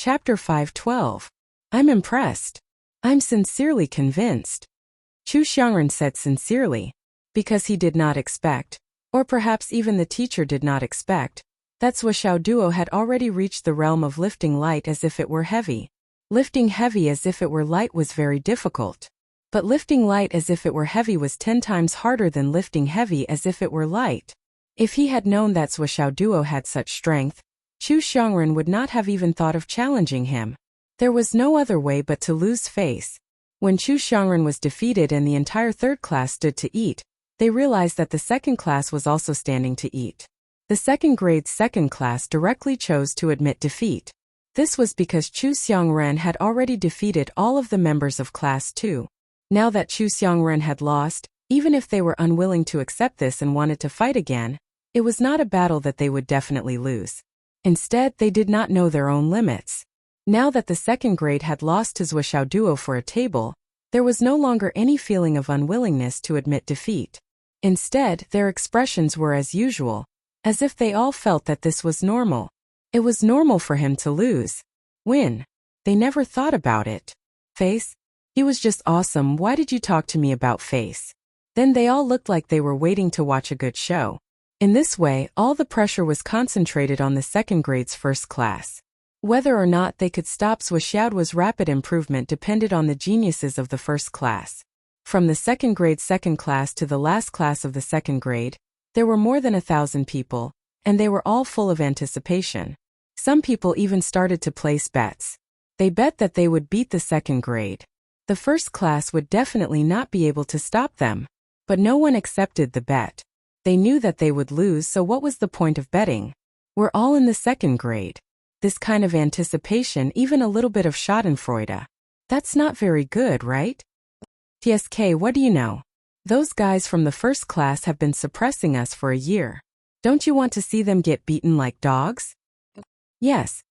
Chapter 5:12. I'm impressed. I'm sincerely convinced. Chu Xiangren said sincerely, because he did not expect, or perhaps even the teacher did not expect, that Zhuo Duo had already reached the realm of lifting light as if it were heavy. Lifting heavy as if it were light was very difficult. But lifting light as if it were heavy was 10 times harder than lifting heavy as if it were light. If he had known that Zhuo Duo had such strength, Chu Xiangren would not have even thought of challenging him. There was no other way but to lose face. When Chu Xiangren was defeated and the entire third class stood to eat, they realized that the second class was also standing to eat. The second grade's second class directly chose to admit defeat. This was because Chu Xiangren had already defeated all of the members of Class 2. Now that Chu Xiangren had lost, even if they were unwilling to accept this and wanted to fight again, it was not a battle that they would definitely lose. Instead, they did not know their own limits. Now that the second grade had lost to Zhuo Duo for a table, there was no longer any feeling of unwillingness to admit defeat. Instead, their expressions were as usual, as if they all felt that this was normal. It was normal for him to lose. Win. They never thought about it. Face? He was just awesome. Why did you talk to me about Face? Then they all looked like they were waiting to watch a good show. In this way, all the pressure was concentrated on the second grade's first class. Whether or not they could stop Zhuo's rapid improvement depended on the geniuses of the first class. From the second grade's second class to the last class of the second grade, there were more than 1,000 people, and they were all full of anticipation. Some people even started to place bets. They bet that they would beat the second grade. The first class would definitely not be able to stop them. But no one accepted the bet. They knew that they would lose, so what was the point of betting? We're all in the second grade. This kind of anticipation, even a little bit of schadenfreude. That's not very good, right? TSK, what do you know? Those guys from the first class have been suppressing us for a year. Don't you want to see them get beaten like dogs? Yes.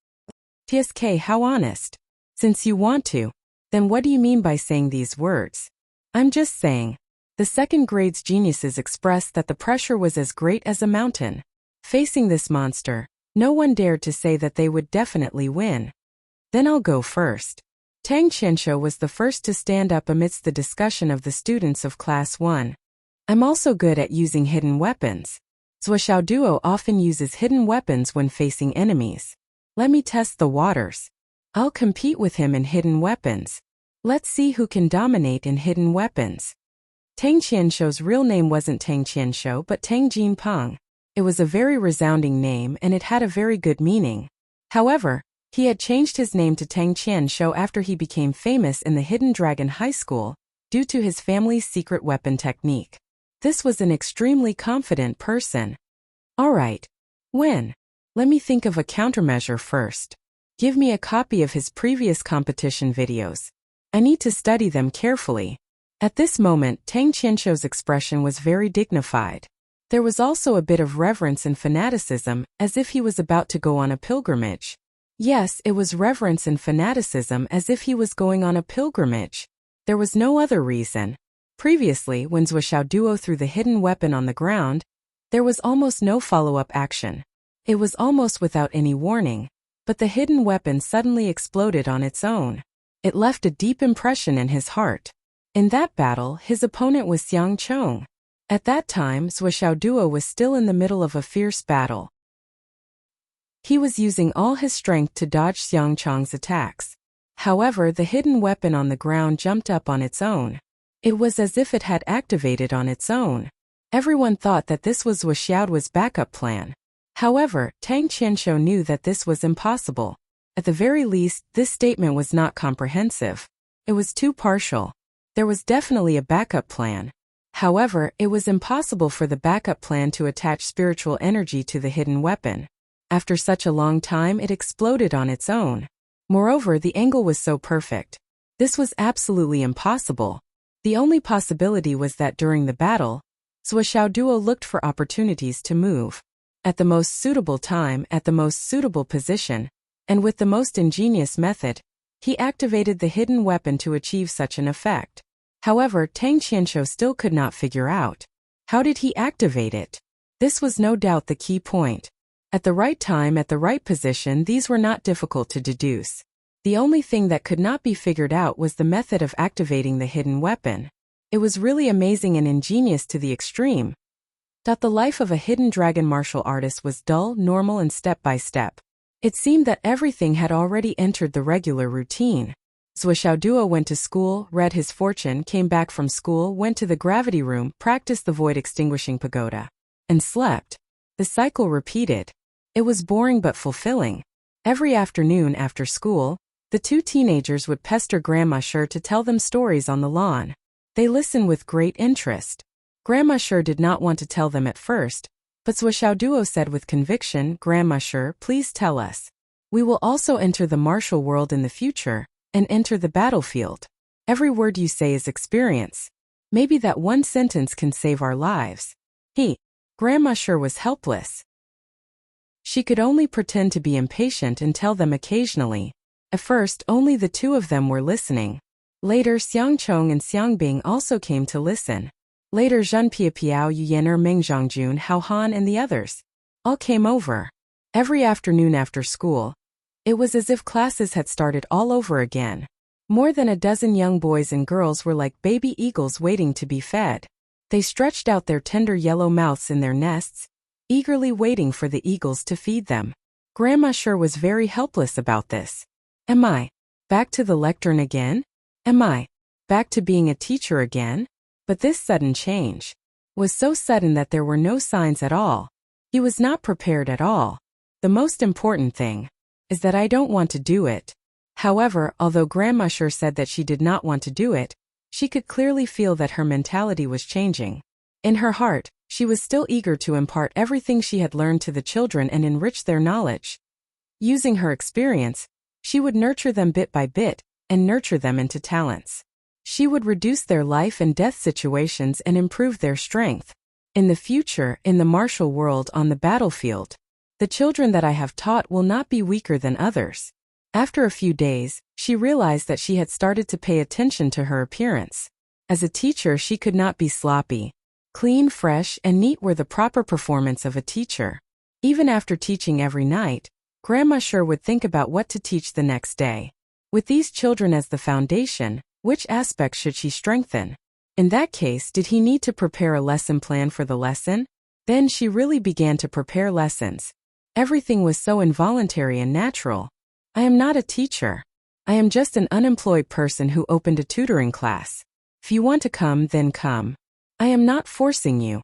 TSK, how honest. Since you want to, then what do you mean by saying these words? I'm just saying. The second grade's geniuses expressed that the pressure was as great as a mountain. Facing this monster, no one dared to say that they would definitely win. Then I'll go first. Tang Qianshou was the first to stand up amidst the discussion of the students of Class 1. I'm also good at using hidden weapons. Zhuo Duo often uses hidden weapons when facing enemies. Let me test the waters. I'll compete with him in hidden weapons. Let's see who can dominate in hidden weapons. Tang Qianshou's real name wasn't Tang Qianshou but Tang Jinpeng. It was a very resounding name and it had a very good meaning. However, he had changed his name to Tang Qianshou after he became famous in the Hidden Dragon High School due to his family's secret weapon technique. This was an extremely confident person. Alright. When? Let me think of a countermeasure first. Give me a copy of his previous competition videos. I need to study them carefully. At this moment, Tang Qianshou's expression was very dignified. There was also a bit of reverence and fanaticism, as if he was about to go on a pilgrimage. Yes, it was reverence and fanaticism as if he was going on a pilgrimage. There was no other reason. Previously, when Zhuo Duo threw the hidden weapon on the ground, there was almost no follow-up action. It was almost without any warning. But the hidden weapon suddenly exploded on its own. It left a deep impression in his heart. In that battle, his opponent was Xiang Chong. At that time, Zhuo Duo was still in the middle of a fierce battle. He was using all his strength to dodge Xiang Chong's attacks. However, the hidden weapon on the ground jumped up on its own. It was as if it had activated on its own. Everyone thought that this was Zhuo's backup plan. However, Tang Qianshou knew that this was impossible. At the very least, this statement was not comprehensive. It was too partial. There was definitely a backup plan. However, it was impossible for the backup plan to attach spiritual energy to the hidden weapon. After such a long time, it exploded on its own. Moreover, the angle was so perfect. This was absolutely impossible. The only possibility was that during the battle, Zhuo Duo looked for opportunities to move. At the most suitable time, at the most suitable position, and with the most ingenious method, he activated the hidden weapon to achieve such an effect. However, Tang Qianshou still could not figure out. How did he activate it? This was no doubt the key point. At the right time, at the right position, these were not difficult to deduce. The only thing that could not be figured out was the method of activating the hidden weapon. It was really amazing and ingenious to the extreme. The life of a hidden dragon martial artist was dull, normal, and step by step. It seemed that everything had already entered the regular routine. Zuo went to school, read his fortune, came back from school, went to the gravity room, practiced the void-extinguishing pagoda, and slept. The cycle repeated. It was boring but fulfilling. Every afternoon after school, the two teenagers would pester Grandma Sher to tell them stories on the lawn. They listened with great interest. Grandma Sher did not want to tell them at first, but Zuo said with conviction, "Grandma Sher, please tell us. We will also enter the martial world in the future, and enter the battlefield. Every word you say is experience. Maybe that one sentence can save our lives." Grandma Sher was helpless. She could only pretend to be impatient and tell them occasionally. At first, only the two of them were listening. Later, Xiang Chong and Xiang Bing also came to listen. Later, Zhen Piapiao, Yu Yan'er, Meng Zhongjun, Hao Han, and the others all came over. Every afternoon after school, it was as if classes had started all over again. More than a dozen young boys and girls were like baby eagles waiting to be fed. They stretched out their tender yellow mouths in their nests, eagerly waiting for the eagles to feed them. Grandma Sher was very helpless about this. Am I back to the lectern again? Am I back to being a teacher again? But this sudden change was so sudden that there were no signs at all. He was not prepared at all. The most important thing is that I don't want to do it. However, although Grandma Sher said that she did not want to do it, she could clearly feel that her mentality was changing. In her heart, she was still eager to impart everything she had learned to the children and enrich their knowledge. Using her experience, she would nurture them bit by bit, and nurture them into talents. She would reduce their life and death situations and improve their strength. In the future, in the martial world on the battlefield, the children that I have taught will not be weaker than others. After a few days, she realized that she had started to pay attention to her appearance. As a teacher, she could not be sloppy. Clean, fresh, and neat were the proper performance of a teacher. Even after teaching every night, Grandma Sher would think about what to teach the next day. With these children as the foundation, which aspect should she strengthen? In that case, did he need to prepare a lesson plan for the lesson? Then she really began to prepare lessons. Everything was so involuntary and natural. I am not a teacher. I am just an unemployed person who opened a tutoring class. If you want to come, then come. I am not forcing you.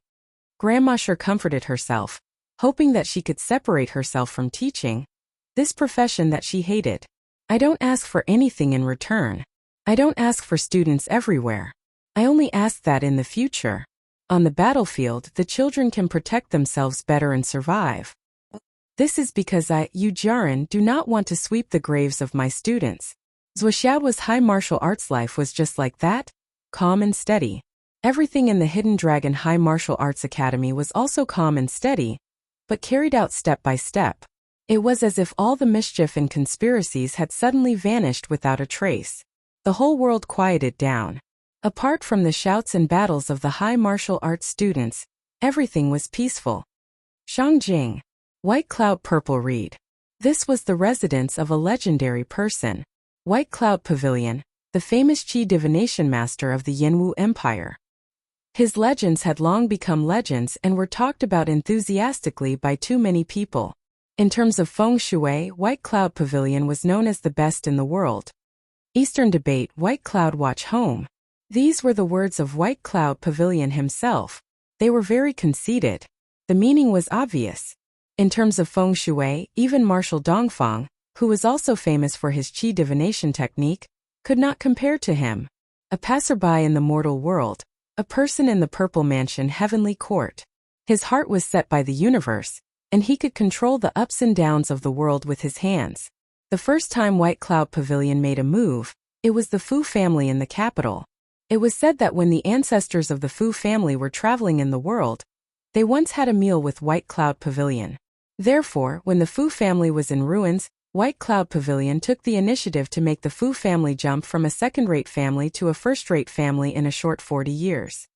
Grandma Sher comforted herself, hoping that she could separate herself from teaching, this profession that she hated. I don't ask for anything in return. I don't ask for students everywhere. I only ask that in the future, on the battlefield, the children can protect themselves better and survive. This is because Yu Jiaran, do not want to sweep the graves of my students. Zuoxiao's high martial arts life was just like that, calm and steady. Everything in the Hidden Dragon High Martial Arts Academy was also calm and steady, but carried out step by step. It was as if all the mischief and conspiracies had suddenly vanished without a trace. The whole world quieted down. Apart from the shouts and battles of the high martial arts students, everything was peaceful. Shangjing. White Cloud Purple Reed. This was the residence of a legendary person. White Cloud Pavilion, the famous Qi divination master of the Yanwu Empire. His legends had long become legends and were talked about enthusiastically by too many people. In terms of feng shui, White Cloud Pavilion was known as the best in the world. Eastern Debate, White Cloud Watch Home. These were the words of White Cloud Pavilion himself. They were very conceited. The meaning was obvious. In terms of feng shui, even Marshal Dongfang, who was also famous for his Qi divination technique, could not compare to him. A passerby in the mortal world, a person in the Purple Mansion Heavenly Court. His heart was set by the universe, and he could control the ups and downs of the world with his hands. The first time White Cloud Pavilion made a move, it was the Fu family in the capital. It was said that when the ancestors of the Fu family were traveling in the world, they once had a meal with White Cloud Pavilion. Therefore, when the Fu family was in ruins, White Cloud Pavilion took the initiative to make the Fu family jump from a second-rate family to a first-rate family in a short 40 years.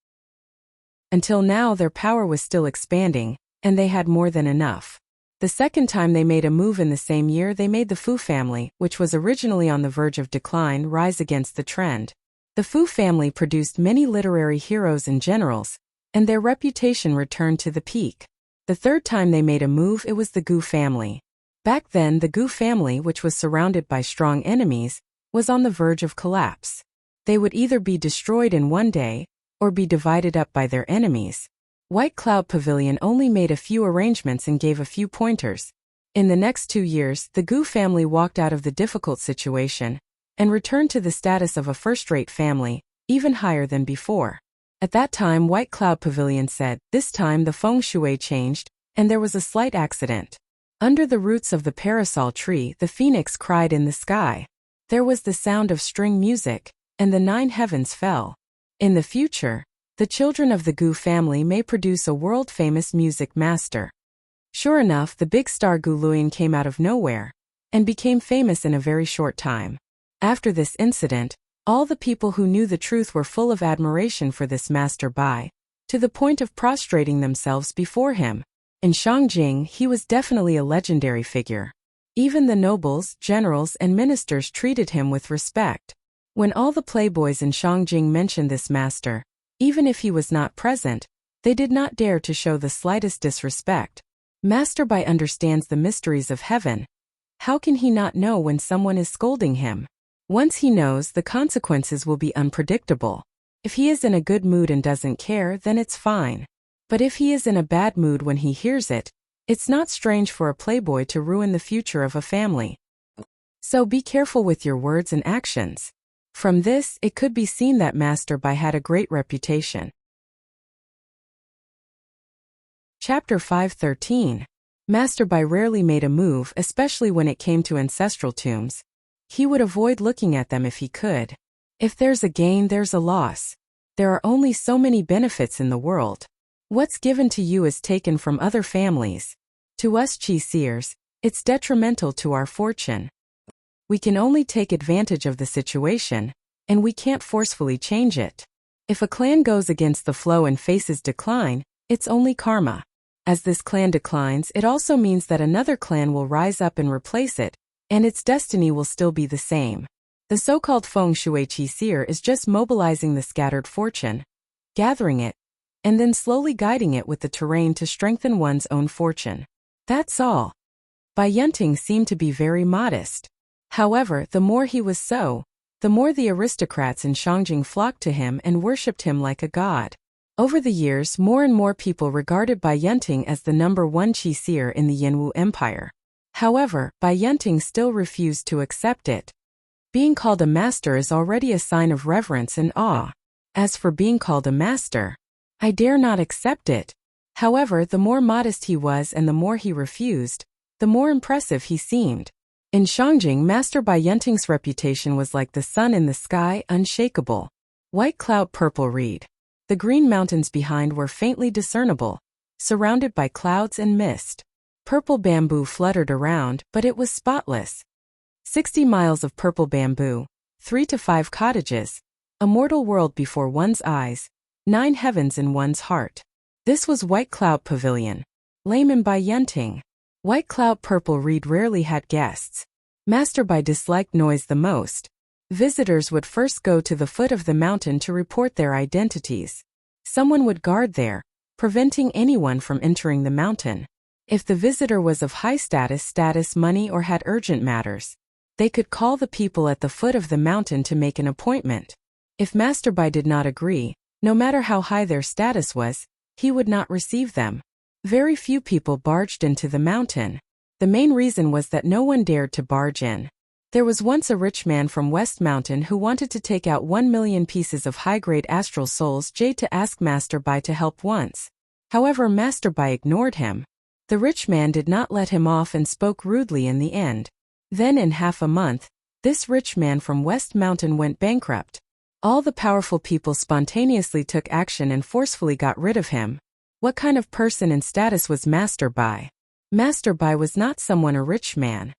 Until now, their power was still expanding, and they had more than enough. The second time they made a move in the same year, they made the Fu family, which was originally on the verge of decline, rise against the trend. The Fu family produced many literary heroes and generals, and their reputation returned to the peak. The third time they made a move, it was the Gu family. Back then, the Gu family, which was surrounded by strong enemies, was on the verge of collapse. They would either be destroyed in one day, or be divided up by their enemies. White Cloud Pavilion only made a few arrangements and gave a few pointers. In the next 2 years, the Gu family walked out of the difficult situation and returned to the status of a first-rate family, even higher than before. At that time, White Cloud Pavilion said, this time the feng shui changed, and there was a slight accident. Under the roots of the parasol tree, the phoenix cried in the sky. There was the sound of string music, and the 9 heavens fell. In the future, the children of the Gu family may produce a world-famous music master. Sure enough, the big star Gu Luyan came out of nowhere and became famous in a very short time. After this incident, all the people who knew the truth were full of admiration for this master Bai, to the point of prostrating themselves before him. In Shangjing, he was definitely a legendary figure. Even the nobles, generals, and ministers treated him with respect. When all the playboys in Shangjing mentioned this master, even if he was not present, they did not dare to show the slightest disrespect. Master Bai understands the mysteries of heaven. How can he not know when someone is scolding him? Once he knows, the consequences will be unpredictable. If he is in a good mood and doesn't care, then it's fine. But if he is in a bad mood when he hears it, it's not strange for a playboy to ruin the future of a family. So be careful with your words and actions. From this, it could be seen that Master Bai had a great reputation. Chapter 5:13. Master Bai rarely made a move, especially when it came to ancestral tombs. He would avoid looking at them if he could. If there's a gain, there's a loss. There are only so many benefits in the world. What's given to you is taken from other families. To us Qi seers, it's detrimental to our fortune. We can only take advantage of the situation, and we can't forcefully change it. If a clan goes against the flow and faces decline, it's only karma. As this clan declines, it also means that another clan will rise up and replace it, and its destiny will still be the same. The so-called feng shui Qi seer is just mobilizing the scattered fortune, gathering it, and then slowly guiding it with the terrain to strengthen one's own fortune. That's all. Bai Yunting seemed to be very modest. However, the more he was so, the more the aristocrats in Shangjing flocked to him and worshipped him like a god. Over the years, more and more people regarded Bai Yunting as the #1 Qi seer in the Yanwu Empire. However, Bai Yunting still refused to accept it. Being called a master is already a sign of reverence and awe. As for being called a master, I dare not accept it. However, the more modest he was and the more he refused, the more impressive he seemed. In Shangjing, Master Bai Yunting's reputation was like the sun in the sky, unshakable. White cloud, purple reed. The green mountains behind were faintly discernible, surrounded by clouds and mist. Purple bamboo fluttered around, but it was spotless. 60 miles of purple bamboo, 3 to 5 cottages, a mortal world before one's eyes, 9 heavens in one's heart. This was White Cloud Pavilion. Layman Bai Yunting. White Cloud Purple Reed rarely had guests. Master Bai disliked noise the most. Visitors would first go to the foot of the mountain to report their identities. Someone would guard there, preventing anyone from entering the mountain. If the visitor was of high status, money, or had urgent matters, they could call the people at the foot of the mountain to make an appointment. If Master Bai did not agree, no matter how high their status was, he would not receive them. Very few people barged into the mountain. The main reason was that no one dared to barge in. There was once a rich man from West Mountain who wanted to take out 1 million pieces of high-grade astral soul's jade to ask Master Bai to help once. However, Master Bai ignored him. The rich man did not let him off and spoke rudely in the end. Then in half a month, this rich man from West Mountain went bankrupt. All the powerful people spontaneously took action and forcefully got rid of him. What kind of person and status was Master Bai? Master Bai was not someone a rich man.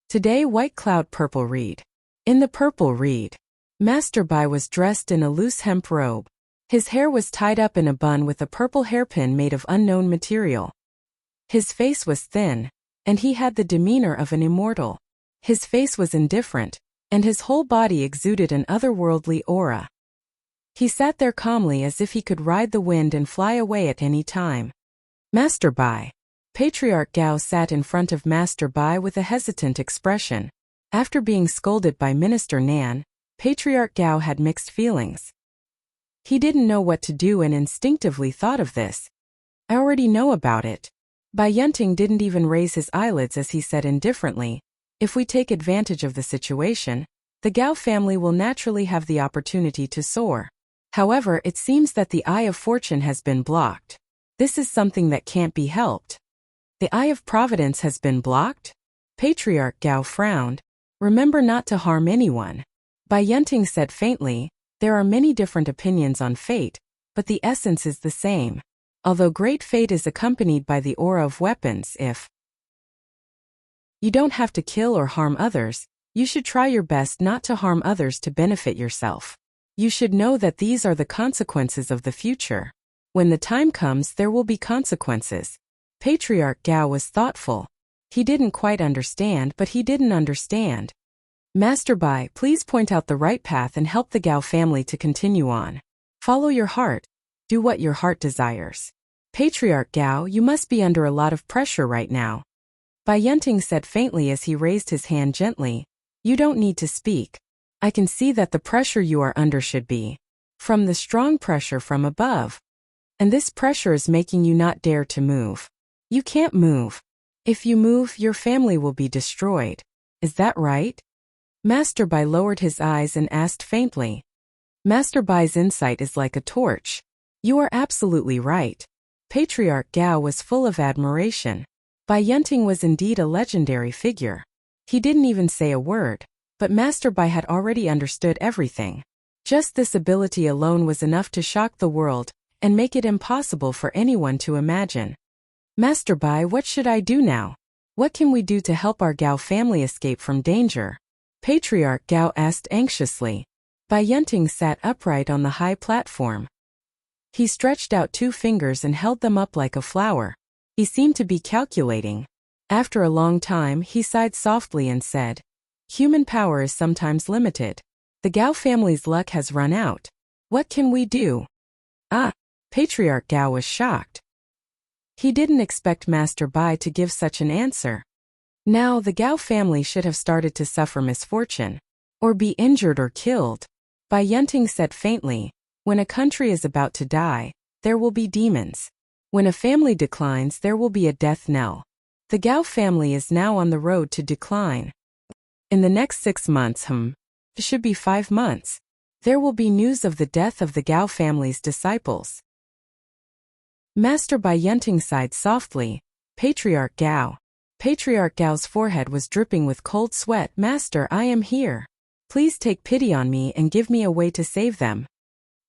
Today, White Cloud Purple Reed. In the purple reed, Master Bai was dressed in a loose hemp robe. His hair was tied up in a bun with a purple hairpin made of unknown material. His face was thin, and he had the demeanor of an immortal. His face was indifferent, and his whole body exuded an otherworldly aura. He sat there calmly as if he could ride the wind and fly away at any time. Master Bai. Patriarch Gao sat in front of Master Bai with a hesitant expression. After being scolded by Minister Nan, Patriarch Gao had mixed feelings. He didn't know what to do and instinctively thought of this. I already know about it. Bai Yunting didn't even raise his eyelids as he said indifferently, if we take advantage of the situation, the Gao family will naturally have the opportunity to soar. However, it seems that the eye of fortune has been blocked. This is something that can't be helped. The eye of providence has been blocked? Patriarch Gao frowned. Remember not to harm anyone. Bai Yunting said faintly, there are many different opinions on fate, but the essence is the same. Although great fate is accompanied by the aura of weapons, if you don't have to kill or harm others, you should try your best not to harm others to benefit yourself. You should know that these are the consequences of the future. When the time comes, there will be consequences. Patriarch Gao was thoughtful. He didn't quite understand, but he didn't understand. Master Bai, please point out the right path and help the Gao family to continue on. Follow your heart. Do what your heart desires. Patriarch Gao, you must be under a lot of pressure right now. Bai Yunting said faintly as he raised his hand gently, you don't need to speak. I can see that the pressure you are under should be from the strong pressure from above. And this pressure is making you not dare to move. You can't move. If you move, your family will be destroyed. Is that right? Master Bai lowered his eyes and asked faintly. Master Bai's insight is like a torch. You are absolutely right. Patriarch Gao was full of admiration. Bai Yunting was indeed a legendary figure. He didn't even say a word, but Master Bai had already understood everything. Just this ability alone was enough to shock the world and make it impossible for anyone to imagine. Master Bai, what should I do now? What can we do to help our Gao family escape from danger? Patriarch Gao asked anxiously. Bai Yunting sat upright on the high platform. He stretched out 2 fingers and held them up like a flower. He seemed to be calculating. After a long time, he sighed softly and said, human power is sometimes limited. The Gao family's luck has run out. What can we do? Patriarch Gao was shocked. He didn't expect Master Bai to give such an answer. Now the Gao family should have started to suffer misfortune, or be injured or killed. Bai Yunting said faintly, when a country is about to die, there will be demons. When a family declines, there will be a death knell. The Gao family is now on the road to decline. In the next 6 months, it should be 5 months, there will be news of the death of the Gao family's disciples. Master Bai Yunting sighed softly. Patriarch Gao. Patriarch Gao's forehead was dripping with cold sweat. Master, I am here. Please take pity on me and give me a way to save them.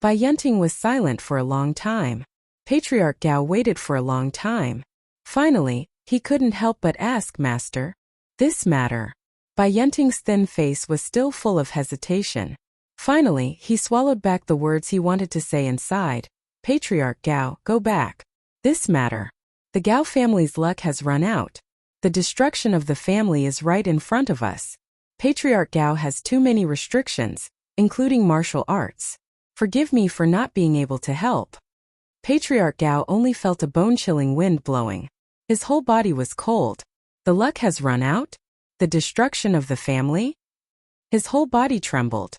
Bai Yunting was silent for a long time. Patriarch Gao waited for a long time. Finally, he couldn't help but ask, Master, this matter. Bai Yunting's thin face was still full of hesitation. Finally, he swallowed back the words he wanted to say and sighed. Patriarch Gao, go back. This matter. The Gao family's luck has run out. The destruction of the family is right in front of us. Patriarch Gao has too many restrictions, including martial arts. Forgive me for not being able to help. Patriarch Gao only felt a bone-chilling wind blowing. His whole body was cold. The luck has run out? The destruction of the family? His whole body trembled.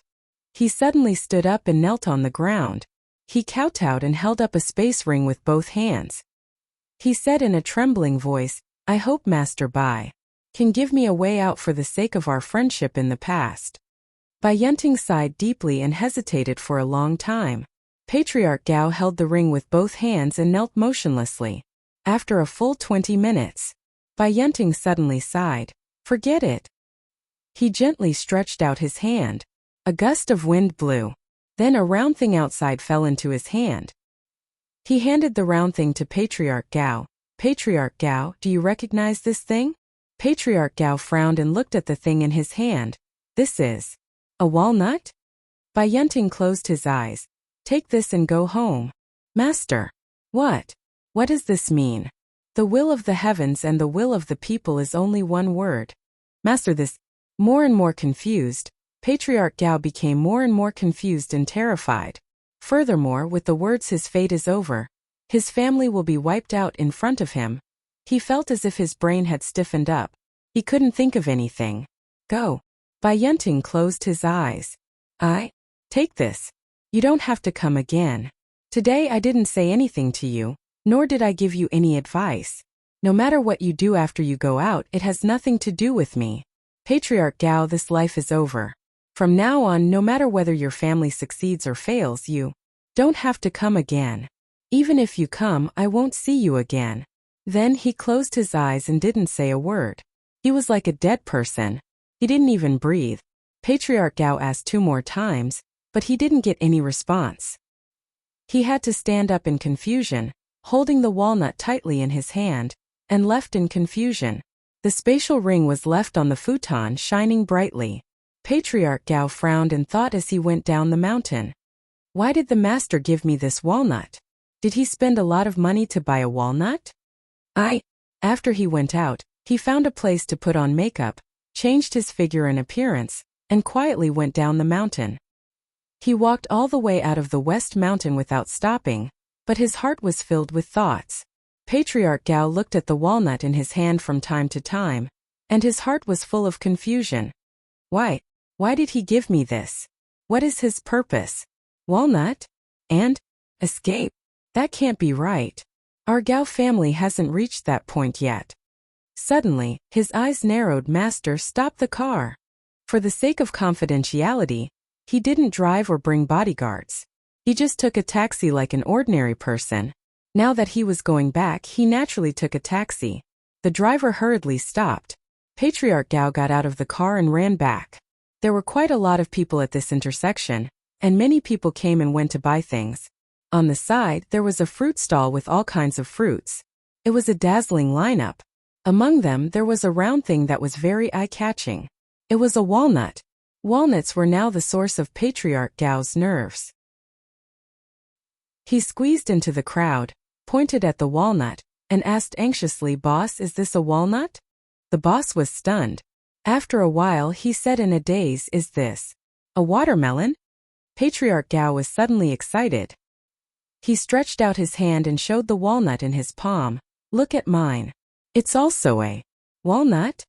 He suddenly stood up and knelt on the ground. He kowtowed and held up a space ring with both hands. He said in a trembling voice, I hope Master Bai can give me a way out for the sake of our friendship in the past. Bai Yunting sighed deeply and hesitated for a long time. Patriarch Gao held the ring with both hands and knelt motionlessly. After a full 20 minutes, Bai Yunting suddenly sighed. Forget it. He gently stretched out his hand. A gust of wind blew. Then a round thing outside fell into his hand. He handed the round thing to Patriarch Gao. Patriarch Gao, do you recognize this thing? Patriarch Gao frowned and looked at the thing in his hand. This is a walnut? Bai Yunting closed his eyes. Take this and go home. Master. What? What does this mean? The will of the heavens and the will of the people is only one word. Master this. More and more confused, Patriarch Gao became more and more confused and terrified. Furthermore, with the words his fate is over, his family will be wiped out in front of him, he felt as if his brain had stiffened up. He couldn't think of anything. Go. Bai Yunting closed his eyes. Take this. You don't have to come again. Today I didn't say anything to you, nor did I give you any advice. No matter what you do after you go out, it has nothing to do with me. Patriarch Gao, this life is over. From now on, no matter whether your family succeeds or fails, you don't have to come again. Even if you come, I won't see you again. Then he closed his eyes and didn't say a word. He was like a dead person. He didn't even breathe. Patriarch Gao asked 2 more times, but he didn't get any response. He had to stand up in confusion, holding the walnut tightly in his hand, and left in confusion. The spatial ring was left on the futon, shining brightly. Patriarch Gao frowned and thought as he went down the mountain. Why did the master give me this walnut? Did he spend a lot of money to buy a walnut? After he went out, he found a place to put on makeup, changed his figure and appearance, and quietly went down the mountain. He walked all the way out of the West Mountain without stopping, but his heart was filled with thoughts. Patriarch Gao looked at the walnut in his hand from time to time, and his heart was full of confusion. Why did he give me this? What is his purpose? Walnut? And escape? That can't be right. Our Gao family hasn't reached that point yet. Suddenly, his eyes narrowed. Master, stop the car. For the sake of confidentiality, he didn't drive or bring bodyguards. He just took a taxi like an ordinary person. Now that he was going back, he naturally took a taxi. The driver hurriedly stopped. Patriarch Gao got out of the car and ran back. There were quite a lot of people at this intersection, and many people came and went to buy things. On the side, there was a fruit stall with all kinds of fruits. It was a dazzling lineup. Among them, there was a round thing that was very eye-catching. It was a walnut. Walnuts were now the source of Patriarch Gao's nerves. He squeezed into the crowd, pointed at the walnut, and asked anxiously, "Boss, is this a walnut?" The boss was stunned. After a while, he said in a daze, "Is this a watermelon?" Patriarch Gao was suddenly excited. He stretched out his hand and showed the walnut in his palm. "Look at mine. It's also a walnut?"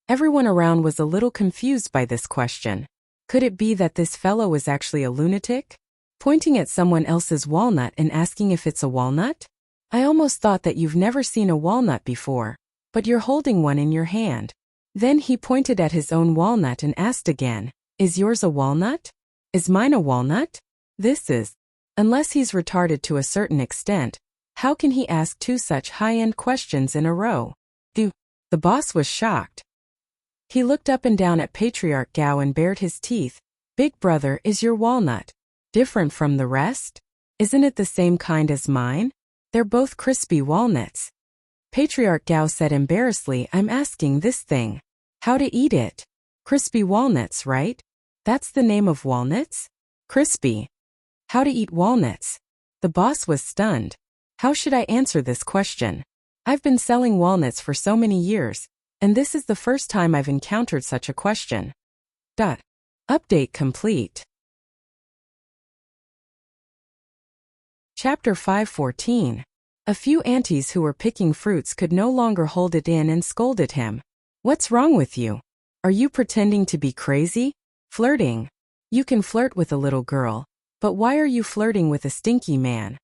Everyone around was a little confused by this question. Could it be that this fellow was actually a lunatic? Pointing at someone else's walnut and asking if it's a walnut? I almost thought that you've never seen a walnut before, but you're holding one in your hand. Then he pointed at his own walnut and asked again, "Is yours a walnut? Is mine a walnut?" This is. Unless he's retarded to a certain extent, how can he ask 2 such high-end questions in a row? The boss was shocked. He looked up and down at Patriarch Gao and bared his teeth. "Big brother, is your walnut different from the rest? Isn't it the same kind as mine? They're both crispy walnuts." Patriarch Gao said embarrassedly, "I'm asking this thing. How to eat it? Crispy walnuts, right? That's the name of walnuts? Crispy. How to eat walnuts?" The boss was stunned. How should I answer this question? I've been selling walnuts for so many years, and this is the first time I've encountered such a question. Update complete. Chapter 5:14. A few aunties who were picking fruits could no longer hold it in and scolded him. "What's wrong with you? Are you pretending to be crazy? Flirting? You can flirt with a little girl, but why are you flirting with a stinky man?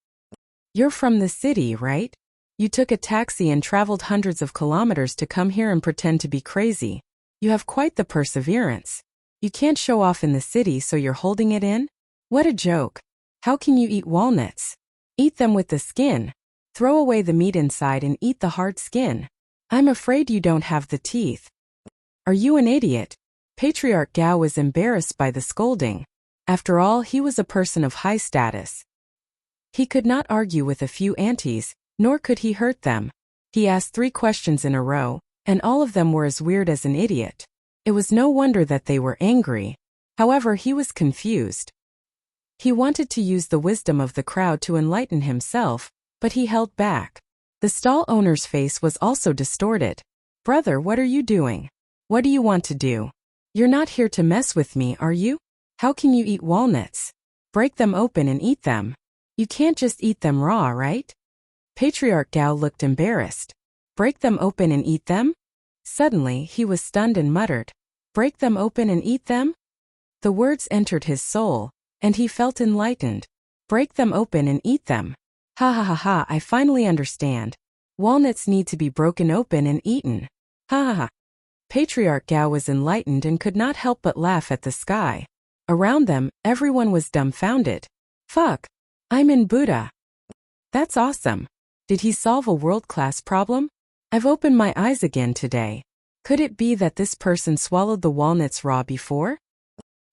You're from the city, right? You took a taxi and traveled hundreds of kilometers to come here and pretend to be crazy. You have quite the perseverance. You can't show off in the city, so you're holding it in? What a joke. How can you eat walnuts? Eat them with the skin. Throw away the meat inside and eat the hard skin. I'm afraid you don't have the teeth. Are you an idiot?" Patriarch Gao was embarrassed by the scolding. After all, he was a person of high status. He could not argue with a few aunties, nor could he hurt them. He asked 3 questions in a row, and all of them were as weird as an idiot. It was no wonder that they were angry. However, he was confused. He wanted to use the wisdom of the crowd to enlighten himself, but he held back. The stall owner's face was also distorted. Brother, what are you doing? What do you want to do? You're not here to mess with me, are you? How can you eat walnuts? Break them open and eat them. You can't just eat them raw, right? Patriarch Gao looked embarrassed. Break them open and eat them? Suddenly, he was stunned and muttered, break them open and eat them? The words entered his soul, and he felt enlightened. Break them open and eat them. Ha ha ha ha, I finally understand. Walnuts need to be broken open and eaten. Ha ha ha. Patriarch Gao was enlightened and could not help but laugh at the sky. Around them, everyone was dumbfounded. Fuck. I'm in Buddha. That's awesome. Did he solve a world-class problem? I've opened my eyes again today. Could it be that this person swallowed the walnuts raw before?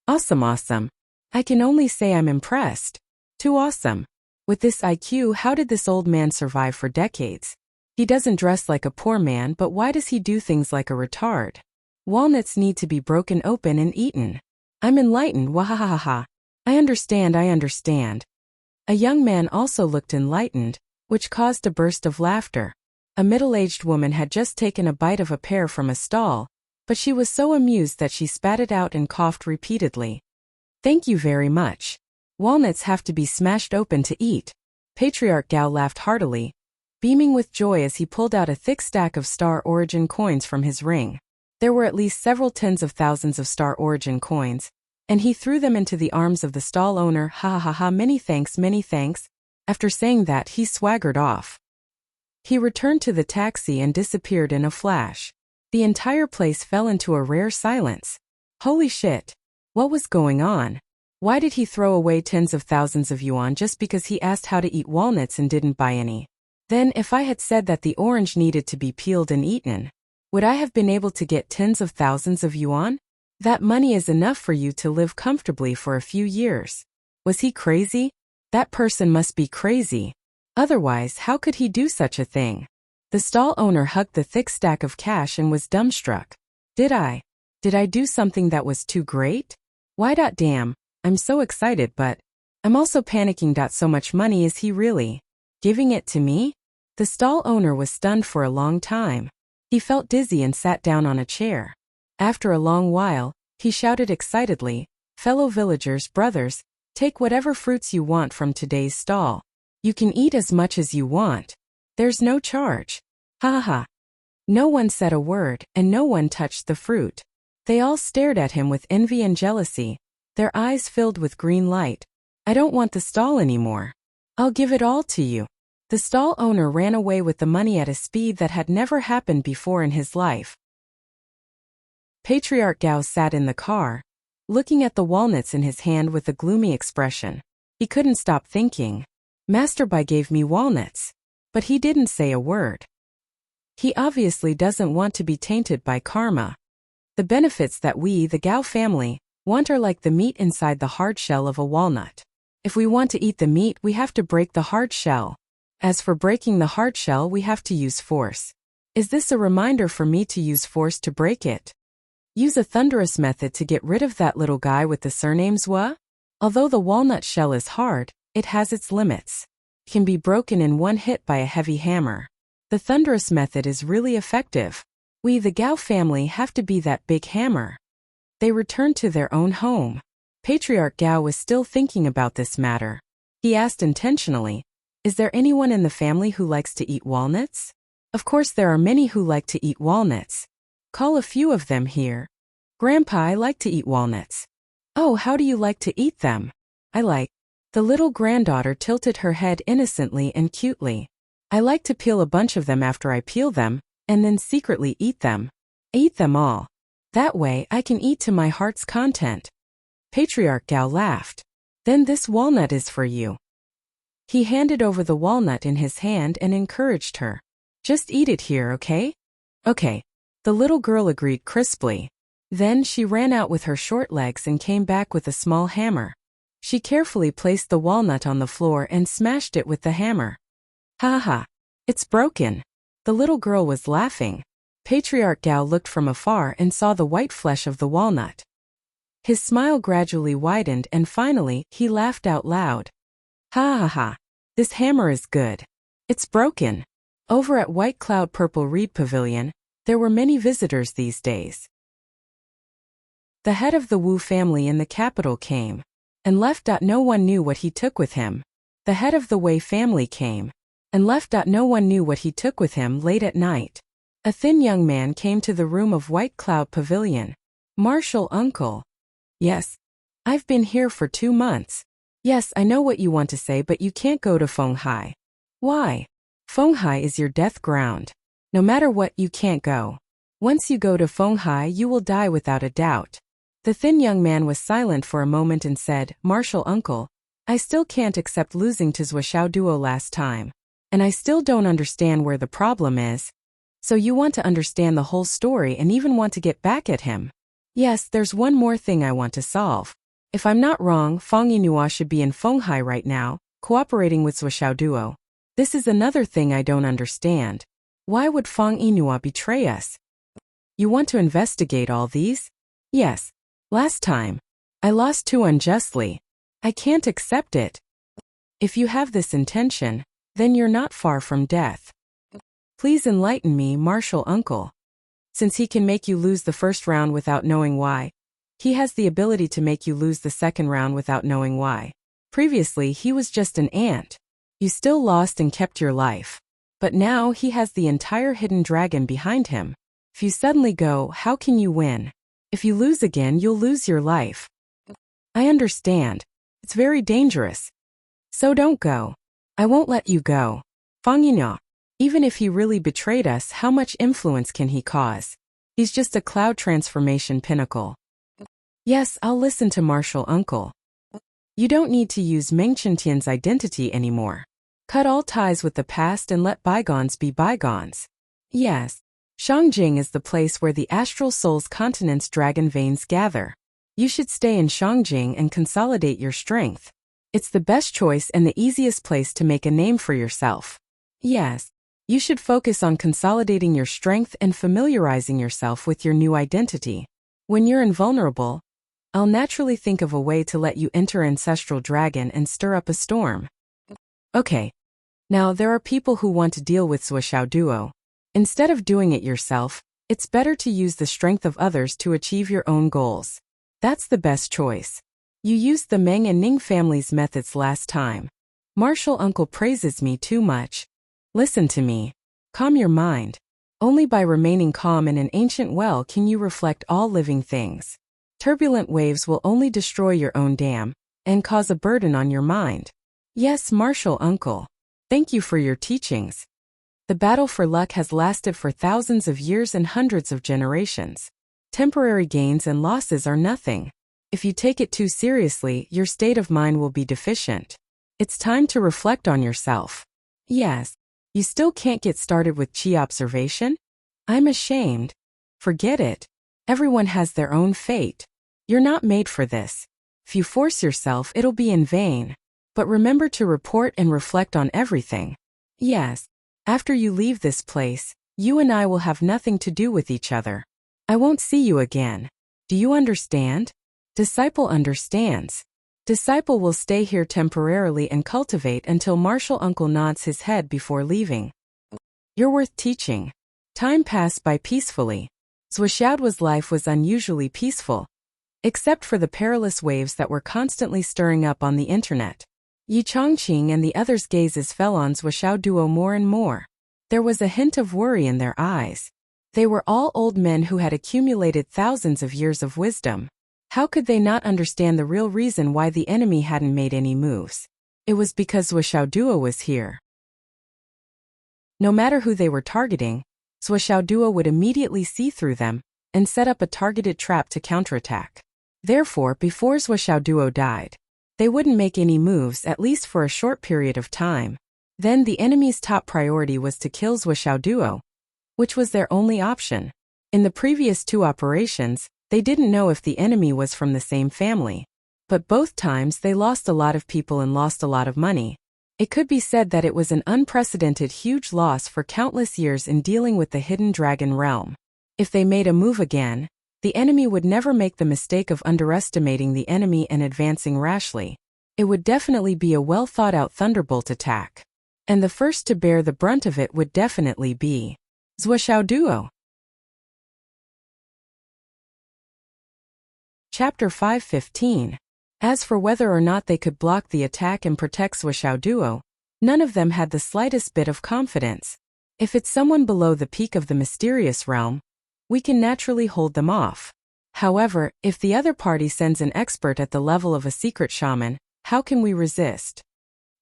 Awesome, awesome. I can only say I'm impressed. Too awesome. With this IQ, how did this old man survive for decades? He doesn't dress like a poor man, but why does he do things like a retard? Walnuts need to be broken open and eaten. I'm enlightened, wahahaha. I understand. A young man also looked enlightened, which caused a burst of laughter. A middle-aged woman had just taken a bite of a pear from a stall, but she was so amused that she spat it out and coughed repeatedly. Thank you very much. Walnuts have to be smashed open to eat. Patriarch Gao laughed heartily, beaming with joy as he pulled out a thick stack of Star Origin coins from his ring. There were at least several tens of thousands of Star Origin coins, and he threw them into the arms of the stall owner. Ha ha ha ha, many thanks, many thanks. After saying that, he swaggered off. He returned to the taxi and disappeared in a flash. The entire place fell into a rare silence. Holy shit. What was going on? Why did he throw away tens of thousands of yuan just because he asked how to eat walnuts and didn't buy any? Then, if I had said that the orange needed to be peeled and eaten, would I have been able to get tens of thousands of yuan? That money is enough for you to live comfortably for a few years. Was he crazy? That person must be crazy. Otherwise, how could he do such a thing? The stall owner hugged the thick stack of cash and was dumbstruck. Did I do something that was too great? Why? Damn, I'm so excited, but I'm also panicking. So much money, is he really giving it to me? The stall owner was stunned for a long time. He felt dizzy and sat down on a chair. After a long while, he shouted excitedly, fellow villagers, brothers, take whatever fruits you want from today's stall. You can eat as much as you want. There's no charge. Ha ha ha. No one said a word, and no one touched the fruit. They all stared at him with envy and jealousy, their eyes filled with green light. I don't want the stall anymore. I'll give it all to you. The stall owner ran away with the money at a speed that had never happened before in his life. Patriarch Gao sat in the car, looking at the walnuts in his hand with a gloomy expression. He couldn't stop thinking. Master Bai gave me walnuts, but he didn't say a word. He obviously doesn't want to be tainted by karma. The benefits that we, the Gao family, want are like the meat inside the hard shell of a walnut. If we want to eat the meat, we have to break the hard shell. As for breaking the hard shell, we have to use force. Is this a reminder for me to use force to break it? Use a thunderous method to get rid of that little guy with the surname Zhua? Although the walnut shell is hard, it has its limits. It can be broken in one hit by a heavy hammer. The thunderous method is really effective. We, the Gao family, have to be that big hammer. They returned to their own home. Patriarch Gao was still thinking about this matter. He asked intentionally, is there anyone in the family who likes to eat walnuts? Of course there are many who like to eat walnuts. Call a few of them here. Grandpa, I like to eat walnuts. Oh, how do you like to eat them? I like. The little granddaughter tilted her head innocently and cutely. I like to peel a bunch of them after I peel them, and then secretly eat them. Eat them all. That way I can eat to my heart's content. Patriarch Gao laughed. Then this walnut is for you. He handed over the walnut in his hand and encouraged her. Just eat it here, okay? Okay. The little girl agreed crisply. Then she ran out with her short legs and came back with a small hammer. She carefully placed the walnut on the floor and smashed it with the hammer. Ha ha. It's broken. The little girl was laughing. Patriarch Gao looked from afar and saw the white flesh of the walnut. His smile gradually widened and finally, he laughed out loud. Ha ha ha. This hammer is good. It's broken. Over at White Cloud Purple Reed Pavilion, there were many visitors these days. The head of the Wu family in the capital came and left. No one knew what he took with him. The head of the Wei family came and left. No one knew what he took with him late at night. A thin young man came to the room of White Cloud Pavilion. Martial uncle. Yes. I've been here for 2 months. Yes, I know what you want to say, but you can't go to Fenghai. Why? Fenghai is your death ground. No matter what, you can't go. Once you go to Fenghai, you will die without a doubt. The thin young man was silent for a moment and said, Martial uncle, I still can't accept losing to Zhuo Duo last time. And I still don't understand where the problem is. So you want to understand the whole story and even want to get back at him? Yes, there's one more thing I want to solve. If I'm not wrong, Fang Yinhua should be in Fenghai right now, cooperating with Zhuo Duo. This is another thing I don't understand. Why would Fang Yinhua betray us? You want to investigate all these? Yes. Last time, I lost too unjustly. I can't accept it. If you have this intention, then you're not far from death. Please enlighten me, Martial uncle. Since he can make you lose the first round without knowing why, he has the ability to make you lose the second round without knowing why. Previously, he was just an ant. You still lost and kept your life. But now he has the entire hidden dragon behind him. If you suddenly go, how can you win? If you lose again, you'll lose your life. I understand. It's very dangerous. So don't go. I won't let you go. Fang Yinhua, even if he really betrayed us, how much influence can he cause? He's just a cloud transformation pinnacle. Yes, I'll listen to Martial uncle. You don't need to use Meng Qintian's identity anymore. Cut all ties with the past and let bygones be bygones. Yes. Shangjing is the place where the astral soul's continent's dragon veins gather. You should stay in Shangjing and consolidate your strength. It's the best choice and the easiest place to make a name for yourself. Yes. You should focus on consolidating your strength and familiarizing yourself with your new identity. When you're invulnerable, I'll naturally think of a way to let you enter Ancestral Dragon and stir up a storm. Okay. Now there are people who want to deal with Zhuo Duo. Instead of doing it yourself, it's better to use the strength of others to achieve your own goals. That's the best choice. You used the Meng and Ning family's methods last time. Martial uncle praises me too much. Listen to me. Calm your mind. Only by remaining calm in an ancient well can you reflect all living things. Turbulent waves will only destroy your own dam and cause a burden on your mind. Yes, Martial uncle. Thank you for your teachings. The battle for luck has lasted for thousands of years and hundreds of generations. Temporary gains and losses are nothing. If you take it too seriously, your state of mind will be deficient. It's time to reflect on yourself. Yes. You still can't get started with chi observation? I'm ashamed. Forget it. Everyone has their own fate. You're not made for this. If you force yourself, it'll be in vain. But remember to report and reflect on everything. Yes. After you leave this place, you and I will have nothing to do with each other. I won't see you again. Do you understand? Disciple understands. Disciple will stay here temporarily and cultivate until Martial uncle nods his head before leaving. You're worth teaching. Time passed by peacefully. Zhuo's life was unusually peaceful. Except for the perilous waves that were constantly stirring up on the internet. Yi Chongqing and the others' gazes fell on Zhuo Duo more and more. There was a hint of worry in their eyes. They were all old men who had accumulated thousands of years of wisdom. How could they not understand the real reason why the enemy hadn't made any moves? It was because Zhuo Duo was here. No matter who they were targeting, Zhuo Duo would immediately see through them and set up a targeted trap to counterattack. Therefore, before Zhuo Duo died, they wouldn't make any moves, at least for a short period of time. Then the enemy's top priority was to kill Zhuo Duo, which was their only option. In the previous 2 operations, they didn't know if the enemy was from the same family. But both times they lost a lot of people and lost a lot of money. It could be said that it was an unprecedented huge loss for countless years in dealing with the hidden dragon realm. If they made a move again, the enemy would never make the mistake of underestimating the enemy and advancing rashly. It would definitely be a well-thought-out thunderbolt attack. And the first to bear the brunt of it would definitely be Duo. Chapter 5:15. As for whether or not they could block the attack and protect Duo, none of them had the slightest bit of confidence. If it's someone below the peak of the mysterious realm, we can naturally hold them off. However, if the other party sends an expert at the level of a secret shaman, how can we resist?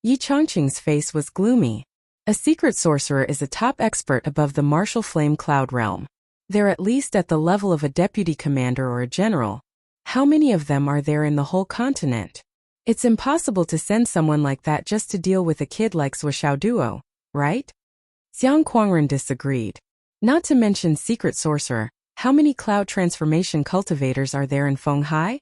Yi Chongqing's face was gloomy. A secret sorcerer is a top expert above the martial flame cloud realm. They're at least at the level of a deputy commander or a general. How many of them are there in the whole continent? It's impossible to send someone like that just to deal with a kid like Duo, right? Xiang Quangren disagreed. Not to mention secret sorcerer, how many cloud transformation cultivators are there in Fenghai?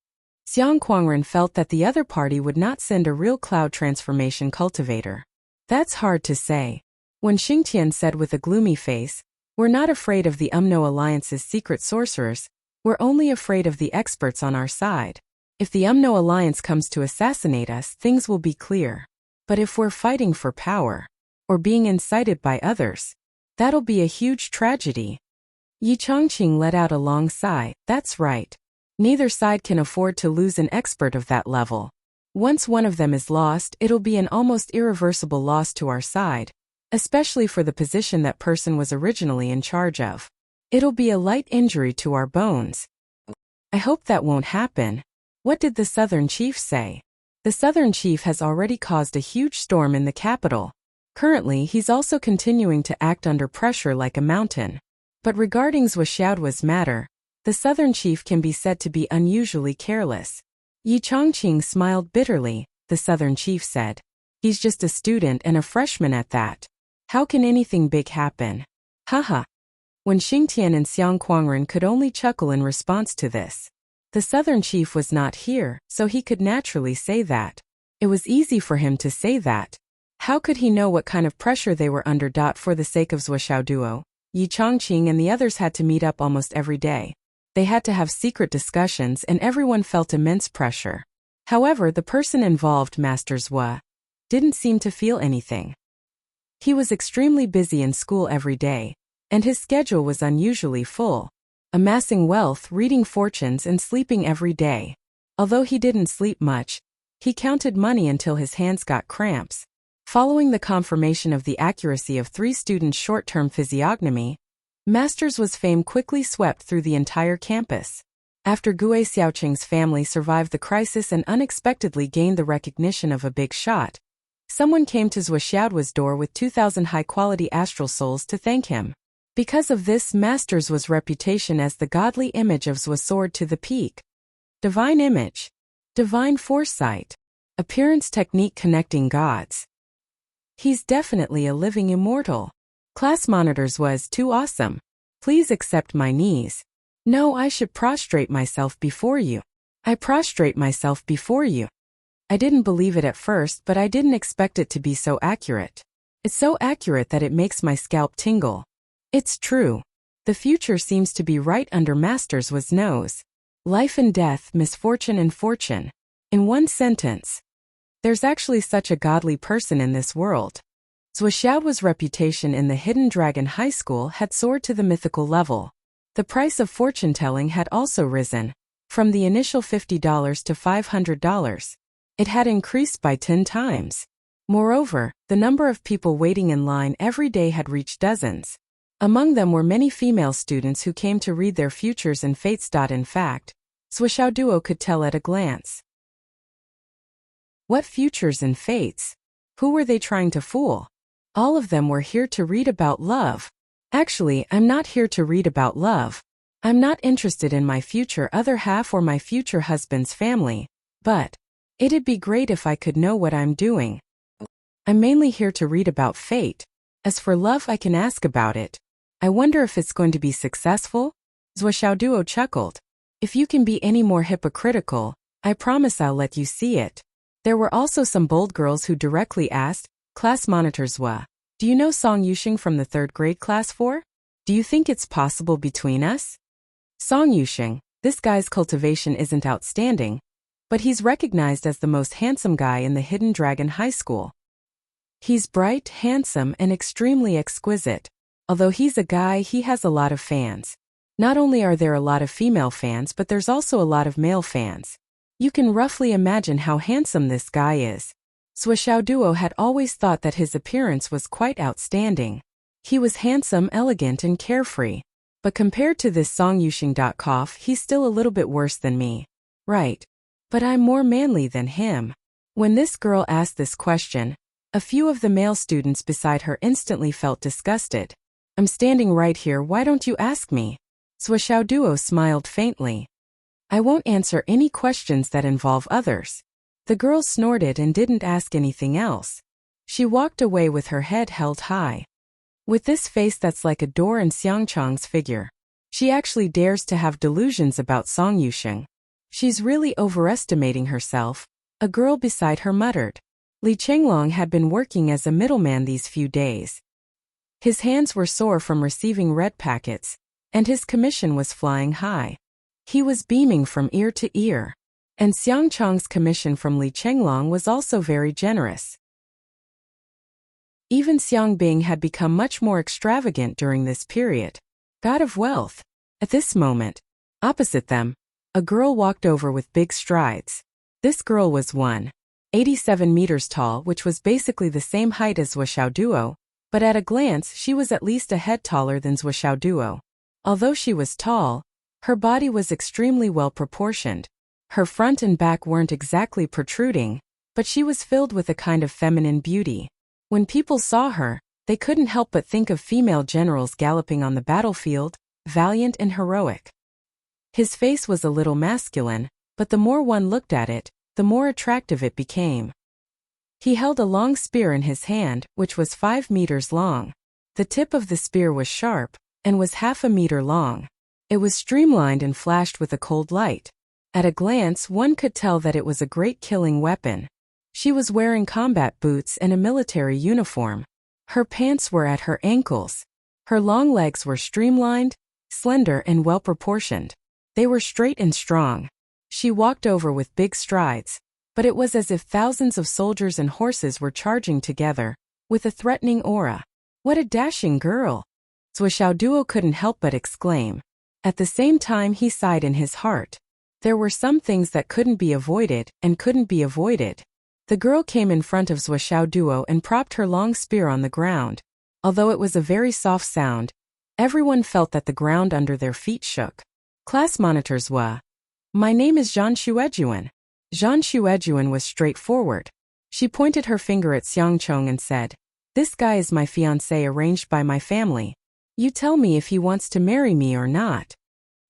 Xiang Quangren felt that the other party would not send a real cloud transformation cultivator. That's hard to say. When Xingtian said with a gloomy face, "We're not afraid of the Umno Alliance's secret sorcerers, we're only afraid of the experts on our side. If the Umno Alliance comes to assassinate us, things will be clear. But if we're fighting for power, or being incited by others, that'll be a huge tragedy." Yi Chongqing let out a long sigh. That's right. Neither side can afford to lose an expert of that level. Once one of them is lost, it'll be an almost irreversible loss to our side, especially for the position that person was originally in charge of. It'll be a light injury to our bones. I hope that won't happen. What did the Southern Chief say? The Southern Chief has already caused a huge storm in the capital. Currently, he's also continuing to act under pressure like a mountain. But regarding Zhuoxiaoduo's matter, the Southern Chief can be said to be unusually careless. Yi Chongqing smiled bitterly. The Southern Chief said, "He's just a student and a freshman at that. How can anything big happen?" Haha. When Xingtian and Xiang Quangren could only chuckle in response to this. The Southern Chief was not here, so he could naturally say that. It was easy for him to say that. How could he know what kind of pressure they were under? For the sake of Duo, Yi Chongqing and the others had to meet up almost every day. They had to have secret discussions and everyone felt immense pressure. However, the person involved, Master Zhua, didn't seem to feel anything. He was extremely busy in school every day, and his schedule was unusually full, amassing wealth, reading fortunes and sleeping every day. Although he didn't sleep much, he counted money until his hands got cramps. Following the confirmation of the accuracy of 3 students' short-term physiognomy, Master Zhua's fame quickly swept through the entire campus. After Gue Xiaoqing's family survived the crisis and unexpectedly gained the recognition of a big shot, someone came to Zhuoxiaoduo's door with 2,000 high-quality astral souls to thank him. Because of this, Master Zhua's reputation as the godly image of Zhua soared to the peak. Divine image. Divine foresight. Appearance technique connecting gods. He's definitely a living immortal. Class monitors was too awesome. Please accept my knees. No, I should prostrate myself before you. I prostrate myself before you. I didn't believe it at first, but I didn't expect it to be so accurate. It's so accurate that it makes my scalp tingle. It's true. The future seems to be right under Master Zhua's nose. Life and death, misfortune and fortune. In one sentence. There's actually such a godly person in this world. Zhuoxiaoduo's reputation in the Hidden Dragon High School had soared to the mythical level. The price of fortune-telling had also risen. From the initial $50 to $500. It had increased by 10 times. Moreover, the number of people waiting in line every day had reached dozens. Among them were many female students who came to read their futures and fates. In fact, Zhuoxiaoduo could tell at a glance. What futures and fates? Who were they trying to fool? All of them were here to read about love. Actually, I'm not here to read about love. I'm not interested in my future other half or my future husband's family, but it'd be great if I could know what I'm doing. I'm mainly here to read about fate. As for love, I can ask about it. I wonder if it's going to be successful? Zhuoxiaoduo chuckled. If you can be any more hypocritical, I promise I'll let you see it. There were also some bold girls who directly asked, Class Monitor Zhua, do you know Song Yuxing from the 3rd grade class 4? Do you think it's possible between us? Song Yuxing, this guy's cultivation isn't outstanding, but he's recognized as the most handsome guy in the Hidden Dragon High School. He's bright, handsome, and extremely exquisite. Although he's a guy, he has a lot of fans. Not only are there a lot of female fans, but there's also a lot of male fans. You can roughly imagine how handsome this guy is. Swordsmanship had always thought that his appearance was quite outstanding. He was handsome, elegant, and carefree. But compared to this Song Yuxing. He's still a little bit worse than me. Right. But I'm more manly than him. When this girl asked this question, a few of the male students beside her instantly felt disgusted. I'm standing right here, why don't you ask me? Swordsmanship smiled faintly. I won't answer any questions that involve others. The girl snorted and didn't ask anything else. She walked away with her head held high. With this face that's like a door in Xiangchang's figure. She actually dares to have delusions about Song Yuxing. She's really overestimating herself, a girl beside her muttered. Li Chenglong had been working as a middleman these few days. His hands were sore from receiving red packets, and his commission was flying high. He was beaming from ear to ear. And Xiangchang's commission from Li Chenglong was also very generous. Even Xiang Bing had become much more extravagant during this period. God of wealth. At this moment, opposite them, a girl walked over with big strides. This girl was 1.87 meters tall, which was basically the same height as Swordsmanship, but at a glance she was at least a head taller than Swordsmanship. Although she was tall, her body was extremely well proportioned. Her front and back weren't exactly protruding, but she was filled with a kind of feminine beauty. When people saw her, they couldn't help but think of female generals galloping on the battlefield, valiant and heroic. His face was a little masculine, but the more one looked at it, the more attractive it became. He held a long spear in his hand, which was 5 meters long. The tip of the spear was sharp, and was half a meter long. It was streamlined and flashed with a cold light. At a glance one could tell that it was a great killing weapon. She was wearing combat boots and a military uniform. Her pants were at her ankles. Her long legs were streamlined, slender and well proportioned. They were straight and strong. She walked over with big strides, but it was as if thousands of soldiers and horses were charging together, with a threatening aura. What a dashing girl! Swordsmanship couldn't help but exclaim. At the same time he sighed in his heart. There were some things that couldn't be avoided and couldn't be avoided. The girl came in front of Swordsmanship and propped her long spear on the ground. Although it was a very soft sound, everyone felt that the ground under their feet shook. Class monitors were. My name is Zhan Xuejuan. Zhan Xuejuan was straightforward. She pointed her finger at Xiangchong and said, This guy is my fiancé arranged by my family. You tell me if he wants to marry me or not.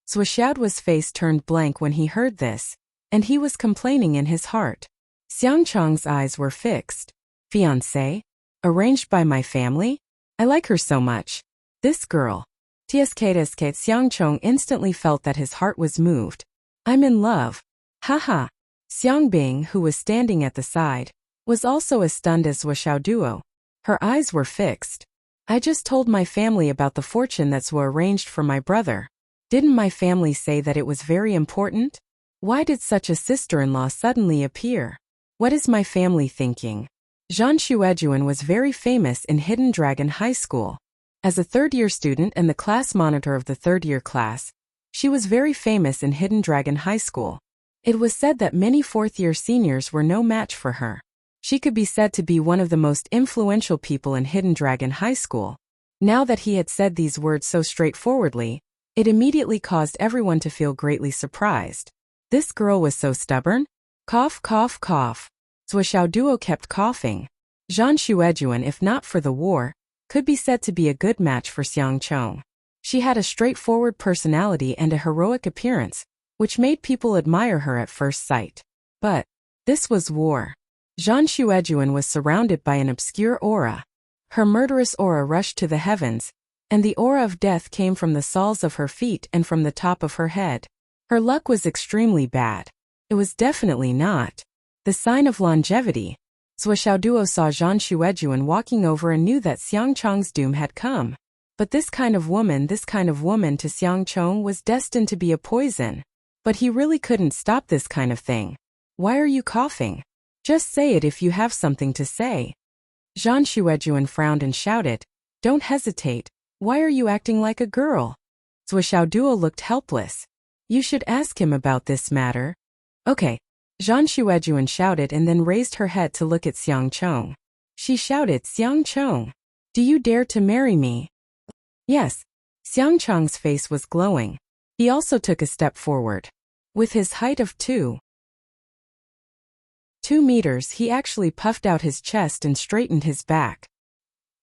Swordsmanship's face turned blank when he heard this, and he was complaining in his heart. Xiangchong's eyes were fixed. Fiancé? Arranged by my family? I like her so much. This girl. Tsk Xiangchong instantly felt that his heart was moved. I'm in love. Haha. Xiangbing, who was standing at the side, was also as stunned as Swordsmanship. Her eyes were fixed. I just told my family about the fortune that's arranged for my brother. Didn't my family say that it was very important? Why did such a sister-in-law suddenly appear? What is my family thinking? Zhan Xuejuan was very famous in Hidden Dragon High School. As a third-year student and the class monitor of the third-year class, she was very famous in Hidden Dragon High School. It was said that many fourth-year seniors were no match for her. She could be said to be one of the most influential people in Hidden Dragon High School. Now that he had said these words so straightforwardly, it immediately caused everyone to feel greatly surprised. This girl was so stubborn? Cough, cough, cough. Swordsmanship kept coughing. Zhan Xuejuan, if not for the war, could be said to be a good match for Xiangchong. She had a straightforward personality and a heroic appearance, which made people admire her at first sight. But this was war. Zhan Xuejuan was surrounded by an obscure aura. Her murderous aura rushed to the heavens, and the aura of death came from the soles of her feet and from the top of her head. Her luck was extremely bad. It was definitely not the sign of longevity. Swordsmanship saw Zhan Xuejuan walking over and knew that Xiangchong's doom had come. But this kind of woman to Xiangchong was destined to be a poison. But he really couldn't stop this kind of thing. Why are you coughing? Just say it if you have something to say. Zhang Xuejuan frowned and shouted, "Don't hesitate. Why are you acting like a girl?" Zhou Xiaoduo looked helpless. "You should ask him about this matter." "Okay." Zhang Xuejuan shouted and then raised her head to look at Xiang Chong. She shouted, "Xiang Chong, do you dare to marry me?" "Yes." Xiang Chong's face was glowing. He also took a step forward. With his height of 2 meters, he actually puffed out his chest and straightened his back.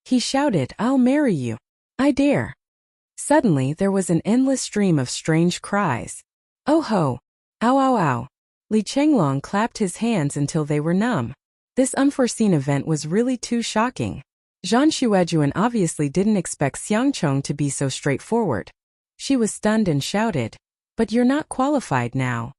He shouted, "I'll marry you. I dare." Suddenly, there was an endless stream of strange cries. "Oh ho! Ow ow ow!" Li Chenglong clapped his hands until they were numb. This unforeseen event was really too shocking. Zhang Xuejuan obviously didn't expect Xiang Chong to be so straightforward. She was stunned and shouted, "But you're not qualified now."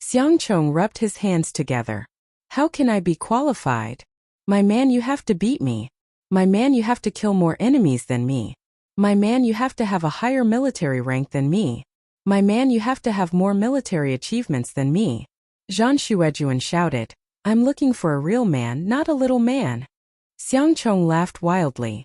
Xiang Chong rubbed his hands together. "How can I be qualified? My man, you have to beat me. My man, you have to kill more enemies than me. My man, you have to have a higher military rank than me. My man, you have to have more military achievements than me." Zhang Xuejuan shouted, "I'm looking for a real man, not a little man." Xiang Chong laughed wildly.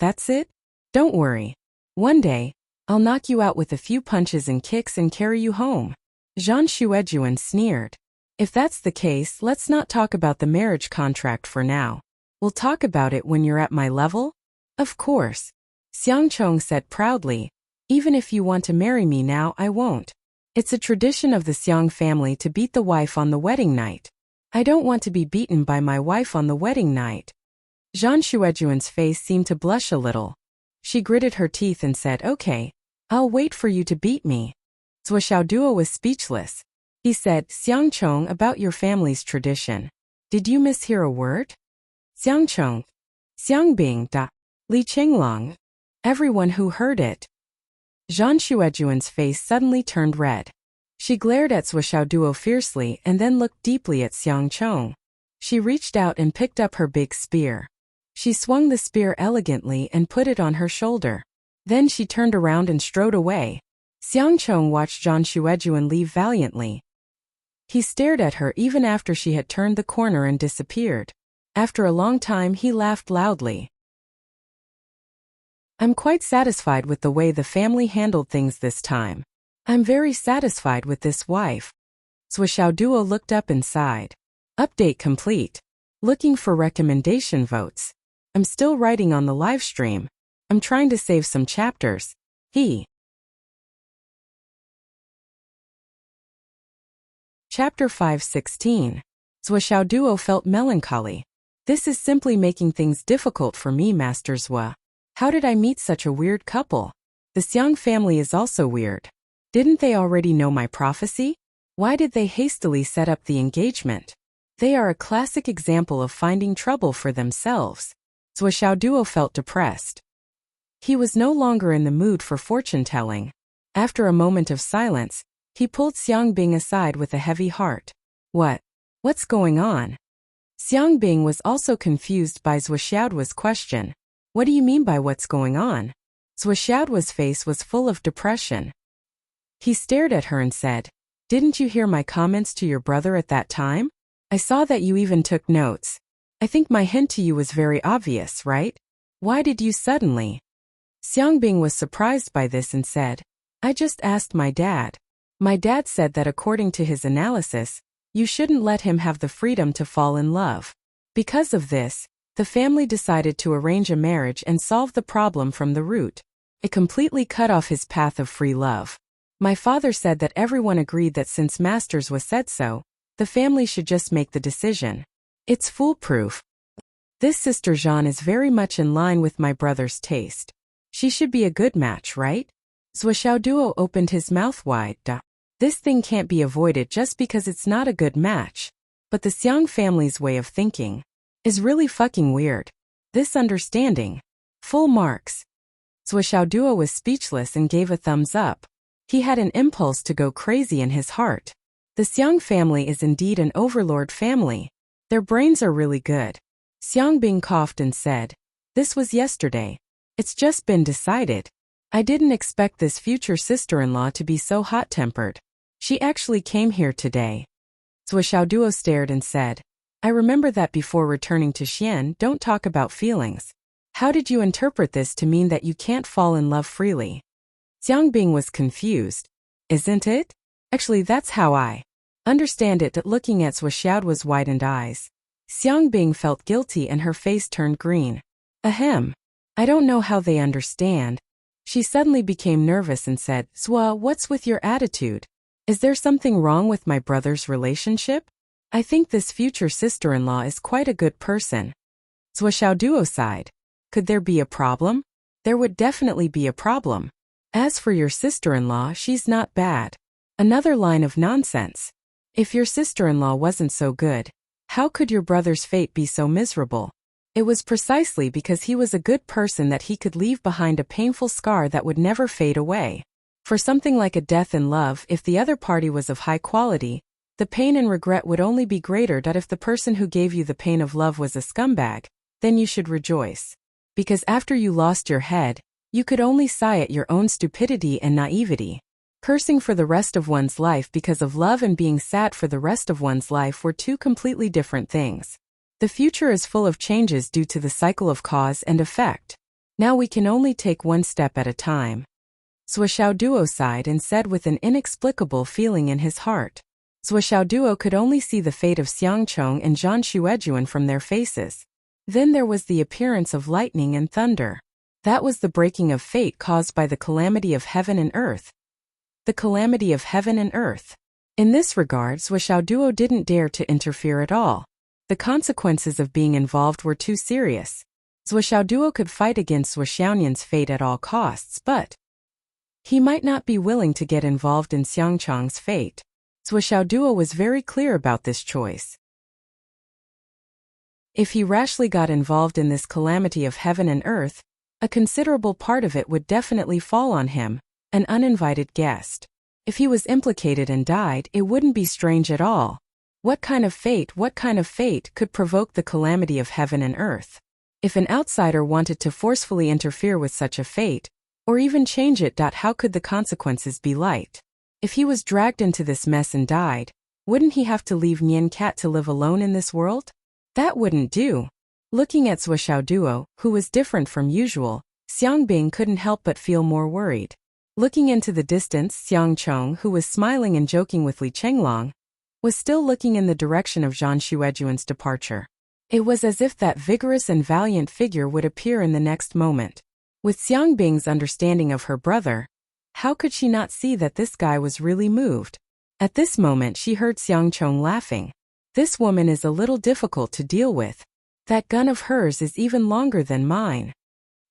"That's it? Don't worry. One day, I'll knock you out with a few punches and kicks and carry you home." Zhang Xuejuan sneered. "If that's the case, let's not talk about the marriage contract for now. We'll talk about it when you're at my level?" "Of course." Xiang Chong said proudly, "Even if you want to marry me now, I won't. It's a tradition of the Xiang family to beat the wife on the wedding night. I don't want to be beaten by my wife on the wedding night." Zhang Xuejuan's face seemed to blush a little. She gritted her teeth and said, "Okay, I'll wait for you to beat me." Zhou Xiaoduo was speechless. He said, "Xiang Chong, about your family's tradition. Did you mishear a word?" "Xiang Chong. Xiang Bing da. Li Qinglong." Everyone who heard it. Zhang Xuejuan's face suddenly turned red. She glared at Zhou Xiaoduo fiercely and then looked deeply at Xiang Chong. She reached out and picked up her big spear. She swung the spear elegantly and put it on her shoulder. Then she turned around and strode away. Xiang Chong watched Zhang Xuejuan leave valiantly. He stared at her even after she had turned the corner and disappeared. After a long time, he laughed loudly. "I'm quite satisfied with the way the family handled things this time. I'm very satisfied with this wife." Zhou Xiaoduo looked up and sighed. Update complete. Looking for recommendation votes. I'm still writing on the live stream. I'm trying to save some chapters. Chapter 5:16. Zhou Xiaoduo felt melancholy. "This is simply making things difficult for me, Master Zhou. How did I meet such a weird couple? The Xiang family is also weird. Didn't they already know my prophecy? Why did they hastily set up the engagement? They are a classic example of finding trouble for themselves." Zhou Xiaoduo felt depressed. He was no longer in the mood for fortune-telling. After a moment of silence, he pulled Xiang Bing aside with a heavy heart. What's going on?" Xiang Bing was also confused by Zhou Xiaoduo's question. "What do you mean by what's going on?" Zhou Xiaoduo's face was full of depression. He stared at her and said, "Didn't you hear my comments to your brother at that time? I saw that you even took notes. I think my hint to you was very obvious, right? Why did you suddenly?" Xiang Bing was surprised by this and said, "I just asked my dad. My dad said that according to his analysis, you shouldn't let him have the freedom to fall in love. Because of this, the family decided to arrange a marriage and solve the problem from the root. It completely cut off his path of free love. My father said that everyone agreed that since Masters was said so, the family should just make the decision. It's foolproof. This Sister Jean is very much in line with my brother's taste. She should be a good match, right?" Zhou Xiaoduo opened his mouth wide. This thing can't be avoided just because it's not a good match. But the Xiang family's way of thinking is really fucking weird. This understanding. Full marks. Zhou Xiaoduo was speechless and gave a thumbs up. He had an impulse to go crazy in his heart. The Xiang family is indeed an overlord family. Their brains are really good. Xiang Bing coughed and said, "This was yesterday. It's just been decided. I didn't expect this future sister-in-law to be so hot-tempered. She actually came here today." Zhou Xiaoduo stared and said, I remember that before returning to Xian, don't talk about feelings. How did you interpret this to mean that you can't fall in love freely? Xiang Bing was confused. Isn't it? Actually, that's how I understand it. Looking at Swishaoduo's widened eyes, Xiang Bing felt guilty and her face turned green. Ahem. I don't know how they understand. She suddenly became nervous and said, Zwa, what's with your attitude? Is there something wrong with my brother's relationship? I think this future sister-in-law is quite a good person. Swishaoduo sighed. Could there be a problem? There would definitely be a problem. As for your sister-in-law, she's not bad. Another line of nonsense. If your sister-in-law wasn't so good, how could your brother's fate be so miserable? It was precisely because he was a good person that he could leave behind a painful scar that would never fade away. For something like a death in love, if the other party was of high quality, the pain and regret would only be greater. If the person who gave you the pain of love was a scumbag, then you should rejoice. Because after you lost your head, you could only sigh at your own stupidity and naivety. Cursing for the rest of one's life because of love and being sad for the rest of one's life were two completely different things. The future is full of changes due to the cycle of cause and effect. Now we can only take one step at a time. Swishaoduo sighed and said with an inexplicable feeling in his heart. Swishaoduo could only see the fate of Xiangchong and Zhan Xuejuan from their faces. Then there was the appearance of lightning and thunder. That was the breaking of fate caused by the calamity of heaven and earth. The calamity of heaven and earth. In this regard, Swishaoduo didn't dare to interfere at all. The consequences of being involved were too serious. Swishaoduo could fight against Swishaonian's fate at all costs, but he might not be willing to get involved in Xiangchong's fate. Swishaoduo was very clear about this choice. If he rashly got involved in this calamity of heaven and earth, a considerable part of it would definitely fall on him, an uninvited guest. If he was implicated and died, it wouldn't be strange at all. What kind of fate could provoke the calamity of heaven and earth? If an outsider wanted to forcefully interfere with such a fate, or even change it, how could the consequences be light? If he was dragged into this mess and died, wouldn't he have to leave Nian Cat to live alone in this world? That wouldn't do. Looking at Swishaoduo, who was different from usual, Xiang Bing couldn't help but feel more worried. Looking into the distance, Xiangchong, who was smiling and joking with Li Chenglong, was still looking in the direction of Zhan Xuejuan's departure. It was as if that vigorous and valiant figure would appear in the next moment. With Xiang Bing's understanding of her brother, how could she not see that this guy was really moved? At this moment she heard Xiangchong laughing. This woman is a little difficult to deal with. That gun of hers is even longer than mine.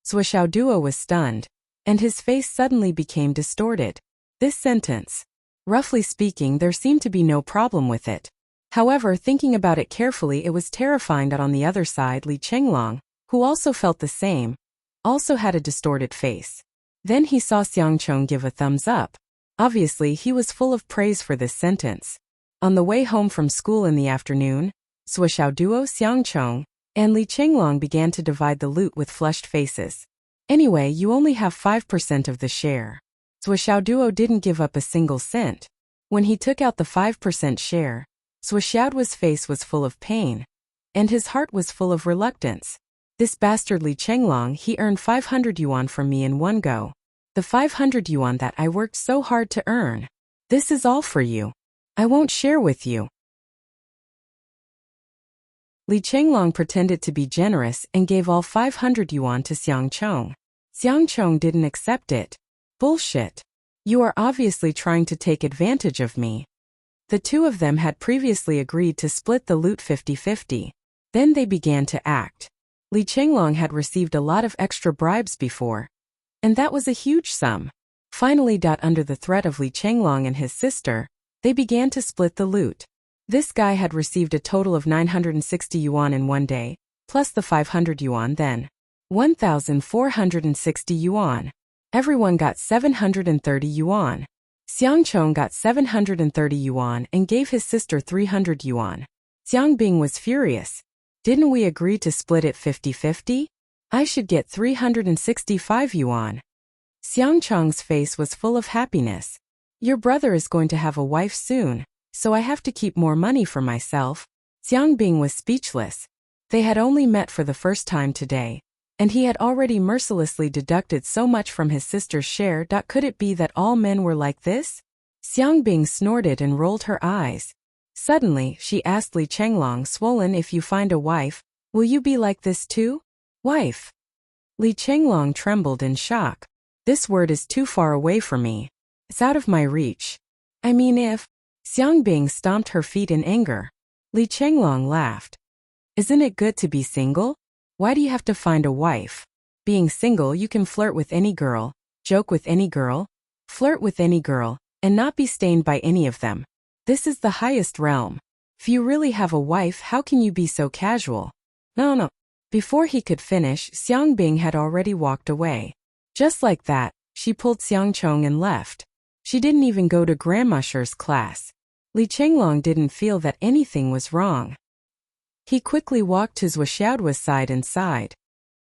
Swishaoduo was stunned, and his face suddenly became distorted. This sentence. Roughly speaking, there seemed to be no problem with it. However, thinking about it carefully, it was terrifying that on the other side Li Chenglong, who also felt the same, also had a distorted face. Then he saw Xiangchong give a thumbs up. Obviously, he was full of praise for this sentence. On the way home from school in the afternoon, Swishaoduo, Xiangchong, and Li Chenglong began to divide the loot with flushed faces. Anyway, you only have 5% of the share. Swishaoduo didn't give up a single cent. When he took out the 5% share, Swishaoduo's face was full of pain, and his heart was full of reluctance. This bastard Li Chenglong, he earned 500 yuan from me in one go. The 500 yuan that I worked so hard to earn. This is all for you. I won't share with you. Li Chenglong pretended to be generous and gave all 500 yuan to Xiangchong. Xiangchong didn't accept it. Bullshit. You are obviously trying to take advantage of me. The two of them had previously agreed to split the loot 50-50. Then they began to act. Li Chenglong had received a lot of extra bribes before, and that was a huge sum. Finally, under the threat of Li Chenglong and his sister, they began to split the loot. This guy had received a total of 960 yuan in one day, plus the 500 yuan then. 1,460 yuan. Everyone got 730 yuan. Xiangchong got 730 yuan and gave his sister 300 yuan. Xiang Bing was furious. Didn't we agree to split it 50-50? I should get 365 yuan. Xiangchong's face was full of happiness. Your brother is going to have a wife soon, so I have to keep more money for myself. Xiang Bing was speechless. They had only met for the first time today, and he had already mercilessly deducted so much from his sister's share. Could it be that all men were like this? Xiang Bing snorted and rolled her eyes. Suddenly, she asked Li Chenglong, swollen, if you find a wife, will you be like this too? Wife? Li Chenglong trembled in shock. This word is too far away for me. It's out of my reach. I mean if... Xiang Bing stomped her feet in anger. Li Chenglong laughed. Isn't it good to be single? Why do you have to find a wife? Being single, you can flirt with any girl, joke with any girl, flirt with any girl, and not be stained by any of them. This is the highest realm. If you really have a wife, how can you be so casual? No. Before he could finish, Xiang Bing had already walked away. Just like that, she pulled Xiang Chong and left. She didn't even go to Grandmusher's class. Li Chenglong didn't feel that anything was wrong. He quickly walked to Zhuoxiaoduo's side and sighed.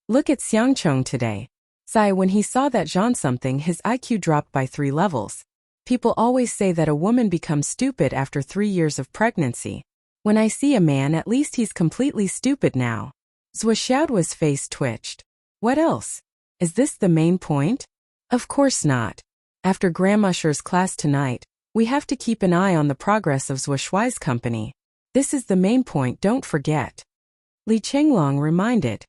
Look at Xiang Chong today. Sigh. When he saw that Jean something, his IQ dropped by 3 levels. People always say that a woman becomes stupid after 3 years of pregnancy. When I see a man, at least he's completely stupid now. Zhuoxiaoduo's face twitched. What else? Is this the main point? Of course not. After Grandmusher's class tonight, we have to keep an eye on the progress of Zhuoxiao's company. This is the main point, don't forget. Li Chenglong reminded.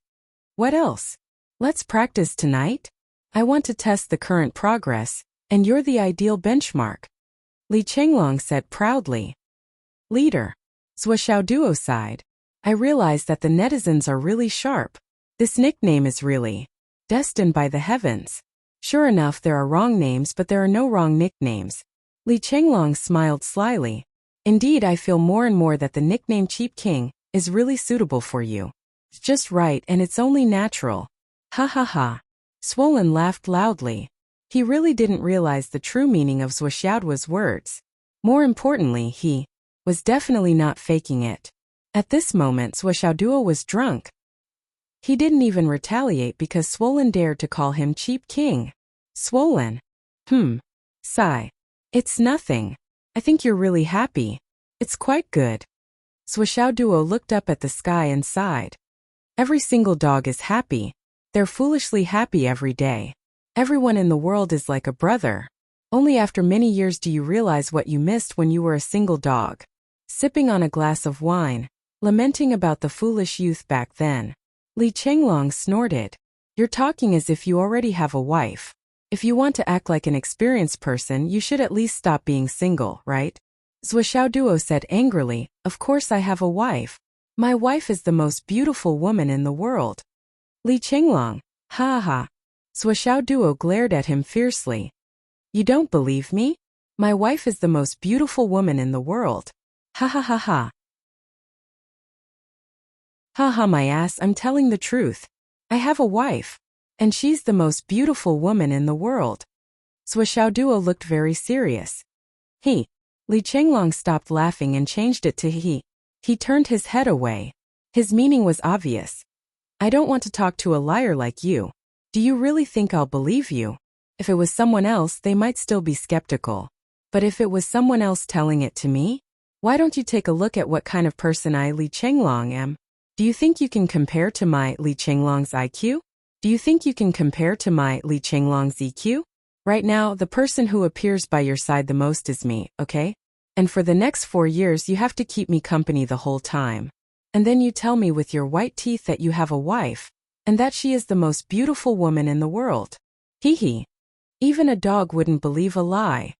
What else? Let's practice tonight? I want to test the current progress, and you're the ideal benchmark. Li Chenglong said proudly. Leader. Zhuoxiaoduo sighed. I realize that the netizens are really sharp. This nickname is really destined by the heavens. Sure enough, there are wrong names, but there are no wrong nicknames. Li Chenglong smiled slyly. Indeed, I feel more and more that the nickname Cheap King is really suitable for you. It's just right, and it's only natural. Ha ha ha. Swollen laughed loudly. He really didn't realize the true meaning of Zhuoxiaoduo's words. More importantly, he was definitely not faking it. At this moment, Zhuoxiaoduo was drunk. He didn't even retaliate because Swollen dared to call him Cheap King. Swollen. Sigh. It's nothing. I think you're really happy. It's quite good. Zhuoxiaoduo looked up at the sky and sighed. Every single dog is happy. They're foolishly happy every day. Everyone in the world is like a brother. Only after many years do you realize what you missed when you were a single dog. Sipping on a glass of wine, lamenting about the foolish youth back then. Li Chenglong snorted. You're talking as if you already have a wife. If you want to act like an experienced person, you should at least stop being single, right? Zhuoxiaoduo said angrily, Of course I have a wife. My wife is the most beautiful woman in the world. Li Chenglong. Ha ha. Zhuoxiaoduo glared at him fiercely. You don't believe me? My wife is the most beautiful woman in the world. Ha ha ha ha. Ha ha my ass, I'm telling the truth. I have a wife. And she's the most beautiful woman in the world. Zhuoxiaoduo looked very serious. He. Li Chenglong stopped laughing and changed it to he. He turned his head away. His meaning was obvious. I don't want to talk to a liar like you. Do you really think I'll believe you? If it was someone else, they might still be skeptical. But if it was someone else telling it to me? Why don't you take a look at what kind of person I, Li Chenglong, am? Do you think you can compare to my Li Chenglong's IQ? Do you think you can compare to my Li Chenglong's EQ? Right now, the person who appears by your side the most is me, okay? And for the next 4 years you have to keep me company the whole time. And then you tell me with your white teeth that you have a wife, and that she is the most beautiful woman in the world. Hee hee. Even a dog wouldn't believe a lie.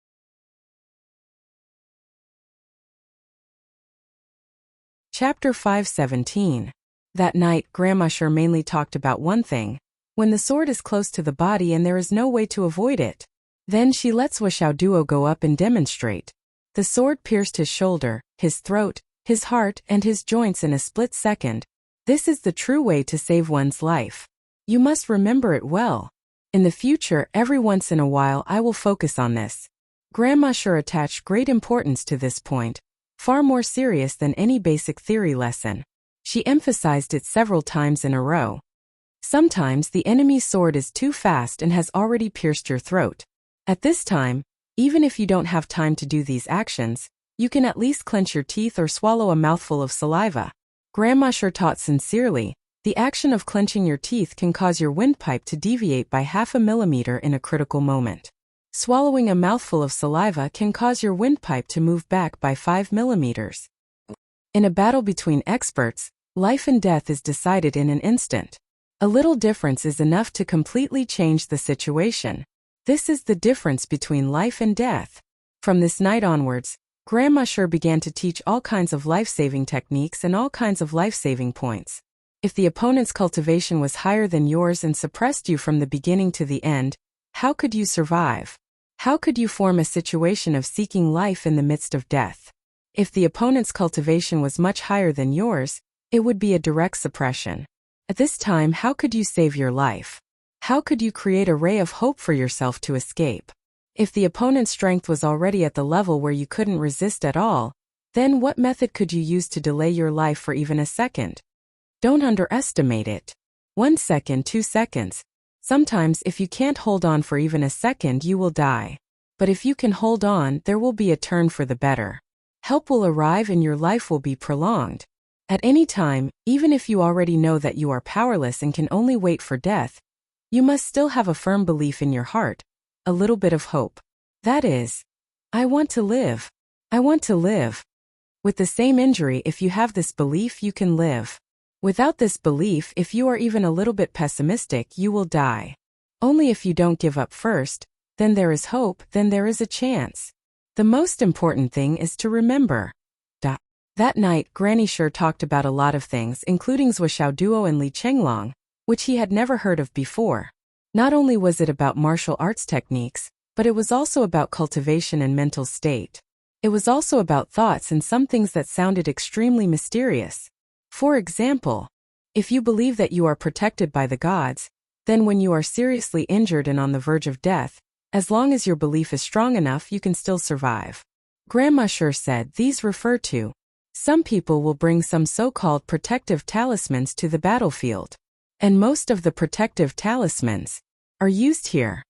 Chapter 5:17. That night, Grandmusher mainly talked about one thing. When the sword is close to the body and there is no way to avoid it, then she lets Zhuoxiaoduo go up and demonstrate. The sword pierced his shoulder, his throat, his heart, and his joints in a split second. This is the true way to save one's life. You must remember it well. In the future, every once in a while I will focus on this. Grandmusher attached great importance to this point, far more serious than any basic theory lesson. She emphasized it several times in a row. Sometimes the enemy's sword is too fast and has already pierced your throat. At this time, even if you don't have time to do these actions, You can at least clench your teeth or swallow a mouthful of saliva. Grandma Sure taught sincerely, the action of clenching your teeth can cause your windpipe to deviate by 0.5 millimeter in a critical moment. Swallowing a mouthful of saliva can cause your windpipe to move back by 5 millimeters. In a battle between experts, life and death is decided in an instant. A little difference is enough to completely change the situation. This is the difference between life and death. From this night onwards, Grandma Sure began to teach all kinds of life-saving techniques and all kinds of life-saving points. If the opponent's cultivation was higher than yours and suppressed you from the beginning to the end, how could you survive? How could you form a situation of seeking life in the midst of death? If the opponent's cultivation was much higher than yours, it would be a direct suppression. At this time, how could you save your life? How could you create a ray of hope for yourself to escape? If the opponent's strength was already at the level where you couldn't resist at all, then what method could you use to delay your life for even a second? Don't underestimate it. 1 second, 2 seconds. Sometimes if you can't hold on for even a second, you will die. But if you can hold on, there will be a turn for the better. Help will arrive and your life will be prolonged. At any time, even if you already know that you are powerless and can only wait for death, you must still have a firm belief in your heart. A little bit of hope. That is, I want to live. I want to live. With the same injury, if you have this belief, you can live. Without this belief, if you are even a little bit pessimistic, you will die. Only if you don't give up first, then there is hope, then there is a chance. The most important thing is to remember. That night, Granny Sure talked about a lot of things, including Zhuoxiao Duo and Li Chenglong, which he had never heard of before. Not only was it about martial arts techniques, but it was also about cultivation and mental state. It was also about thoughts and some things that sounded extremely mysterious. For example, if you believe that you are protected by the gods, then when you are seriously injured and on the verge of death, as long as your belief is strong enough, you can still survive. Grandma Sure said these refer to, some people will bring some so-called protective talismans to the battlefield. And most of the protective talismans are used here.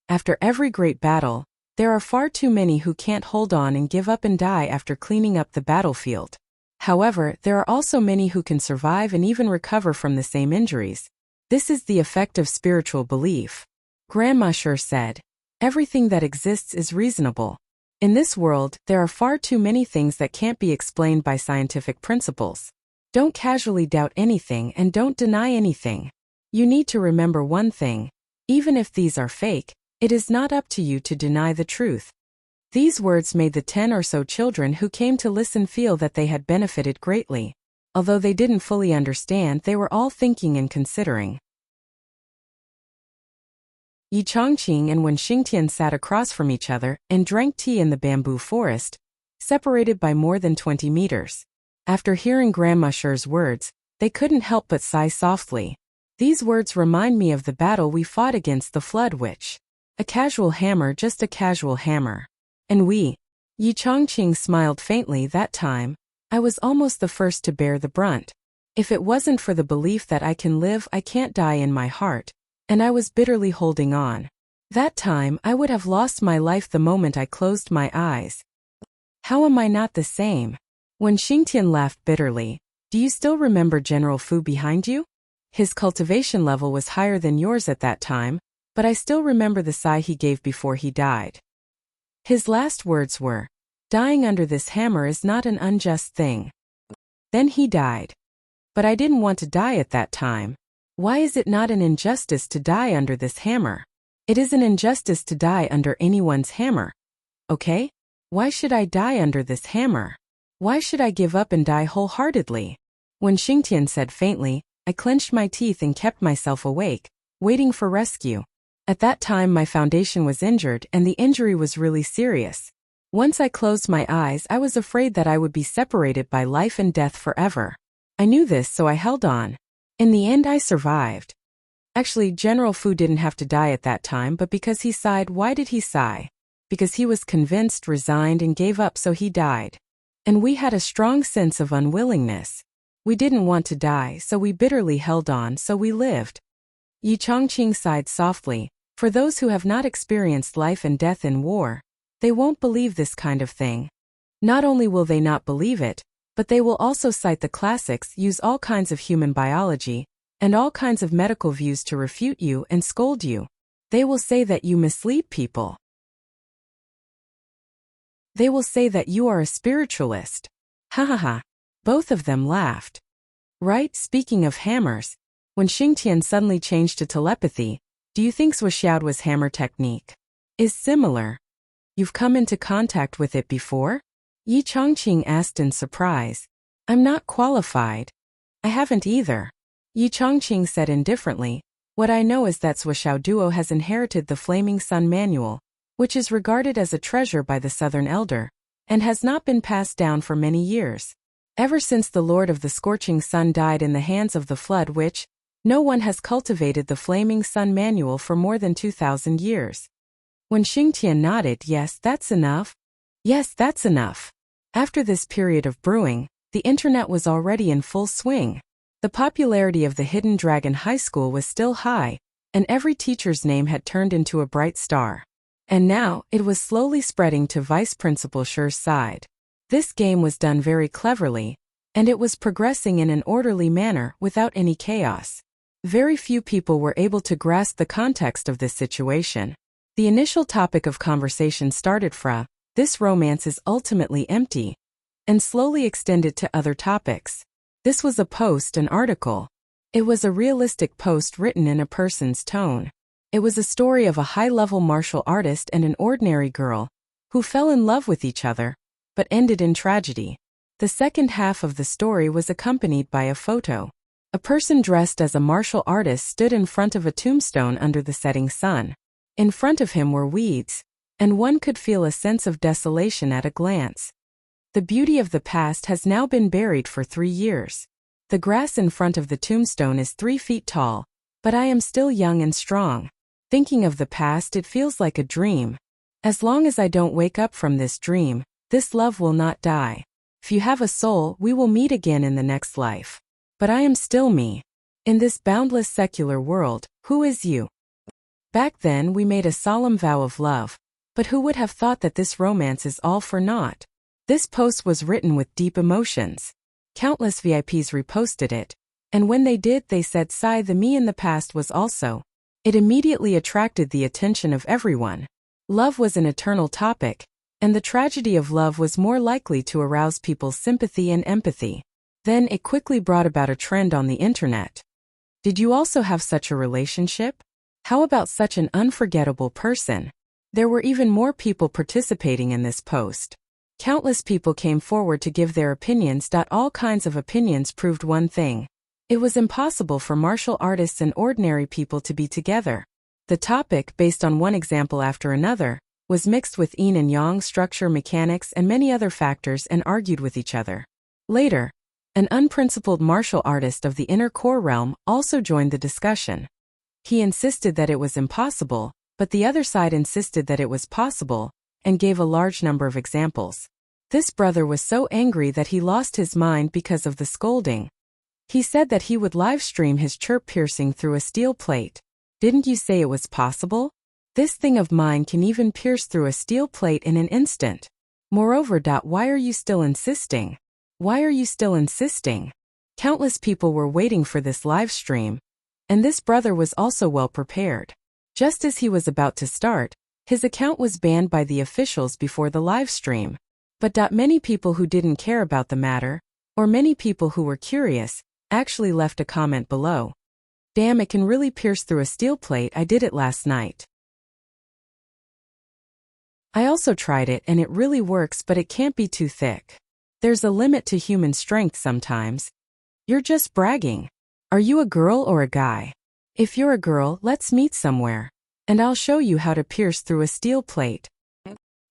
After every great battle, there are far too many who can't hold on and give up and die after cleaning up the battlefield. However, there are also many who can survive and even recover from the same injuries. This is the effect of spiritual belief. Grandma Sure said, everything that exists is reasonable. In this world, there are far too many things that can't be explained by scientific principles. Don't casually doubt anything and don't deny anything. You need to remember one thing. Even if these are fake, it is not up to you to deny the truth. These words made the 10 or so children who came to listen feel that they had benefited greatly. Although they didn't fully understand, they were all thinking and considering. Yi Chongqing and Wen Xingtian sat across from each other and drank tea in the bamboo forest, separated by more than 20 meters. After hearing Grandma Sure's words, they couldn't help but sigh softly. These words remind me of the battle we fought against the Flood Witch. A casual hammer, just a casual hammer. And we. Yi Chongqing smiled faintly that time. I was almost the first to bear the brunt. If it wasn't for the belief that I can live, I can't die in my heart, and I was bitterly holding on. That time, I would have lost my life the moment I closed my eyes. How am I not the same? When Xingtian laughed bitterly, do you still remember General Fu behind you? His cultivation level was higher than yours at that time, but I still remember the sigh he gave before he died. His last words were, dying under this hammer is not an unjust thing. Then he died. But I didn't want to die at that time. Why is it not an injustice to die under this hammer? It is an injustice to die under anyone's hammer. Okay? Why should I die under this hammer? Why should I give up and die wholeheartedly? When Xingtian said faintly, I clenched my teeth and kept myself awake, waiting for rescue. At that time my foundation was injured and the injury was really serious. Once I closed my eyes, I was afraid that I would be separated by life and death forever. I knew this, so I held on. In the end, I survived. Actually, General Fu didn't have to die at that time, but because he sighed. Why did he sigh? Because he was convinced, resigned, and gave up, so he died. And we had a strong sense of unwillingness. We didn't want to die, so we bitterly held on, so we lived. Yi Chongqing sighed softly. For those who have not experienced life and death in war, they won't believe this kind of thing. Not only will they not believe it, but they will also cite the classics, use all kinds of human biology, and all kinds of medical views to refute you and scold you. They will say that you mislead people. They will say that you are a spiritualist. Ha ha ha. Both of them laughed. Right, speaking of hammers, when Xingtian suddenly changed to telepathy, do you think Wuxia's hammer technique is similar? You've come into contact with it before? Yi Chongqing asked in surprise. I'm not qualified. I haven't either. Yi Chongqing said indifferently, what I know is that Wuxiao Duo has inherited the Flaming Sun Manual, which is regarded as a treasure by the Southern Elder, and has not been passed down for many years. Ever since the Lord of the Scorching Sun died in the hands of the flood which, no one has cultivated the Flaming Sun Manual for more than 2,000 years. When Xingtian nodded, yes, that's enough. Yes, that's enough. After this period of brewing, the internet was already in full swing. The popularity of the Hidden Dragon High School was still high, and every teacher's name had turned into a bright star. And now, it was slowly spreading to Vice Principal Shi's side. This game was done very cleverly, and it was progressing in an orderly manner without any chaos. Very few people were able to grasp the context of this situation. The initial topic of conversation started from, this romance is ultimately empty, and slowly extended to other topics. This was a post, an article. It was a realistic post written in a person's tone. It was a story of a high-level martial artist and an ordinary girl, who fell in love with each other, but ended in tragedy. The second half of the story was accompanied by a photo. A person dressed as a martial artist stood in front of a tombstone under the setting sun. In front of him were weeds, and one could feel a sense of desolation at a glance. The beauty of the past has now been buried for 3 years. The grass in front of the tombstone is 3 feet tall, but I am still young and strong. Thinking of the past, it feels like a dream. As long as I don't wake up from this dream, this love will not die. If you have a soul, we will meet again in the next life. But I am still me. In this boundless secular world, who is you? Back then we made a solemn vow of love, but who would have thought that this romance is all for naught? This post was written with deep emotions. Countless VIPs reposted it, and when they did, they said, "Sigh, the me in the past was also." It immediately attracted the attention of everyone. Love was an eternal topic, and the tragedy of love was more likely to arouse people's sympathy and empathy. Then it quickly brought about a trend on the internet. Did you also have such a relationship? How about such an unforgettable person? There were even more people participating in this post. Countless people came forward to give their opinions. All kinds of opinions proved one thing. It was impossible for martial artists and ordinary people to be together. The topic, based on one example after another, was mixed with yin and yang structure, mechanics, and many other factors and argued with each other. Later, an unprincipled martial artist of the inner core realm also joined the discussion. He insisted that it was impossible, but the other side insisted that it was possible, and gave a large number of examples. This brother was so angry that he lost his mind because of the scolding. He said that he would live stream his chirp piercing through a steel plate. Didn't you say it was possible? This thing of mine can even pierce through a steel plate in an instant. Moreover, why are you still insisting? Why are you still insisting? Countless people were waiting for this live stream, and this brother was also well prepared. Just as he was about to start, his account was banned by the officials before the live stream. But many people who didn't care about the matter, or many people who were curious, actually left a comment below. Damn, it can really pierce through a steel plate. I did it last night. I also tried it and it really works, but it can't be too thick. There's a limit to human strength sometimes. You're just bragging. Are you a girl or a guy? If you're a girl, let's meet somewhere, and I'll show you how to pierce through a steel plate.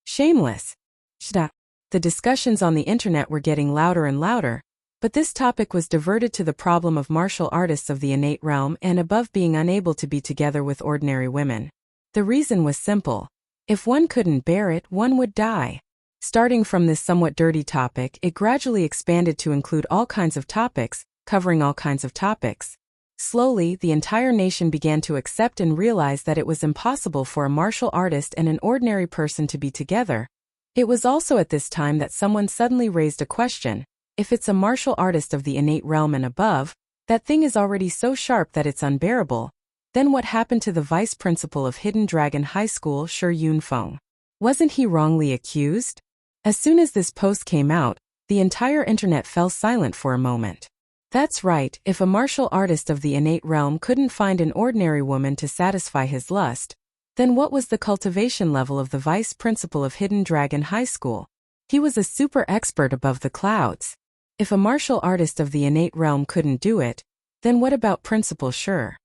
Shameless. Shda. The discussions on the internet were getting louder and louder, but this topic was diverted to the problem of martial artists of the innate realm and above being unable to be together with ordinary women. The reason was simple. If one couldn't bear it, one would die. Starting from this somewhat dirty topic, it gradually expanded to include all kinds of topics, covering all kinds of topics. Slowly, the entire nation began to accept and realize that it was impossible for a martial artist and an ordinary person to be together, It was also at this time that someone suddenly raised a question. If it's a martial artist of the innate realm and above, that thing is already so sharp that it's unbearable. Then what happened to the vice principal of Hidden Dragon High School, Shi Yunfeng? Wasn't he wrongly accused? As soon as this post came out, the entire internet fell silent for a moment. That's right, if a martial artist of the innate realm couldn't find an ordinary woman to satisfy his lust, then what was the cultivation level of the vice principal of Hidden Dragon High School? He was a super expert above the clouds. If a martial artist of the innate realm couldn't do it, then what about Principal Shi?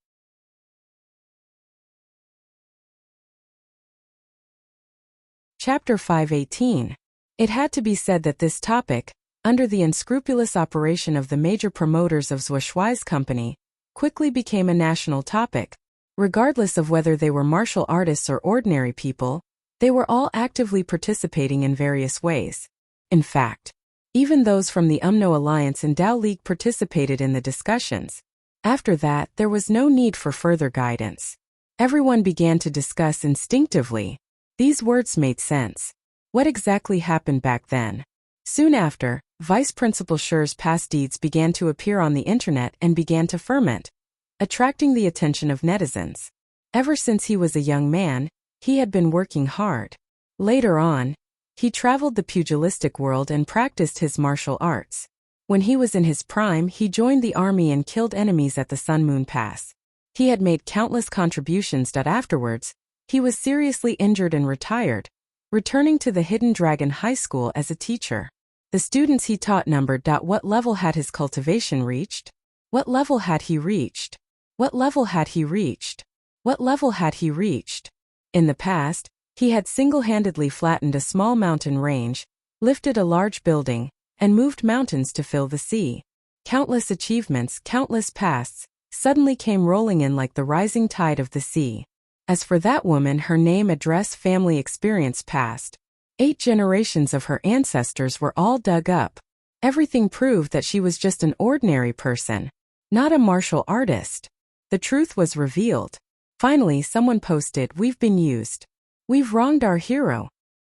Chapter 518. It had to be said that this topic, under the unscrupulous operation of the major promoters of Zhuoxuai's company, quickly became a national topic. Regardless of whether they were martial artists or ordinary people, they were all actively participating in various ways. In fact, even those from the UMNO Alliance and Dao League participated in the discussions. After that, there was no need for further guidance. Everyone began to discuss instinctively. These words made sense. What exactly happened back then? Soon after, Vice Principal Shi's past deeds began to appear on the internet and began to ferment, attracting the attention of netizens. Ever since he was a young man, he had been working hard. Later on, he traveled the pugilistic world and practiced his martial arts. When he was in his prime, he joined the army and killed enemies at the Sun Moon Pass. He had made countless contributions. Afterwards, he was seriously injured and retired, returning to the Hidden Dragon High School as a teacher. The students he taught numbered. What level had his cultivation reached? What level had he reached? What level had he reached? What level had he reached? In the past, he had single-handedly flattened a small mountain range, lifted a large building, and moved mountains to fill the sea. Countless achievements, countless pasts, suddenly came rolling in like the rising tide of the sea. As for that woman, her name, address, family, experience, past. 8 generations of her ancestors were all dug up. Everything proved that she was just an ordinary person, not a martial artist. The truth was revealed. Finally, someone posted, "We've been used. We've wronged our hero."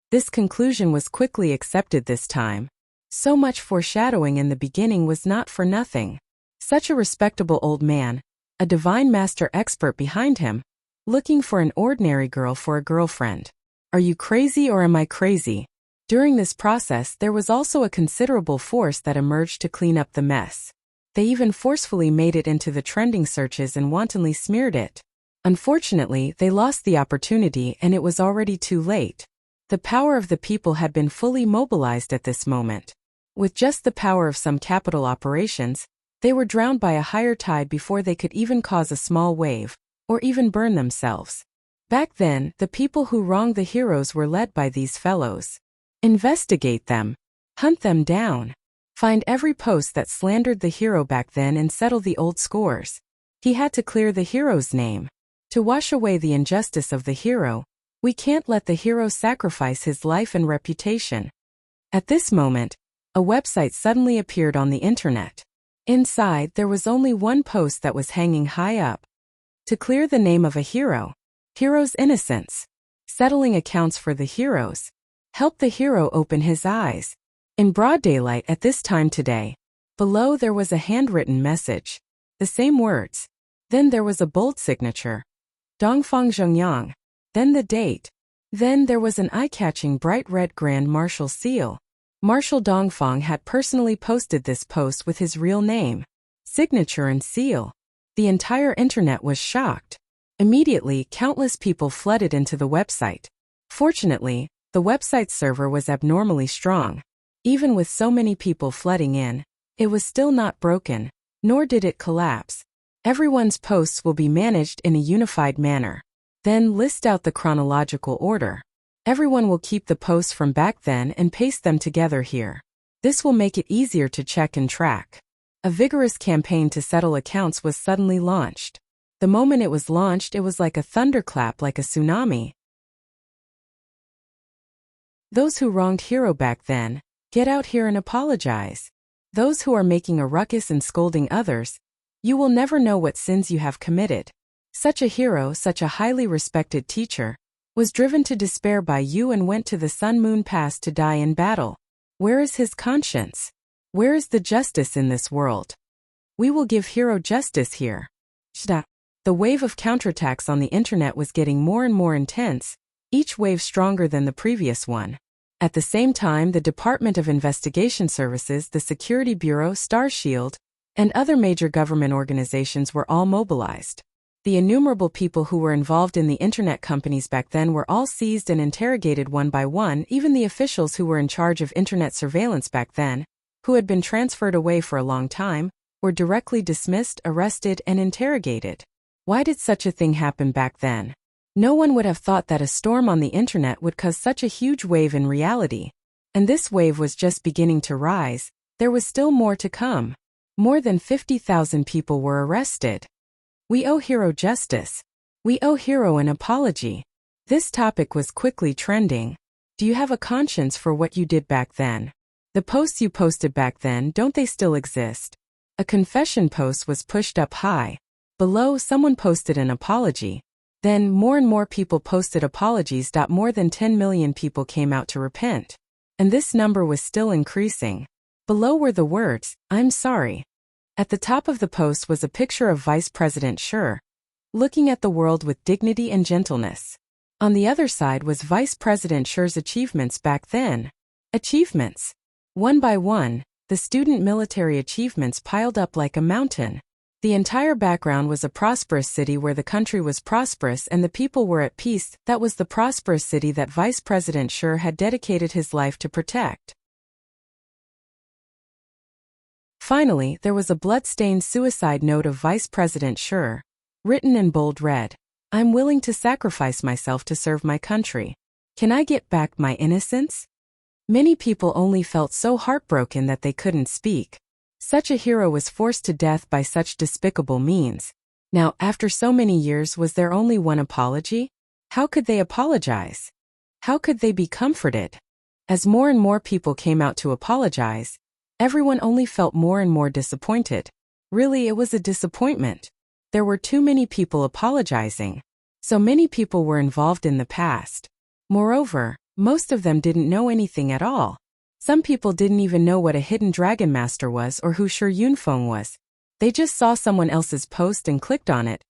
This conclusion was quickly accepted this time. So much foreshadowing in the beginning was not for nothing. Such a respectable old man, a divine master expert behind him, looking for an ordinary girl for a girlfriend. Are you crazy or am I crazy? During this process, there was also a considerable force that emerged to clean up the mess. They even forcefully made it into the trending searches and wantonly smeared it. Unfortunately, they lost the opportunity and it was already too late. The power of the people had been fully mobilized at this moment. With just the power of some capital operations, they were drowned by a higher tide before they could even cause a small wave, or even burn themselves. Back then, the people who wronged the heroes were led by these fellows. Investigate them. Hunt them down. Find every post that slandered the hero back then and settle the old scores. He had to clear the hero's name. To wash away the injustice of the hero, we can't let the hero sacrifice his life and reputation. At this moment, a website suddenly appeared on the internet. Inside, there was only one post that was hanging high up. To clear the name of a hero. Hero's innocence. Settling accounts for the heroes. Help the hero open his eyes. In broad daylight at this time today. Below there was a handwritten message. The same words. Then there was a bold signature. Dongfang Zhengyang. Then the date. Then there was an eye-catching bright red Grand Marshal seal. Marshal Dongfang had personally posted this post with his real name, signature and seal. The entire internet was shocked. Immediately, countless people flooded into the website. Fortunately, the website's server was abnormally strong. Even with so many people flooding in, it was still not broken, nor did it collapse. Everyone's posts will be managed in a unified manner. Then list out the chronological order. Everyone will keep the posts from back then and paste them together here. This will make it easier to check and track. A vigorous campaign to settle accounts was suddenly launched. The moment it was launched, it was like a thunderclap, like a tsunami. Those who wronged hero back then, get out here and apologize. Those who are making a ruckus and scolding others, you will never know what sins you have committed. Such a hero, such a highly respected teacher, was driven to despair by you and went to the Sun-Moon Pass to die in battle. Where is his conscience? Where is the justice in this world? We will give hero justice here. The wave of counterattacks on the internet was getting more and more intense, each wave stronger than the previous one. At the same time, the Department of Investigation Services, the Security Bureau, Starshield, and other major government organizations were all mobilized. The innumerable people who were involved in the internet companies back then were all seized and interrogated one by one. Even the officials who were in charge of internet surveillance back then, who had been transferred away for a long time, were directly dismissed, arrested, and interrogated. Why did such a thing happen back then? No one would have thought that a storm on the internet would cause such a huge wave in reality. And this wave was just beginning to rise. There was still more to come. More than 50,000 people were arrested. We owe hero justice. We owe hero an apology. This topic was quickly trending. Do you have a conscience for what you did back then? The posts you posted back then, don't they still exist? A confession post was pushed up high. Below, someone posted an apology. Then, more and more people posted apologies. More than 10 million people came out to repent. And this number was still increasing. Below were the words, "I'm sorry." At the top of the post was a picture of Vice President Xi, looking at the world with dignity and gentleness. On the other side was Vice President Xi's achievements back then. Achievements. One by one, the student military achievements piled up like a mountain. The entire background was a prosperous city where the country was prosperous and the people were at peace. That was the prosperous city that Vice President Xi had dedicated his life to protect. Finally, there was a blood-stained suicide note of Vice President Xi, written in bold red. "I'm willing to sacrifice myself to serve my country. Can I get back my innocence?" Many people only felt so heartbroken that they couldn't speak. Such a hero was forced to death by such despicable means. Now, after so many years, was there only one apology? How could they apologize? How could they be comforted? As more and more people came out to apologize, everyone only felt more and more disappointed. Really, it was a disappointment. There were too many people apologizing. So many people were involved in the past. Moreover, most of them didn't know anything at all. Some people didn't even know what a hidden dragon master was or who Shi Yunfeng was. They just saw someone else's post and clicked on it,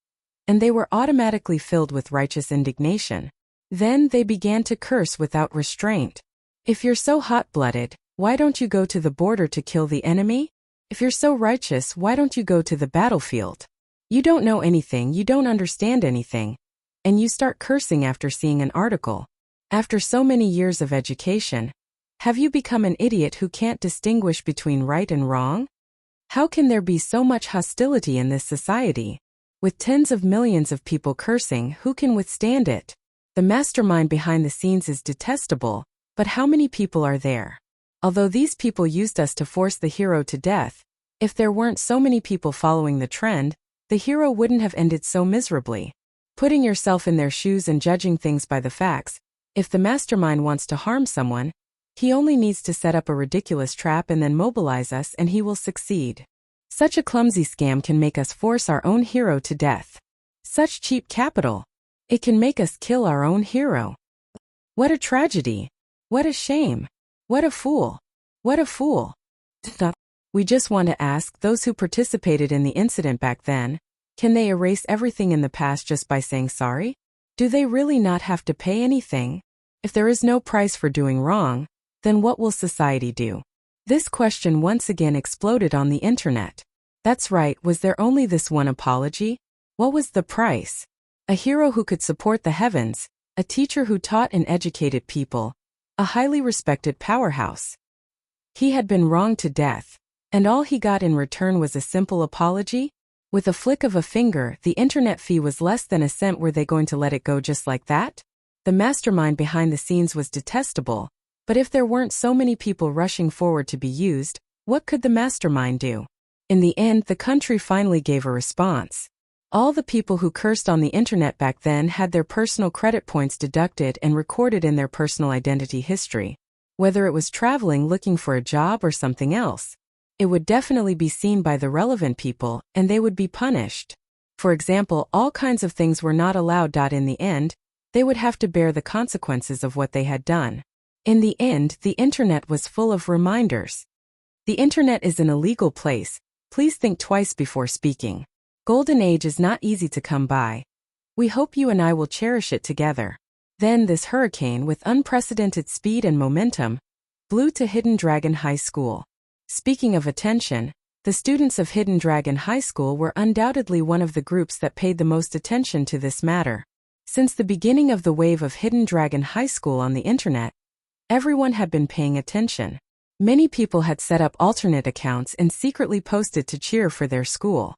and they were automatically filled with righteous indignation. Then they began to curse without restraint. If you're so hot-blooded, why don't you go to the border to kill the enemy? If you're so righteous, why don't you go to the battlefield? You don't know anything, you don't understand anything, and you start cursing after seeing an article. After so many years of education, have you become an idiot who can't distinguish between right and wrong? How can there be so much hostility in this society? With tens of millions of people cursing, who can withstand it? The mastermind behind the scenes is detestable, but how many people are there? Although these people used us to force the hero to death, if there weren't so many people following the trend, the hero wouldn't have ended so miserably. Putting yourself in their shoes and judging things by the facts, if the mastermind wants to harm someone, he only needs to set up a ridiculous trap and then mobilize us and he will succeed. Such a clumsy scam can make us force our own hero to death. Such cheap capital. It can make us kill our own hero. What a tragedy. What a shame. What a fool. What a fool. We just want to ask those who participated in the incident back then, can they erase everything in the past just by saying sorry? Do they really not have to pay anything? If there is no price for doing wrong, then what will society do? This question once again exploded on the internet. That's right, was there only this one apology? What was the price? A hero who could support the heavens, a teacher who taught and educated people, a highly respected powerhouse. He had been wronged to death, and all he got in return was a simple apology? With a flick of a finger, the internet fee was less than a cent. Were they going to let it go just like that? The mastermind behind the scenes was detestable, but if there weren't so many people rushing forward to be used, what could the mastermind do? In the end, the country finally gave a response. All the people who cursed on the internet back then had their personal credit points deducted and recorded in their personal identity history. Whether it was traveling, looking for a job, or something else, it would definitely be seen by the relevant people, and they would be punished. For example, all kinds of things were not allowed. In the end, They would have to bear the consequences of what they had done. In the end, the internet was full of reminders. The internet is an illegal place. Please think twice before speaking. Golden age is not easy to come by. We hope you and I will cherish it together. Then this hurricane with unprecedented speed and momentum blew to Hidden Dragon High School. Speaking of attention, the students of Hidden Dragon High School were undoubtedly one of the groups that paid the most attention to this matter. Since the beginning of the wave of Hidden Dragon High School on the internet, everyone had been paying attention. Many people had set up alternate accounts and secretly posted to cheer for their school.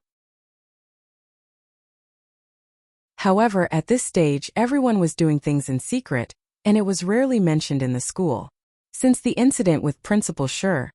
However, at this stage, everyone was doing things in secret, and it was rarely mentioned in the school. Since the incident with Principal Sure,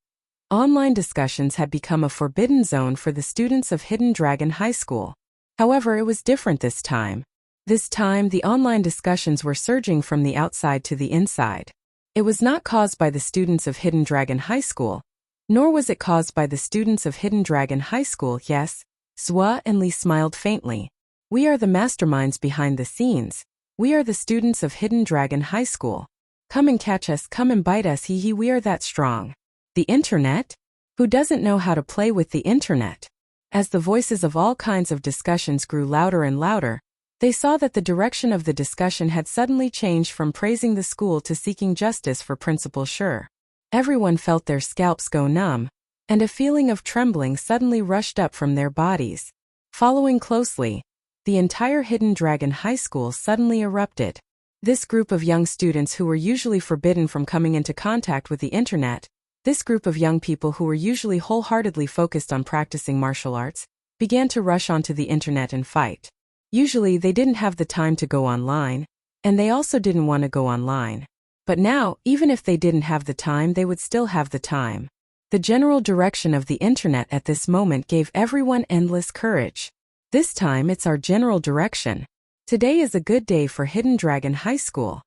online discussions had become a forbidden zone for the students of Hidden Dragon High School. However, it was different this time. This time, the online discussions were surging from the outside to the inside. It was not caused by the students of Hidden Dragon High School, nor was it caused by the students of Hidden Dragon High School. Yes, Zhua and Li smiled faintly. We are the masterminds behind the scenes. We are the students of Hidden Dragon High School. Come and catch us, come and bite us, hee hee, we are that strong. The internet? Who doesn't know how to play with the internet? As the voices of all kinds of discussions grew louder and louder, they saw that the direction of the discussion had suddenly changed from praising the school to seeking justice for Principal Sure. Everyone felt their scalps go numb, and a feeling of trembling suddenly rushed up from their bodies. Following closely, the entire Hidden Dragon High School suddenly erupted. This group of young students who were usually forbidden from coming into contact with the internet, this group of young people who were usually wholeheartedly focused on practicing martial arts, began to rush onto the internet and fight. Usually they didn't have the time to go online, and they also didn't want to go online. But now, even if they didn't have the time, they would still have the time. The general direction of the internet at this moment gave everyone endless courage. This time it's our general direction. Today is a good day for Hidden Dragon High School.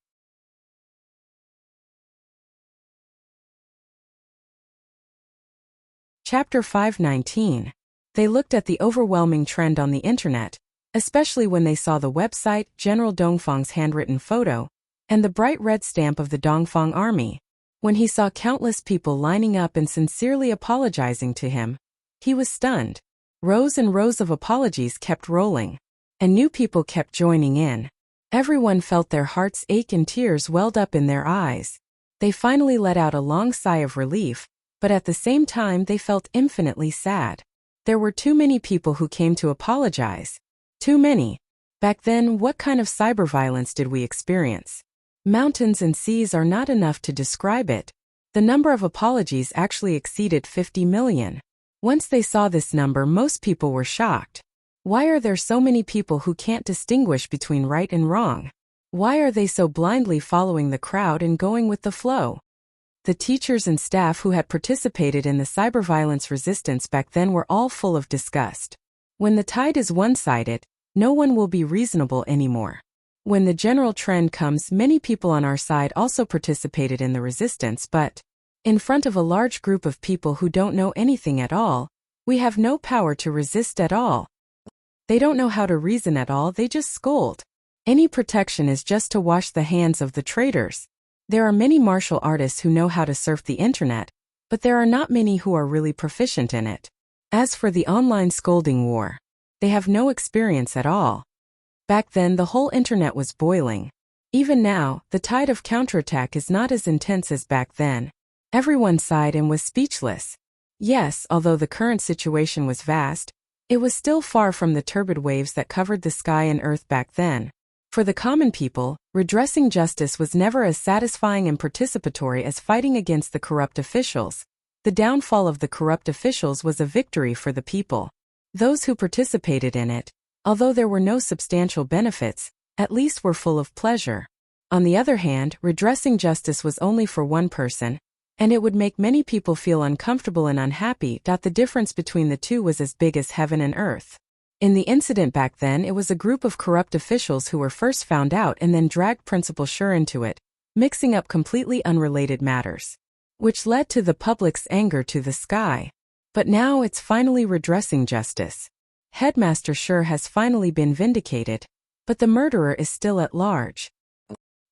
Chapter 519. They looked at the overwhelming trend on the internet, especially when they saw the website, General Dongfang's handwritten photo, and the bright red stamp of the Dongfang army. When he saw countless people lining up and sincerely apologizing to him, he was stunned. Rows and rows of apologies kept rolling, and new people kept joining in. Everyone felt their hearts ache and tears welled up in their eyes. They finally let out a long sigh of relief, but at the same time they felt infinitely sad. There were too many people who came to apologize. Too many. Back then, what kind of cyberviolence did we experience? Mountains and seas are not enough to describe it. The number of apologies actually exceeded 50 million. Once they saw this number, most people were shocked. Why are there so many people who can't distinguish between right and wrong? Why are they so blindly following the crowd and going with the flow? The teachers and staff who had participated in the cyberviolence resistance back then were all full of disgust. When the tide is one-sided, no one will be reasonable anymore. When the general trend comes, many people on our side also participated in the resistance, but in front of a large group of people who don't know anything at all, we have no power to resist at all. They don't know how to reason at all, they just scold. Any protection is just to wash the hands of the traitors. There are many martial artists who know how to surf the internet, but there are not many who are really proficient in it. As for the online scolding war, they have no experience at all. Back then the whole internet was boiling. Even now, the tide of counterattack is not as intense as back then. Everyone sighed and was speechless. Yes, although the current situation was vast, it was still far from the turbid waves that covered the sky and earth back then. For the common people, redressing justice was never as satisfying and participatory as fighting against the corrupt officials. The downfall of the corrupt officials was a victory for the people. Those who participated in it, although there were no substantial benefits, at least were full of pleasure. On the other hand, redressing justice was only for one person, and it would make many people feel uncomfortable and unhappy. The difference between the two was as big as heaven and earth. In the incident back then, it was a group of corrupt officials who were first found out and then dragged Principal Sure into it, mixing up completely unrelated matters, which led to the public's anger to the sky. But now it's finally redressing justice. Headmaster Sure has finally been vindicated, but the murderer is still at large.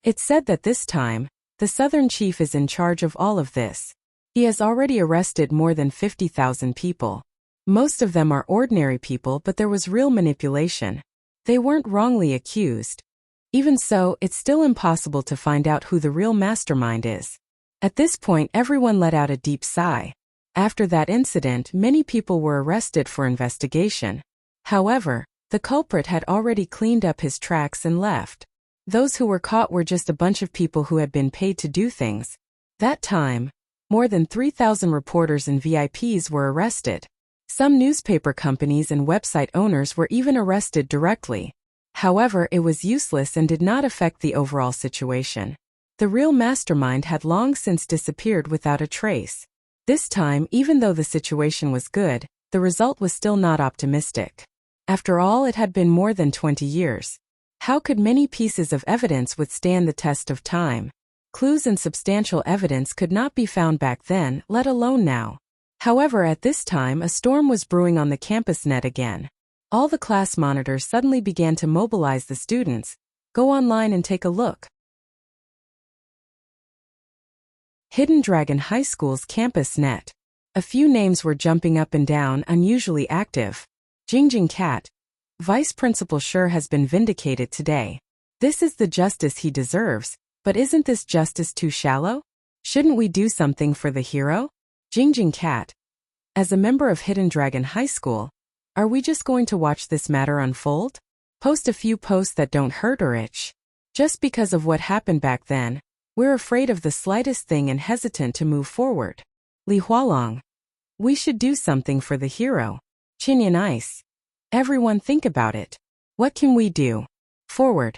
It's said that this time, the Southern chief is in charge of all of this. He has already arrested more than 50,000 people. Most of them are ordinary people, but there was real manipulation. They weren't wrongly accused. Even so, it's still impossible to find out who the real mastermind is. At this point, everyone let out a deep sigh. After that incident, many people were arrested for investigation. However, the culprit had already cleaned up his tracks and left. Those who were caught were just a bunch of people who had been paid to do things. That time, more than 3,000 reporters and VIPs were arrested. Some newspaper companies and website owners were even arrested directly. However, it was useless and did not affect the overall situation. The real mastermind had long since disappeared without a trace. This time, even though the situation was good, the result was still not optimistic. After all, it had been more than 20 years. How could many pieces of evidence withstand the test of time? Clues and substantial evidence could not be found back then, let alone now. However, at this time, a storm was brewing on the campus net again. All the class monitors suddenly began to mobilize the students. Go online and take a look. Hidden Dragon High School's campus net. A few names were jumping up and down, unusually active. Jingjing Cat. Vice Principal Sure has been vindicated today. This is the justice he deserves, but isn't this justice too shallow? Shouldn't we do something for the hero? Jingjing Cat. As a member of Hidden Dragon High School, are we just going to watch this matter unfold? Post a few posts that don't hurt or itch. Just because of what happened back then, we're afraid of the slightest thing and hesitant to move forward. Li Hualong. We should do something for the hero. Chinyan Ice. Everyone think about it. What can we do? Forward.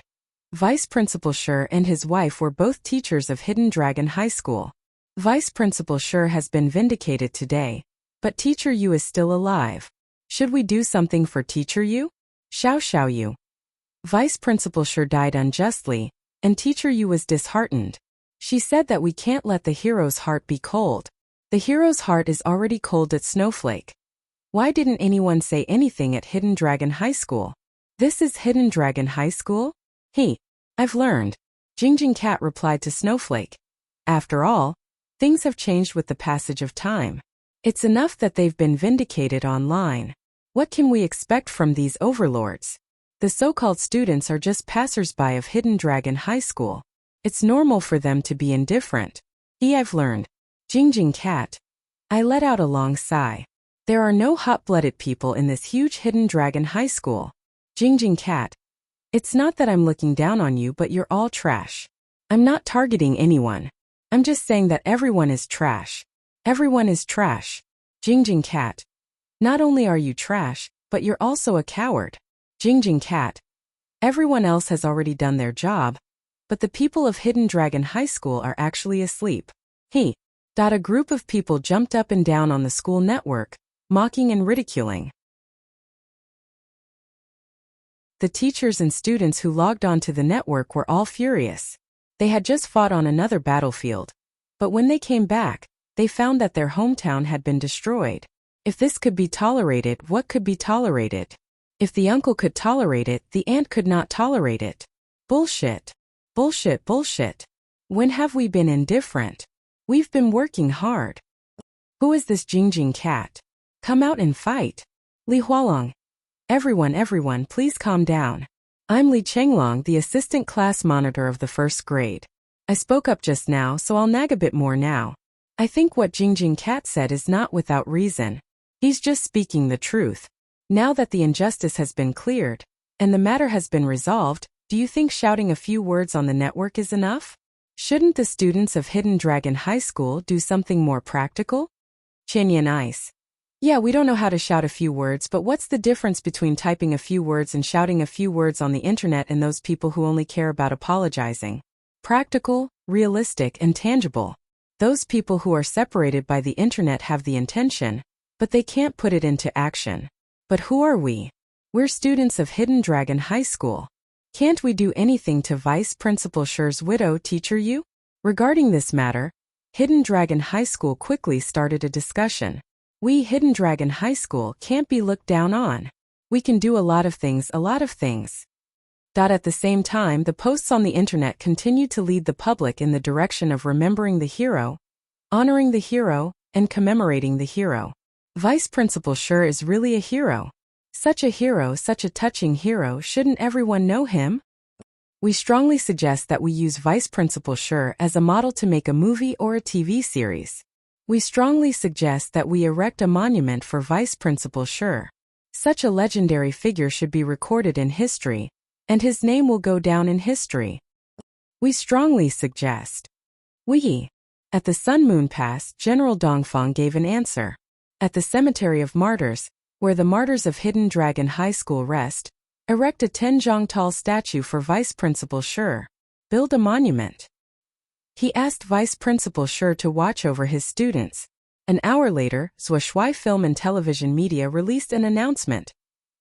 Vice Principal Sure and his wife were both teachers of Hidden Dragon High School. Vice Principal Sure has been vindicated today, but Teacher Yu is still alive. Should we do something for Teacher Yu? Xiao Yu. Vice Principal Sure died unjustly, and Teacher Yu was disheartened. She said that we can't let the hero's heart be cold. The hero's heart is already cold at Snowflake. Why didn't anyone say anything at Hidden Dragon High School? This is Hidden Dragon High School? I've learned. Jingjing Cat replied to Snowflake. After all, things have changed with the passage of time. It's enough that they've been vindicated online. What can we expect from these overlords? The so-called students are just passers-by of Hidden Dragon High School. It's normal for them to be indifferent. I've learned. Jingjing Cat. I let out a long sigh. There are no hot-blooded people in this huge Hidden Dragon High School. Jingjing Cat. It's not that I'm looking down on you, but you're all trash. I'm not targeting anyone. I'm just saying that everyone is trash. Everyone is trash. Jingjing Cat. Not only are you trash, but you're also a coward. Jingjing Cat. Everyone else has already done their job, but the people of Hidden Dragon High School are actually asleep. A group of people jumped up and down on the school network, mocking and ridiculing. The teachers and students who logged onto the network were all furious. They had just fought on another battlefield, but when they came back, they found that their hometown had been destroyed. If this could be tolerated, what could be tolerated? If the uncle could tolerate it, the aunt could not tolerate it. Bullshit. Bullshit, bullshit. When have we been indifferent? We've been working hard. Who is this Jingjing Cat? Come out and fight. Li Hualong. Everyone, please calm down. I'm Li Chenglong, the assistant class monitor of the first grade. I spoke up just now, so I'll nag a bit more now. I think what Jingjing Cat said is not without reason. He's just speaking the truth. Now that the injustice has been cleared, and the matter has been resolved, do you think shouting a few words on the network is enough? Shouldn't the students of Hidden Dragon High School do something more practical? Chinyan Ice. Yeah, we don't know how to shout a few words, but what's the difference between typing a few words and shouting a few words on the internet and those people who only care about apologizing? Practical, realistic, and tangible. Those people who are separated by the internet have the intention, but they can't put it into action. But who are we? We're students of Hidden Dragon High School. Can't we do anything to Vice Principal Sure's widow, Teacher Yu? Regarding this matter, Hidden Dragon High School quickly started a discussion. We Hidden Dragon High School can't be looked down on. We can do a lot of things. At the same time, the posts on the internet continued to lead the public in the direction of remembering the hero, honoring the hero, and commemorating the hero. Vice Principal sure is really a hero. Such a hero, such a touching hero, shouldn't everyone know him? We strongly suggest that we use Vice Principal Sure as a model to make a movie or a TV series. We strongly suggest that we erect a monument for Vice Principal Sure. Such a legendary figure should be recorded in history, and his name will go down in history. We strongly suggest. At the Sun Moon Pass, General Dongfang gave an answer. At the Cemetery of Martyrs, where the martyrs of Hidden Dragon High School rest, erect a 10-jong-tall statue for Vice Principal Sure. Build a monument. He asked Vice Principal Sure to watch over his students. An hour later, Shui Film and Television Media released an announcement.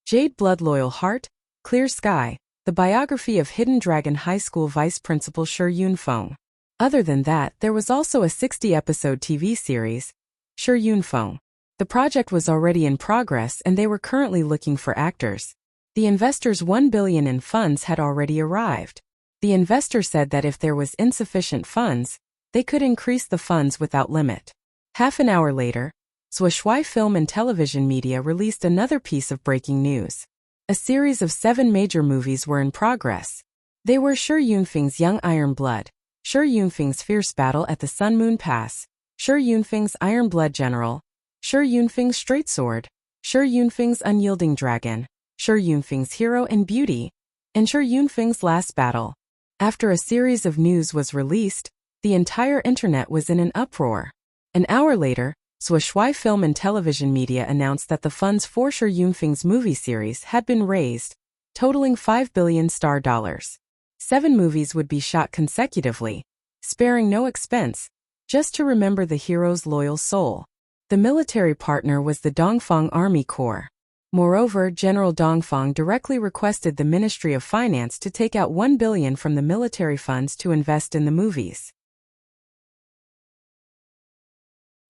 Jade Blood Loyal Heart, Clear Sky, the biography of Hidden Dragon High School Vice Principal Sure Yunfeng. Other than that, there was also a 60-episode TV series, Sure Yunfeng. The project was already in progress and they were currently looking for actors. The investors' 1 billion in funds had already arrived. The investor said that if there was insufficient funds, they could increase the funds without limit. Half an hour later, Shui Film and Television Media released another piece of breaking news. A series of 7 major movies were in progress. They were Sure Yunfeng's Young Iron Blood, Sure Yunfeng's Fierce Battle at the Sun Moon Pass, Sure Yunfeng's Iron Blood General, Sure Yunfeng's Straight Sword, Sure Yunfeng's Unyielding Dragon, Sure Yunfeng's Hero and Beauty, and Sure Yunfeng's Last Battle. After a series of news was released, the entire internet was in an uproar. An hour later, Shui Film and Television Media announced that the funds for Sure Yunfeng's movie series had been raised, totaling $5 billion. 7 movies would be shot consecutively, sparing no expense, just to remember the hero's loyal soul. The military partner was the Dongfang Army Corps. Moreover, General Dongfang directly requested the Ministry of Finance to take out $1 billion from the military funds to invest in the movies.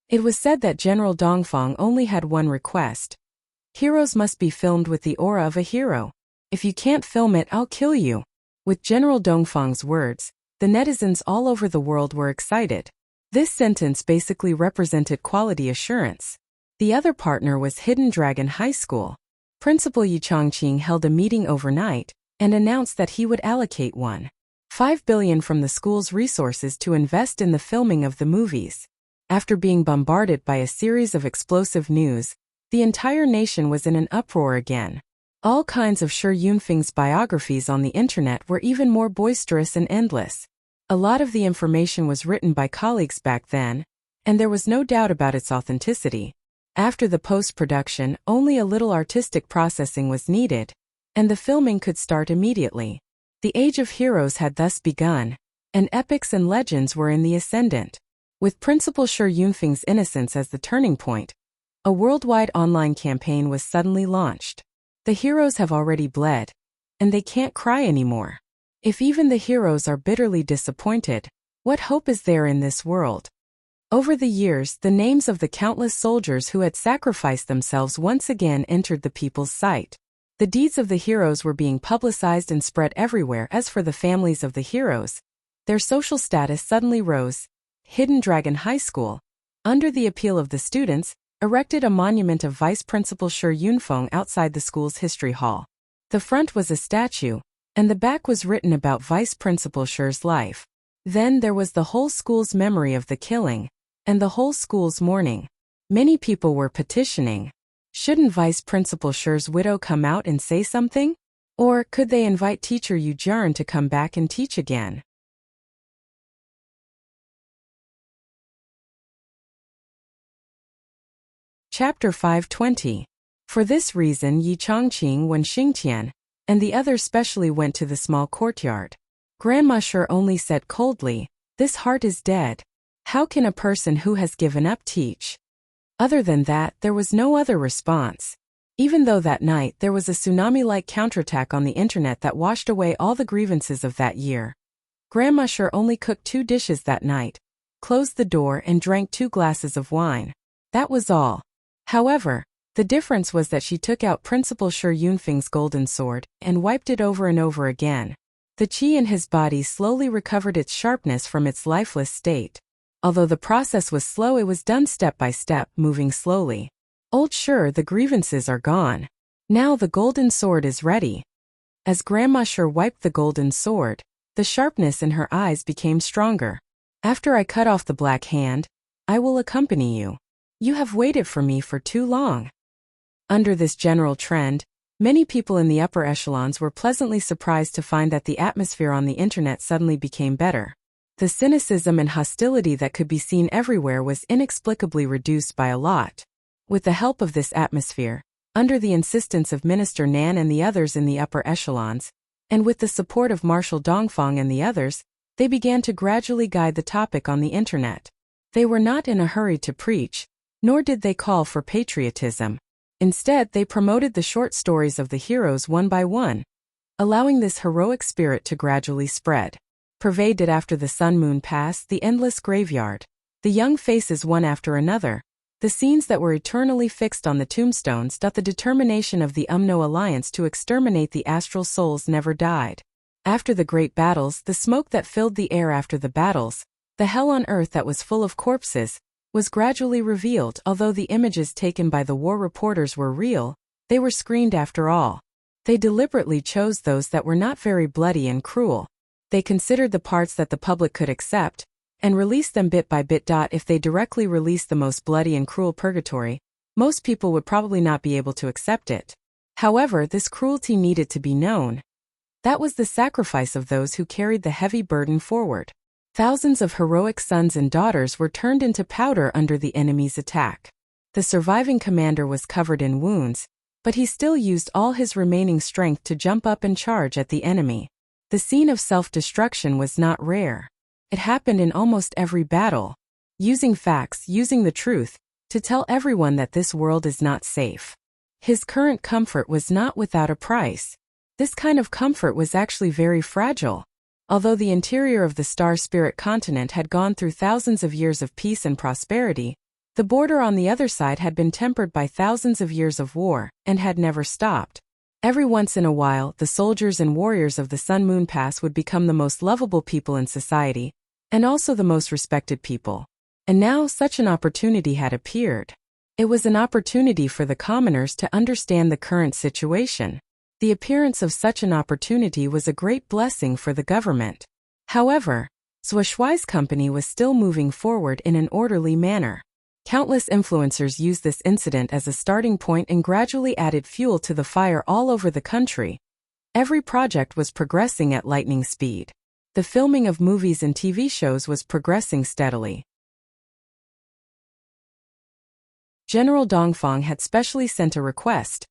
It was said that General Dongfang only had one request. Heroes must be filmed with the aura of a hero. If you can't film it, I'll kill you. With General Dongfang's words, the netizens all over the world were excited. This sentence basically represented quality assurance. The other partner was Hidden Dragon High School. Principal Yi Chongqing held a meeting overnight and announced that he would allocate $1.5 billion from the school's resources to invest in the filming of the movies. After being bombarded by a series of explosive news, the entire nation was in an uproar again. All kinds of Sure Yunfeng's biographies on the internet were even more boisterous and endless. A lot of the information was written by colleagues back then, and there was no doubt about its authenticity. After the post-production, only a little artistic processing was needed, and the filming could start immediately. The Age of Heroes had thus begun, and epics and legends were in the ascendant. With Principal Sure Yunfeng's innocence as the turning point, a worldwide online campaign was suddenly launched. The heroes have already bled, and they can't cry anymore. If even the heroes are bitterly disappointed, what hope is there in this world? Over the years, the names of the countless soldiers who had sacrificed themselves once again entered the people's sight. The deeds of the heroes were being publicized and spread everywhere. As for the families of the heroes, their social status suddenly rose. Hidden Dragon High School, under the appeal of the students, erected a monument of Vice Principal Sure Yunfeng outside the school's history hall. The front was a statue, and the back was written about Vice Principal Sure's life. Then there was the whole school's memory of the killing, and the whole school's mourning. Many people were petitioning. Shouldn't Vice Principal Sure's widow come out and say something? Or could they invite teacher Yu Jian to come back and teach again? Chapter 520. For this reason Yi Chongqing and Xingtian, and the others specially went to the small courtyard. Grandma Sure only said coldly, "This heart is dead. How can a person who has given up teach?" Other than that, there was no other response. Even though that night there was a tsunami-like counterattack on the internet that washed away all the grievances of that year. Grandma Sure only cooked 2 dishes that night, closed the door and drank 2 glasses of wine. That was all. However, The difference was that she took out Principal Shi Yunfeng's golden sword and wiped it over and over again. The qi in his body slowly recovered its sharpness from its lifeless state. Although the process was slow, it was done step by step, moving slowly. Old Shi, the grievances are gone. Now the golden sword is ready. As Grandma Shi wiped the golden sword, the sharpness in her eyes became stronger. After I cut off the black hand, I will accompany you. You have waited for me for too long. Under this general trend, many people in the upper echelons were pleasantly surprised to find that the atmosphere on the internet suddenly became better. The cynicism and hostility that could be seen everywhere was inexplicably reduced by a lot. With the help of this atmosphere, under the insistence of Minister Nan and the others in the upper echelons, and with the support of Marshal Dongfang and the others, they began to gradually guide the topic on the internet. They were not in a hurry to preach, nor did they call for patriotism. Instead, they promoted the short stories of the heroes one by one, allowing this heroic spirit to gradually spread. Pervaded after the sun-moon passed the endless graveyard, the young faces one after another, the scenes that were eternally fixed on the tombstones. The determination of the Umno Alliance to exterminate the astral souls never died. After the great battles, the smoke that filled the air after the battles, the hell on earth that was full of corpses, was gradually revealed. Although the images taken by the war reporters were real, they were screened after all. They deliberately chose those that were not very bloody and cruel. They considered the parts that the public could accept, and released them bit by bit. If they directly released the most bloody and cruel purgatory, most people would probably not be able to accept it. However, this cruelty needed to be known. That was the sacrifice of those who carried the heavy burden forward. Thousands of heroic sons and daughters were turned into powder under the enemy's attack. The surviving commander was covered in wounds, but he still used all his remaining strength to jump up and charge at the enemy. The scene of self-destruction was not rare. It happened in almost every battle. Using facts, using the truth, to tell everyone that this world is not safe. His current comfort was not without a price. This kind of comfort was actually very fragile. Although the interior of the Star Spirit continent had gone through thousands of years of peace and prosperity, the border on the other side had been tempered by thousands of years of war, and had never stopped. Every once in a while, the soldiers and warriors of the Sun-Moon Pass would become the most lovable people in society, and also the most respected people. And now such an opportunity had appeared. It was an opportunity for the commoners to understand the current situation. The appearance of such an opportunity was a great blessing for the government. However, Shuai's company was still moving forward in an orderly manner. Countless influencers used this incident as a starting point and gradually added fuel to the fire all over the country. Every project was progressing at lightning speed. The filming of movies and TV shows was progressing steadily. General Dongfang had specially sent a request.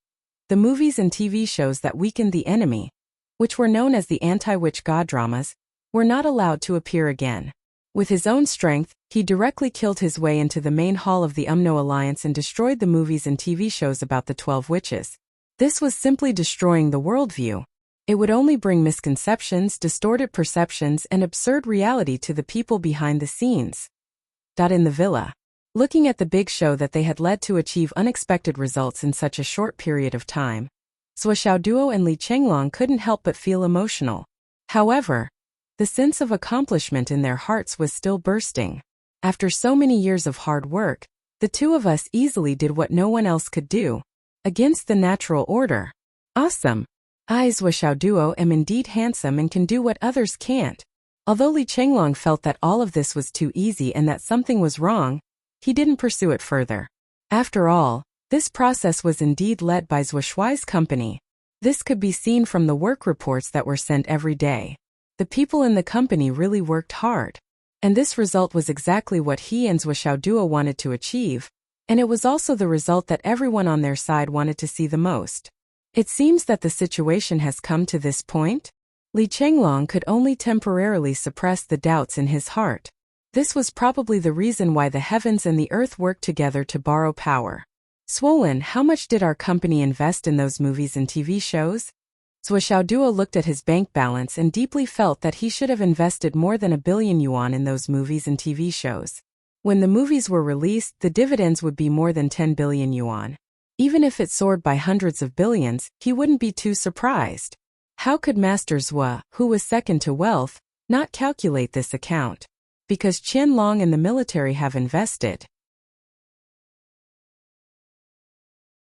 The movies and TV shows that weakened the enemy, which were known as the anti-witch god dramas, were not allowed to appear again. With his own strength, he directly killed his way into the main hall of the Umno Alliance and destroyed the movies and TV shows about the 12 witches. This was simply destroying the worldview. It would only bring misconceptions, distorted perceptions, and absurd reality to the people behind the scenes. In the villa, looking at the big show that they had led to achieve unexpected results in such a short period of time, Zhou Xiaoduo and Li Chenglong couldn't help but feel emotional. However, the sense of accomplishment in their hearts was still bursting. After so many years of hard work, the two of us easily did what no one else could do. Against the natural order. Awesome. I, Zhou Xiaoduo, am indeed handsome and can do what others can't. Although Li Chenglong felt that all of this was too easy and that something was wrong, he didn't pursue it further. After all, this process was indeed led by Zhou Shuai's company. This could be seen from the work reports that were sent every day. The people in the company really worked hard. And this result was exactly what he and Zhou Xiaoduo wanted to achieve, and it was also the result that everyone on their side wanted to see the most. It seems that the situation has come to this point. Li Chenglong could only temporarily suppress the doubts in his heart. This was probably the reason why the heavens and the earth worked together to borrow power. Swollen, how much did our company invest in those movies and TV shows? Zhou Xiaoduo looked at his bank balance and deeply felt that he should have invested more than 1 billion yuan in those movies and TV shows. When the movies were released, the dividends would be more than 10 billion yuan. Even if it soared by hundreds of billions, he wouldn't be too surprised. How could Master Zhou, who was second to wealth, not calculate this account? Because Qianlong and the military have invested.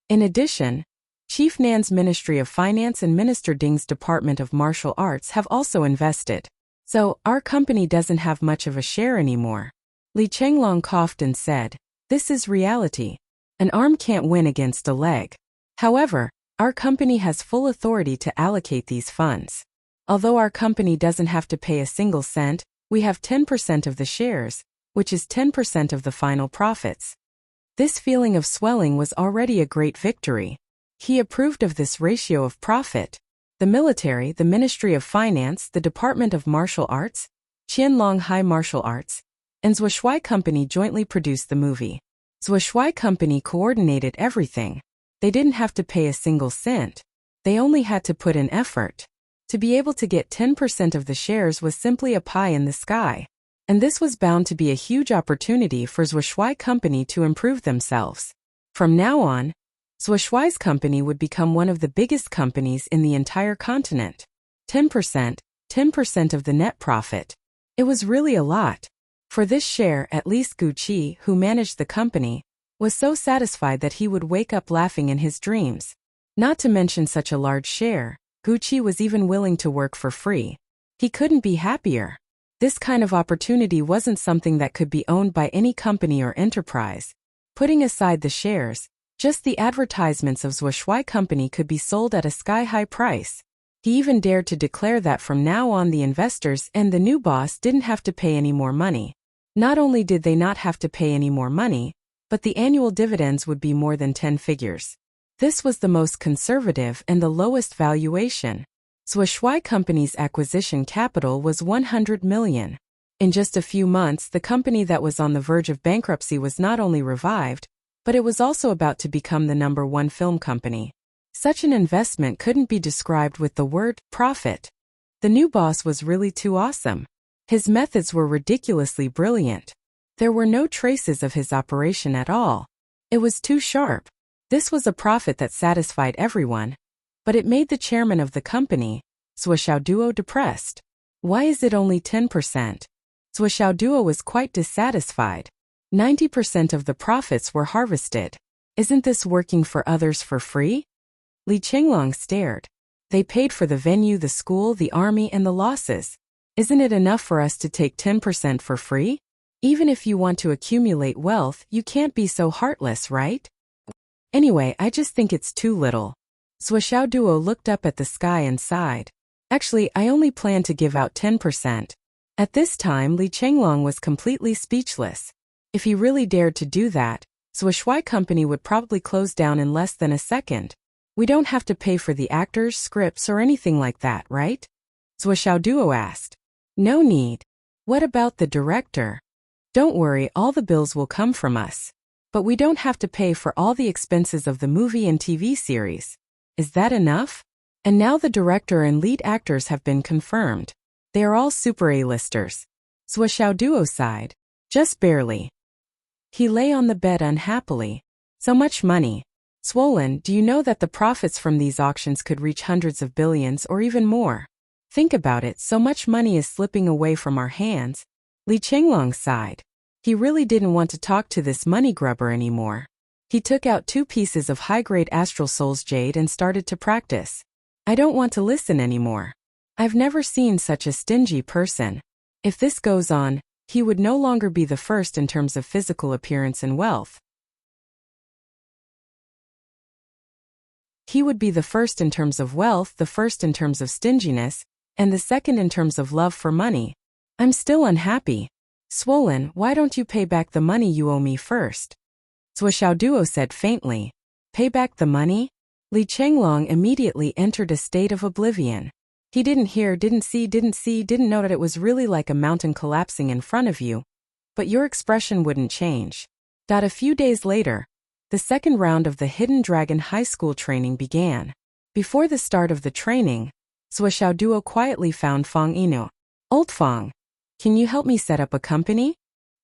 In addition, Chief Nan's Ministry of Finance and Minister Ding's Department of Martial Arts have also invested. So, our company doesn't have much of a share anymore. Li Chenglong coughed and said, "This is reality. An arm can't win against a leg. However, our company has full authority to allocate these funds. Although our company doesn't have to pay a single cent, we have 10% of the shares, which is 10% of the final profits." This feeling of swelling was already a great victory. He approved of this ratio of profit. The military, the Ministry of Finance, the Department of Martial Arts, Qianlong High Martial Arts, and Zhuoshui Company jointly produced the movie. Zhuoshui Company coordinated everything. They didn't have to pay a single cent. They only had to put in effort. To be able to get 10% of the shares was simply a pie in the sky. And this was bound to be a huge opportunity for Zhuoshui Company to improve themselves. From now on, Zhuoshui's company would become one of the biggest companies in the entire continent. 10% of the net profit. It was really a lot. For this share, at least Gu Qi, who managed the company, was so satisfied that he would wake up laughing in his dreams. Not to mention such a large share, Gu Qi was even willing to work for free. He couldn't be happier. This kind of opportunity wasn't something that could be owned by any company or enterprise. Putting aside the shares, just the advertisements of Zhuoshui Company could be sold at a sky-high price. He even dared to declare that from now on the investors and the new boss didn't have to pay any more money. Not only did they not have to pay any more money, but the annual dividends would be more than 10 figures. This was the most conservative and the lowest valuation. Zhuoshui Company's acquisition capital was 100 million. In just a few months, the company that was on the verge of bankruptcy was not only revived, but it was also about to become the #1 film company. Such an investment couldn't be described with the word profit. The new boss was really too awesome. His methods were ridiculously brilliant. There were no traces of his operation at all. It was too sharp. This was a profit that satisfied everyone. But it made the chairman of the company, Zhuo Xiaoduo, depressed. Why is it only 10%? Zhuo Xiaoduo was quite dissatisfied. 90% of the profits were harvested. Isn't this working for others for free? Li Chenglong stared. They paid for the venue, the school, the army, and the losses. Isn't it enough for us to take 10% for free? Even if you want to accumulate wealth, you can't be so heartless, right? Anyway, I just think it's too little. Zhuo Xiaoduo looked up at the sky and sighed. Actually, I only plan to give out 10%. At this time, Li Chenglong was completely speechless. If he really dared to do that, Zhuoshui Company would probably close down in less than a second. We don't have to pay for the actors, scripts, or anything like that, right? Zhuo Xiaoduo asked. No need. What about the director? Don't worry, all the bills will come from us. But we don't have to pay for all the expenses of the movie and TV series. Is that enough? And now the director and lead actors have been confirmed. They are all super A-listers. Zhuo Xiaoduo sighed. Just barely. He lay on the bed unhappily. So much money. Swollen, do you know that the profits from these auctions could reach hundreds of billions or even more? Think about it, so much money is slipping away from our hands. Li Chenglong sighed. He really didn't want to talk to this money grubber anymore. He took out 2 pieces of high-grade Astral Souls jade and started to practice. I don't want to listen anymore. I've never seen such a stingy person. If this goes on, he would no longer be the first in terms of physical appearance and wealth. He would be the first in terms of wealth, the first in terms of stinginess, and the second in terms of love for money. I'm still unhappy. Swollen, why don't you pay back the money you owe me first? Zhuo Xiaoduo said faintly. Pay back the money? Li Chenglong immediately entered a state of oblivion. He didn't hear, didn't see, didn't know that it was really like a mountain collapsing in front of you. But your expression wouldn't change. A few days later, the second round of the Hidden Dragon High School training began. Before the start of the training, Zhuo Xiaoduo quietly found Fang Yinou. Old Fang, can you help me set up a company?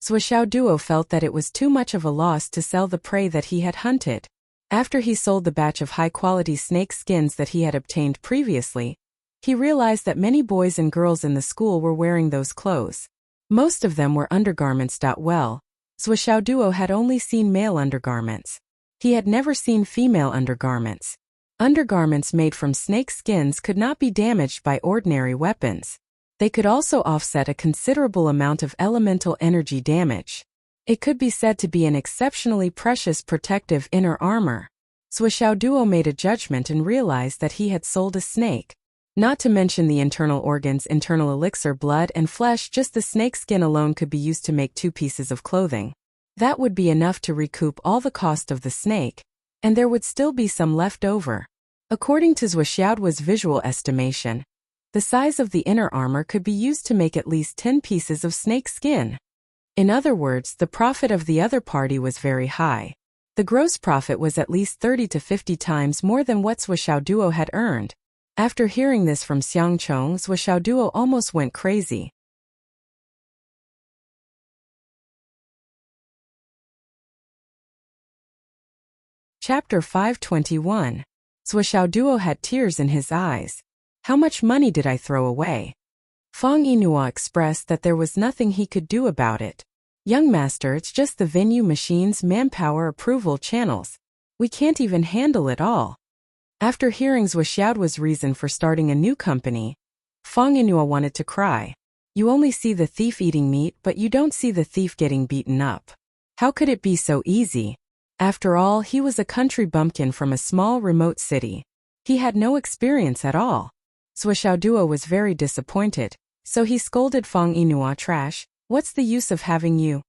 Zhuo Xiaoduo felt that it was too much of a loss to sell the prey that he had hunted. After he sold the batch of high-quality snake skins that he had obtained previously, he realized that many boys and girls in the school were wearing those clothes. Most of them were undergarments. Well, Zhou Xiaoduo had only seen male undergarments. He had never seen female undergarments. Undergarments made from snake skins could not be damaged by ordinary weapons. They could also offset a considerable amount of elemental energy damage. It could be said to be an exceptionally precious protective inner armor. Zhou Xiaoduo made a judgment and realized that he had sold a snake. Not to mention the internal organs, internal elixir, blood and flesh. Just the snake skin alone could be used to make 2 pieces of clothing. That would be enough to recoup all the cost of the snake, and there would still be some left over. According to Zhou Xiaoduo's visual estimation, the size of the inner armor could be used to make at least 10 pieces of snake skin. In other words, the profit of the other party was very high. The gross profit was at least 30 to 50 times more than what Zhou Xiaoduo had earned. After hearing this from Xiang Chong, Zhou Xiaoduo almost went crazy. Chapter 521. Zhou Xiaoduo had tears in his eyes. How much money did I throw away? Feng Yinhua expressed that there was nothing he could do about it. Young master, it's just the venue, machines, manpower, approval channels. We can't even handle it all. After hearing Zhou Xiaoduo's reason for starting a new company, Feng Yinhua wanted to cry. You only see the thief eating meat, but you don't see the thief getting beaten up. How could it be so easy? After all, he was a country bumpkin from a small remote city. He had no experience at all. Zhou Xiaoduo was very disappointed, so he scolded Feng Yinhua. Trash, what's the use of having you?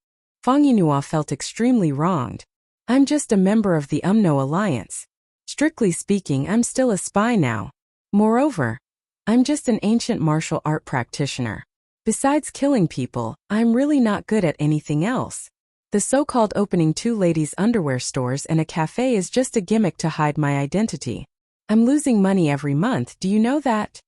Feng Yinhua felt extremely wronged. I'm just a member of the UMNO alliance. Strictly speaking, I'm still a spy now. Moreover, I'm just an ancient martial art practitioner. Besides killing people, I'm really not good at anything else. The so-called opening 2 ladies' underwear stores and a cafe is just a gimmick to hide my identity. I'm losing money every month, do you know that?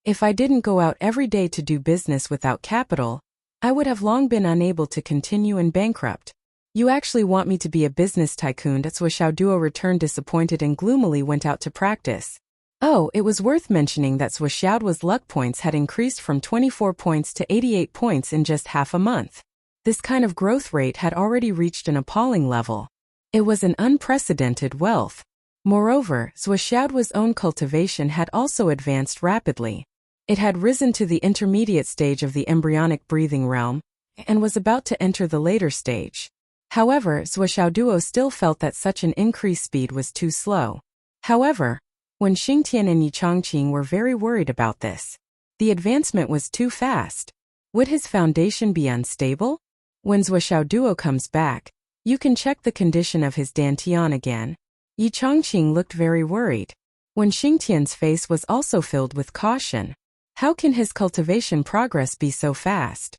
If I didn't go out every day to do business without capital, I would have long been unable to continue and bankrupt. You actually want me to be a business tycoon? Zhou Xiaoduo returned disappointed and gloomily went out to practice. Oh, it was worth mentioning that Zhou Xiaoduo's luck points had increased from 24 points to 88 points in just half a month. This kind of growth rate had already reached an appalling level. It was an unprecedented wealth. Moreover, Zhou Xiaoduo's own cultivation had also advanced rapidly. It had risen to the intermediate stage of the embryonic breathing realm, and was about to enter the later stage. However, Zhou Xiaoduo still felt that such an increased speed was too slow. However, when Xingtian and Yi Chongqing were very worried about this, the advancement was too fast. Would his foundation be unstable? When Zhou Xiaoduo comes back, you can check the condition of his dantian again. Yi Chongqing looked very worried. When Xingtian's face was also filled with caution. How can his cultivation progress be so fast?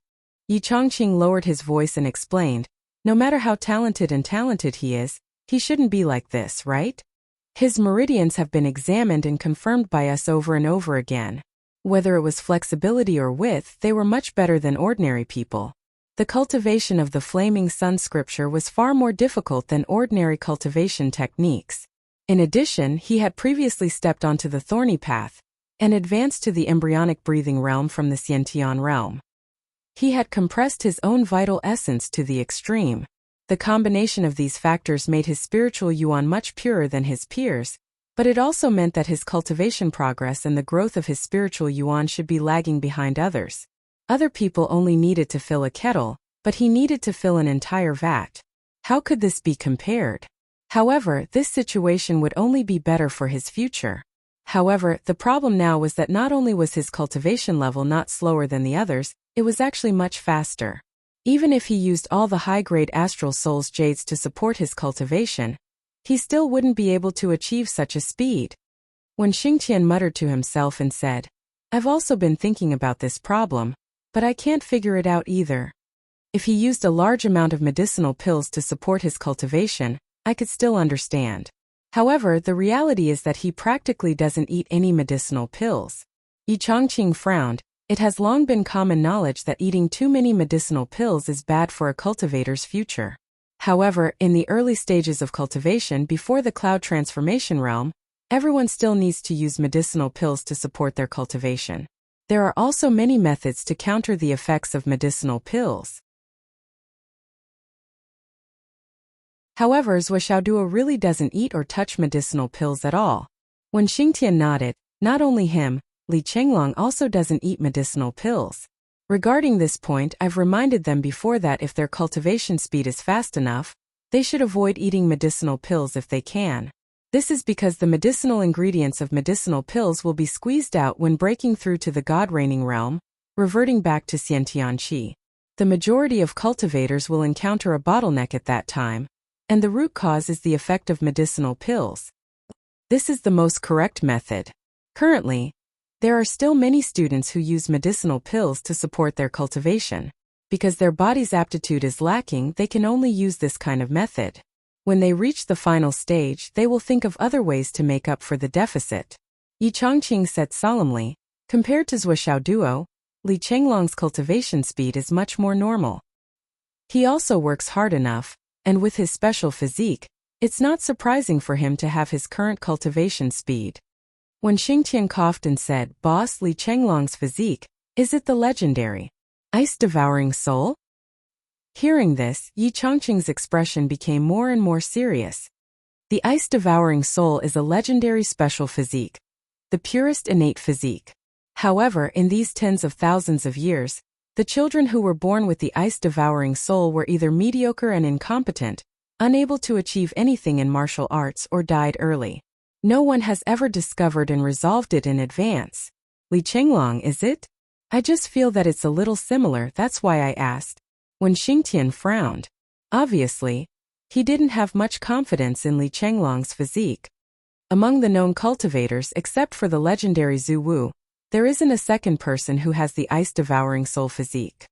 Yi Chongqing lowered his voice and explained, no matter how talented he is, he shouldn't be like this, right? His meridians have been examined and confirmed by us over and over again. Whether it was flexibility or width, they were much better than ordinary people. The cultivation of the Flaming Sun scripture was far more difficult than ordinary cultivation techniques. In addition, he had previously stepped onto the thorny path, and advanced to the embryonic breathing realm from the Xiantian realm. He had compressed his own vital essence to the extreme. The combination of these factors made his spiritual yuan much purer than his peers, but it also meant that his cultivation progress and the growth of his spiritual yuan should be lagging behind others. Other people only needed to fill a kettle, but he needed to fill an entire vat. How could this be compared? However, this situation would only be better for his future. However, the problem now was that not only was his cultivation level not slower than the others, it was actually much faster. Even if he used all the high-grade Astral Souls jades to support his cultivation, he still wouldn't be able to achieve such a speed. When Xingtian muttered to himself and said, I've also been thinking about this problem, but I can't figure it out either. If he used a large amount of medicinal pills to support his cultivation, I could still understand. However, the reality is that he practically doesn't eat any medicinal pills. Yi Chongqing frowned. It has long been common knowledge that eating too many medicinal pills is bad for a cultivator's future. However, in the early stages of cultivation before the cloud transformation realm, everyone still needs to use medicinal pills to support their cultivation. There are also many methods to counter the effects of medicinal pills. However, Zhou Xiaoduo really doesn't eat or touch medicinal pills at all. When Xingtian nodded, not only him, Li Chenglong also doesn't eat medicinal pills. Regarding this point, I've reminded them before that if their cultivation speed is fast enough, they should avoid eating medicinal pills if they can. This is because the medicinal ingredients of medicinal pills will be squeezed out when breaking through to the God-reigning realm, reverting back to Xiantian Qi. The majority of cultivators will encounter a bottleneck at that time, and the root cause is the effect of medicinal pills. This is the most correct method. Currently, there are still many students who use medicinal pills to support their cultivation. Because their body's aptitude is lacking, they can only use this kind of method. When they reach the final stage, they will think of other ways to make up for the deficit. Yi Chongqing said solemnly, compared to Zhou Xiaoduo, Li Chenglong's cultivation speed is much more normal. He also works hard enough, and with his special physique, it's not surprising for him to have his current cultivation speed. When Xingtian coughed and said, "Boss, Li Chenglong's physique, is it the legendary ice-devouring soul?" Hearing this, Yi Chongqing's expression became more and more serious. The ice-devouring soul is a legendary special physique, the purest innate physique. However, in these tens of thousands of years, the children who were born with the ice-devouring soul were either mediocre and incompetent, unable to achieve anything in martial arts, or died early. No one has ever discovered and resolved it in advance. Li Chenglong, is it? I just feel that it's a little similar, that's why I asked. When Xingtian frowned. Obviously, he didn't have much confidence in Li Chenglong's physique. Among the known cultivators except for the legendary Zhu Wu, there isn't a second person who has the ice-devouring soul physique.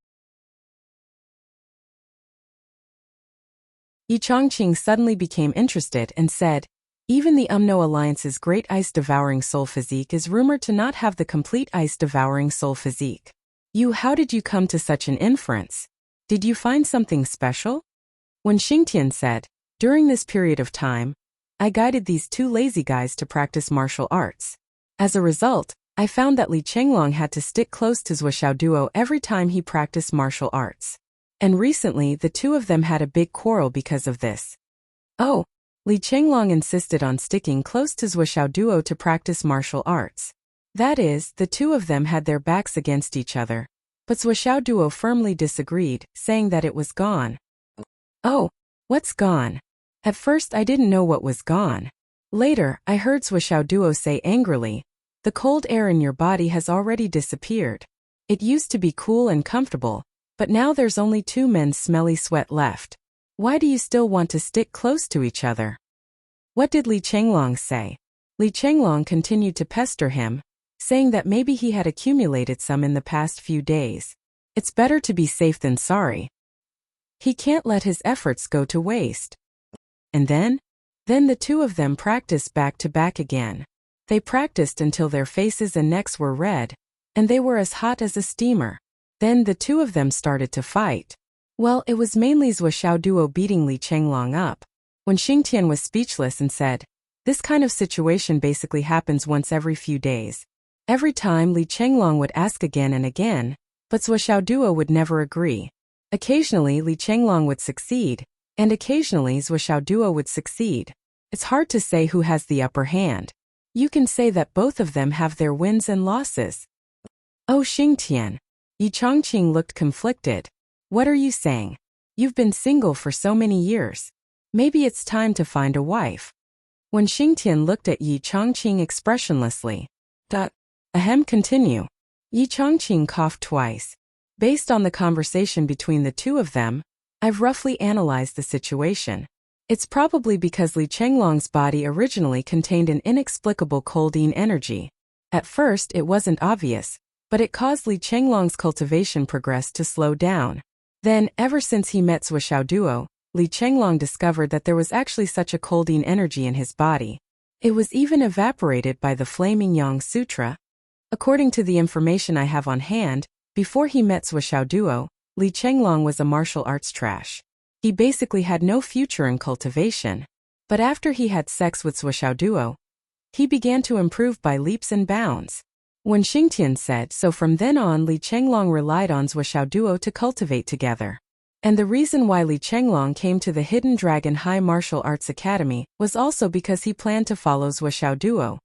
Yi Chongqing suddenly became interested and said, even the Umno Alliance's great ice-devouring soul physique is rumored to not have the complete ice-devouring soul physique. How did you come to such an inference? Did you find something special? When Xingtian said, during this period of time, I guided these two lazy guys to practice martial arts. As a result, I found that Li Chenglong had to stick close to Zhou Xiaoduo every time he practiced martial arts. And recently the two of them had a big quarrel because of this. Oh, Li Chenglong insisted on sticking close to Zhou Xiaoduo to practice martial arts. That is, the two of them had their backs against each other. But Zhou Xiaoduo firmly disagreed, saying that it was gone. Oh, what's gone? At first I didn't know what was gone. Later, I heard Zhou Xiaoduo say angrily, the cold air in your body has already disappeared. It used to be cool and comfortable, but now there's only two men's smelly sweat left. Why do you still want to stick close to each other? What did Li Chenglong say? Li Chenglong continued to pester him, saying that maybe he had accumulated some in the past few days. It's better to be safe than sorry. He can't let his efforts go to waste. And then the two of them practiced back to back again. They practiced until their faces and necks were red, and they were as hot as a steamer. Then the two of them started to fight. Well, it was mainly Zhou Xiaoduo beating Li Chenglong up. When Xingtian was speechless and said, this kind of situation basically happens once every few days. Every time Li Chenglong would ask again and again, but Zhou Xiaoduo would never agree. Occasionally Li Chenglong would succeed, and occasionally Zhou Xiaoduo would succeed. It's hard to say who has the upper hand. You can say that both of them have their wins and losses. Oh, Xingtian. Yi Chongqing looked conflicted. What are you saying? You've been single for so many years. Maybe it's time to find a wife. When Xingtian looked at Yi Chongqing expressionlessly. Continue. Yi Chongqing coughed twice. Based on the conversation between the two of them, I've roughly analyzed the situation. It's probably because Li Chenglong's body originally contained an inexplicable coldine energy. At first it wasn't obvious, but it caused Li Chenglong's cultivation progress to slow down. Then, ever since he met Zhou Xiaoduo, Li Chenglong discovered that there was actually such a coldine energy in his body. It was even evaporated by the Flaming Yang Sutra. According to the information I have on hand, before he met Zhou Xiaoduo, Li Chenglong was a martial arts trash. He basically had no future in cultivation. But after he had sex with Zuo, he began to improve by leaps and bounds. When Xingtian said so, from then on Li Chenglong relied on Zuo to cultivate together. And the reason why Li Chenglong came to the Hidden Dragon High Martial Arts Academy was also because he planned to follow Zuo.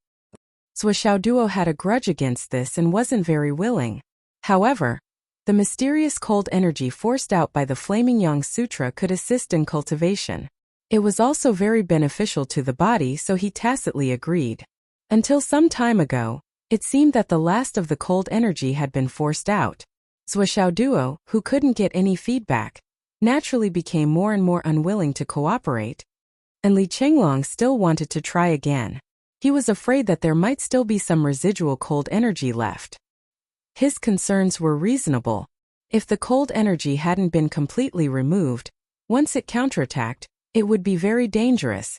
Zuo had a grudge against this and wasn't very willing. However, the mysterious cold energy forced out by the Flaming Yang Sutra could assist in cultivation. It was also very beneficial to the body, so he tacitly agreed. Until some time ago, it seemed that the last of the cold energy had been forced out. Zuo, who couldn't get any feedback, naturally became more and more unwilling to cooperate. And Li Chenglong still wanted to try again. He was afraid that there might still be some residual cold energy left. His concerns were reasonable. If the cold energy hadn't been completely removed, once it counterattacked, it would be very dangerous.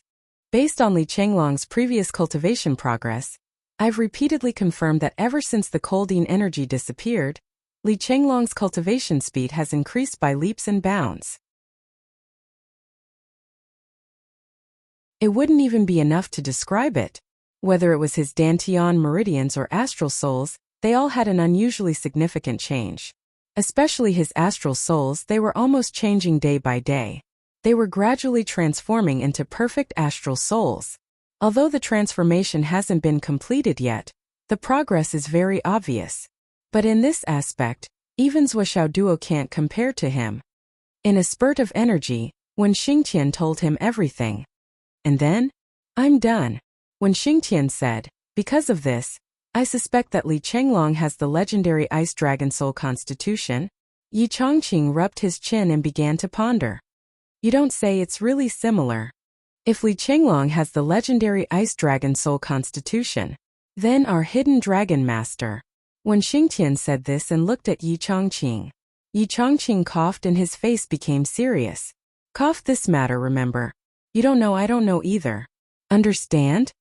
Based on Li Chenglong's previous cultivation progress, I've repeatedly confirmed that ever since the colding energy disappeared, Li Chenglong's cultivation speed has increased by leaps and bounds. It wouldn't even be enough to describe it. Whether it was his Dantian meridians or astral souls, they all had an unusually significant change. Especially his astral souls, they were almost changing day by day. They were gradually transforming into perfect astral souls. Although the transformation hasn't been completed yet, the progress is very obvious. But in this aspect, even Zuo can't compare to him. In a spurt of energy, when Xingtian told him everything. And then? I'm done. When Xingtian said, because of this, I suspect that Li Chenglong has the legendary Ice Dragon Soul constitution, Yi Chongqing rubbed his chin and began to ponder. You don't say, it's really similar. If Li Chenglong has the legendary Ice Dragon Soul constitution, then our Hidden Dragon Master. When Xingtian said this and looked at Yi Chongqing coughed and his face became serious. Cough this matter, remember. You don't know, I don't know either. Understand?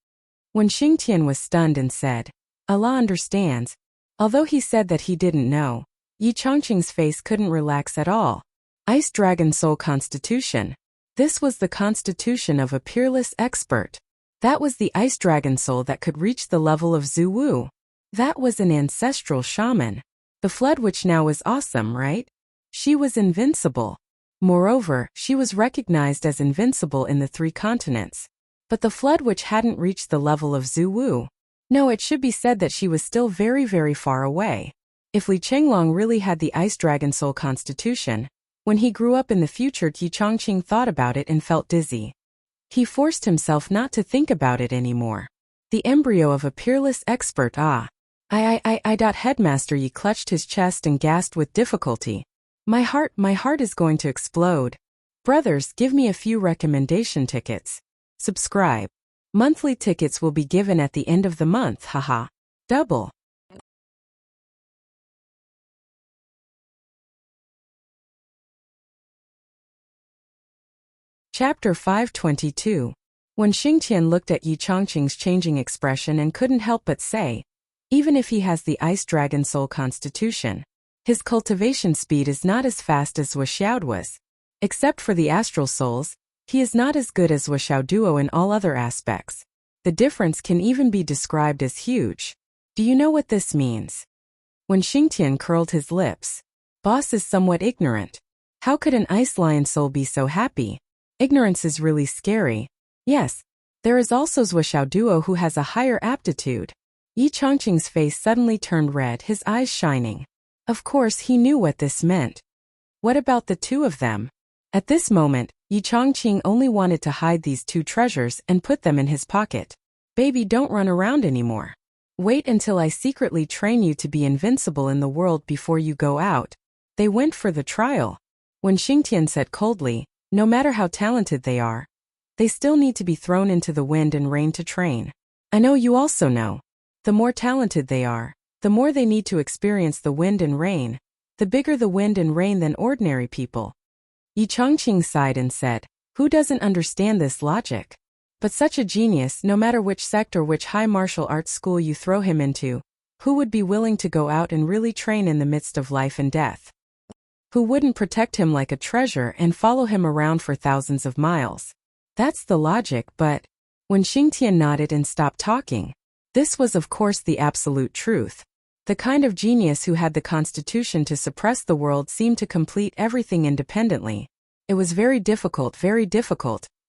When Xingtian was stunned and said, Allah understands, although he said that he didn't know, Yi Chongqing's face couldn't relax at all. Ice Dragon Soul constitution. This was the constitution of a peerless expert. That was the Ice Dragon Soul that could reach the level of Zhu Wu. That was an ancestral shaman. The Flood Witch now was awesome, right? She was invincible. Moreover, she was recognized as invincible in the 3 continents. But the Flood Witch hadn't reached the level of Zhu Wu. No, it should be said that she was still very, very far away. If Li Chenglong really had the Ice Dragon Soul constitution, when he grew up in the future, Yi Chongqing thought about it and felt dizzy. He forced himself not to think about it anymore. The embryo of a peerless expert, Headmaster Yi clutched his chest and gasped with difficulty. My heart is going to explode. Brothers, give me a few recommendation tickets. Subscribe. Monthly tickets will be given at the end of the month, haha. Double. Chapter 522. When Xingtian looked at Yi Chongqing's changing expression and couldn't help but say, even if he has the Ice Dragon Soul constitution, his cultivation speed is not as fast as Wuxia was. Except for the astral souls, he is not as good as Wuxia in all other aspects. The difference can even be described as huge. Do you know what this means? When Xingtian curled his lips, boss is somewhat ignorant. How could an Ice Lion soul be so happy? Ignorance is really scary. Yes, there is also Zuo who has a higher aptitude. Yi Chongqing's face suddenly turned red, his eyes shining. Of course he knew what this meant. What about the 2 of them? At this moment, Yi Chongqing only wanted to hide these 2 treasures and put them in his pocket. Baby, don't run around anymore. Wait until I secretly train you to be invincible in the world before you go out. They went for the trial. When Xingtian said coldly, no matter how talented they are, they still need to be thrown into the wind and rain to train. I know you also know. The more talented they are, the more they need to experience the wind and rain. The bigger the wind and rain than ordinary people. Yi Chongqing sighed and said, who doesn't understand this logic? But such a genius, no matter which sect or which high martial arts school you throw him into, who would be willing to go out and really train in the midst of life and death? who wouldn't protect him like a treasure and follow him around for thousands of miles. That's the logic, but when Xingtian nodded and stopped talking, this was of course the absolute truth. The kind of genius who had the constitution to suppress the world seemed to complete everything independently. It was very difficult,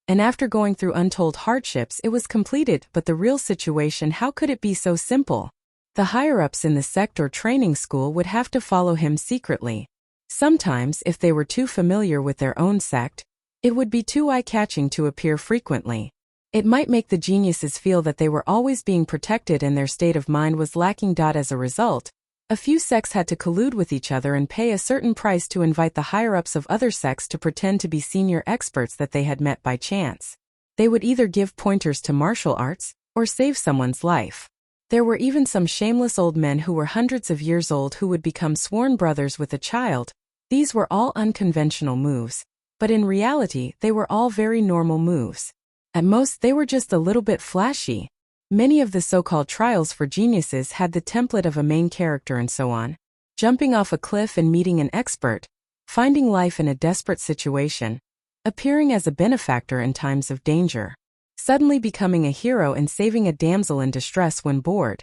and after going through untold hardships it was completed, but the real situation, how could it be so simple? The higher-ups in the sect or training school would have to follow him secretly. Sometimes, if they were too familiar with their own sect, it would be too eye-catching to appear frequently. It might make the geniuses feel that they were always being protected and their state of mind was lacking. As a result, a few sects had to collude with each other and pay a certain price to invite the higher-ups of other sects to pretend to be senior experts that they had met by chance. They would either give pointers to martial arts, or save someone's life. There were even some shameless old men who were hundreds of years old who would become sworn brothers with a child. These were all unconventional moves, but in reality they were all very normal moves. At most they were just a little bit flashy. Many of the so-called trials for geniuses had the template of a main character and so on. Jumping off a cliff and meeting an expert, finding life in a desperate situation, appearing as a benefactor in times of danger, suddenly becoming a hero and saving a damsel in distress when bored,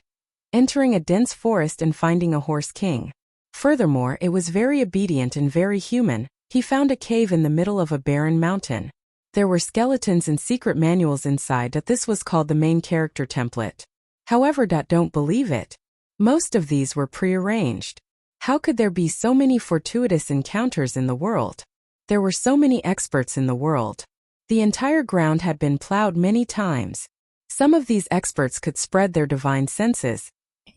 entering a dense forest and finding a horse king. Furthermore, it was very obedient and very human. He found a cave in the middle of a barren mountain. There were skeletons and secret manuals inside. This was called the main character template. However, don't believe it. Most of these were prearranged. How could there be so many fortuitous encounters in the world? There were so many experts in the world. The entire ground had been plowed many times. Some of these experts could spread their divine senses,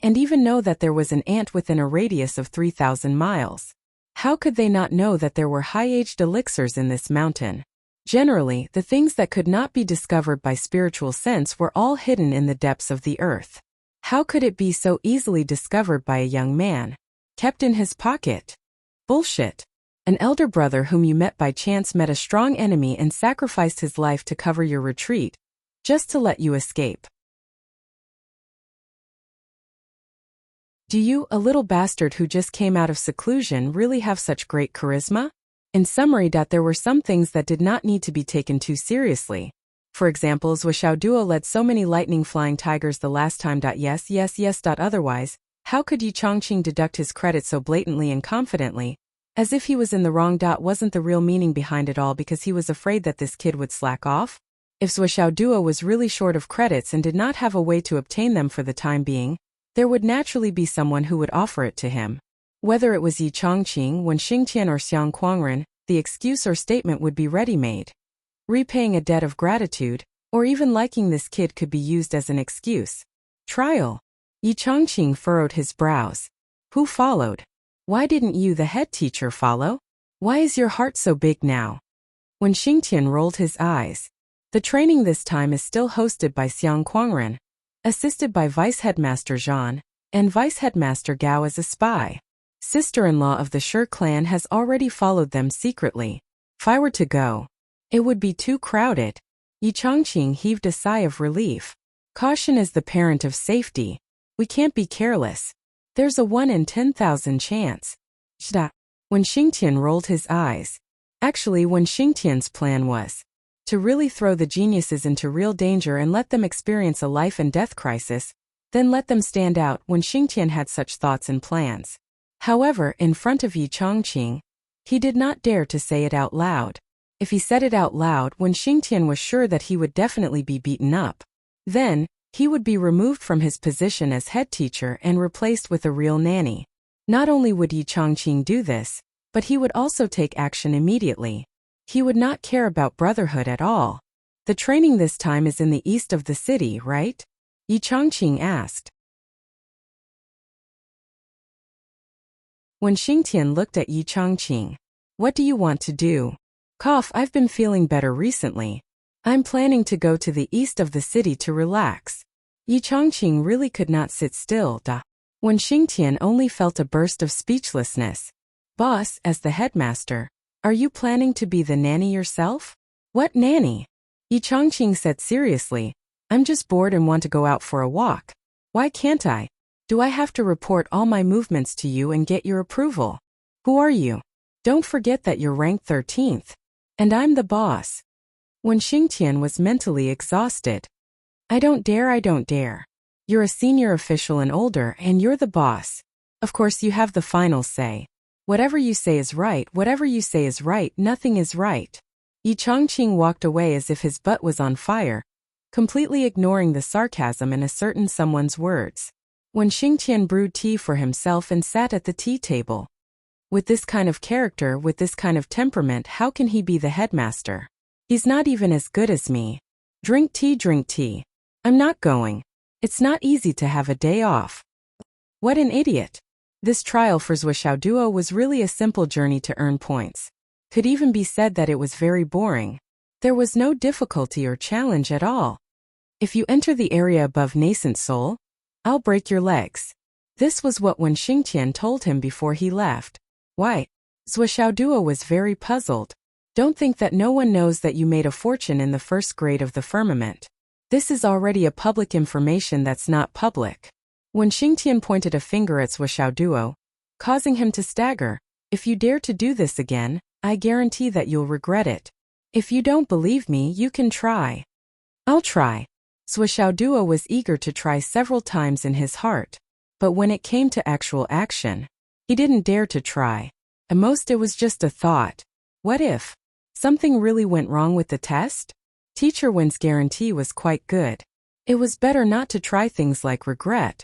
and even know that there was an ant within a radius of 3,000 miles. How could they not know that there were high-aged elixirs in this mountain? Generally, the things that could not be discovered by spiritual sense were all hidden in the depths of the earth. How could it be so easily discovered by a young man? Kept in his pocket? Bullshit. An elder brother whom you met by chance met a strong enemy and sacrificed his life to cover your retreat, just to let you escape. Do you, a little bastard who just came out of seclusion, really have such great charisma? In summary, there were some things that did not need to be taken too seriously. For example, Wuxia Duo led so many lightning flying tigers the last time. Yes. Otherwise, how could Yi Chongqing deduct his credit so blatantly and confidently, as if he was in the wrong? Wasn't the real meaning behind it all because he was afraid that this kid would slack off? If Wuxia Duo was really short of credits and did not have a way to obtain them for the time being, there would naturally be someone who would offer it to him. Whether it was Yi Chongqing, Wen Xingtian or Xiang Quangren, the excuse or statement would be ready-made. Repaying a debt of gratitude, or even liking this kid could be used as an excuse. Trial. Yi Chongqing furrowed his brows. Who followed? Why didn't you, the head teacher, follow? Why is your heart so big now? Wen Xingtian rolled his eyes. The training this time is still hosted by Xiang Quangren, assisted by Vice-Headmaster Zhan, and Vice-Headmaster Gao as a spy. Sister-in-law of the Shi clan has already followed them secretly. If I were to go, it would be too crowded. Yi Chongqing heaved a sigh of relief. Caution is the parent of safety. We can't be careless. There's a 1 in 10,000 chance. Wen Xingtian rolled his eyes. Actually, Wen Xingtian's plan was to really throw the geniuses into real danger and let them experience a life and death crisis, then let them stand out. Wen Xingtian had such thoughts and plans. However, in front of Yi Chongqing, he did not dare to say it out loud. If he said it out loud, Wen Xingtian was sure that he would definitely be beaten up. Then, he would be removed from his position as head teacher and replaced with a real nanny. Not only would Yi Chongqing do this, but he would also take action immediately. He would not care about brotherhood at all. The training this time is in the east of the city, right? Yi Chongqing asked. Wen Xingtian looked at Yi Chongqing. What do you want to do? I've been feeling better recently. I'm planning to go to the east of the city to relax. Yi Chongqing really could not sit still. Wen Xingtian only felt a burst of speechlessness. Boss, as the headmaster, are you planning to be the nanny yourself? What nanny? Yi Chongqing said seriously. I'm just bored and want to go out for a walk. Why can't I? Do I have to report all my movements to you and get your approval? Who are you? Don't forget that you're ranked 13th. And I'm the boss. When Xingtian was mentally exhausted. I don't dare. You're a senior official and older, and you're the boss. Of course you have the final say. Whatever you say is right, nothing is right. Yi Chongqing walked away as if his butt was on fire, completely ignoring the sarcasm in a certain someone's words. When Xingtian brewed tea for himself and sat at the tea table. With this kind of character, with this kind of temperament, how can he be the headmaster? He's not even as good as me. Drink tea. I'm not going. It's not easy to have a day off. What an idiot. This trial for Zhuo Duo was really a simple journey to earn points. Could even be said that it was very boring. There was no difficulty or challenge at all. If you enter the area above nascent soul, I'll break your legs. This was what Wen Xingtian told him before he left. Why? Zhuo Duo was very puzzled. Don't think that no one knows that you made a fortune in the first grade of the firmament. This is already a public information that's not public. When Xingtian pointed a finger at Zhuo Duo, causing him to stagger, if you dare to do this again, I guarantee that you'll regret it. If you don't believe me, you can try. I'll try. Zhuo Duo was eager to try several times in his heart, but when it came to actual action, he didn't dare to try. At most it was just a thought. What if something really went wrong with the test? Teacher Wen's guarantee was quite good. It was better not to try things like regret.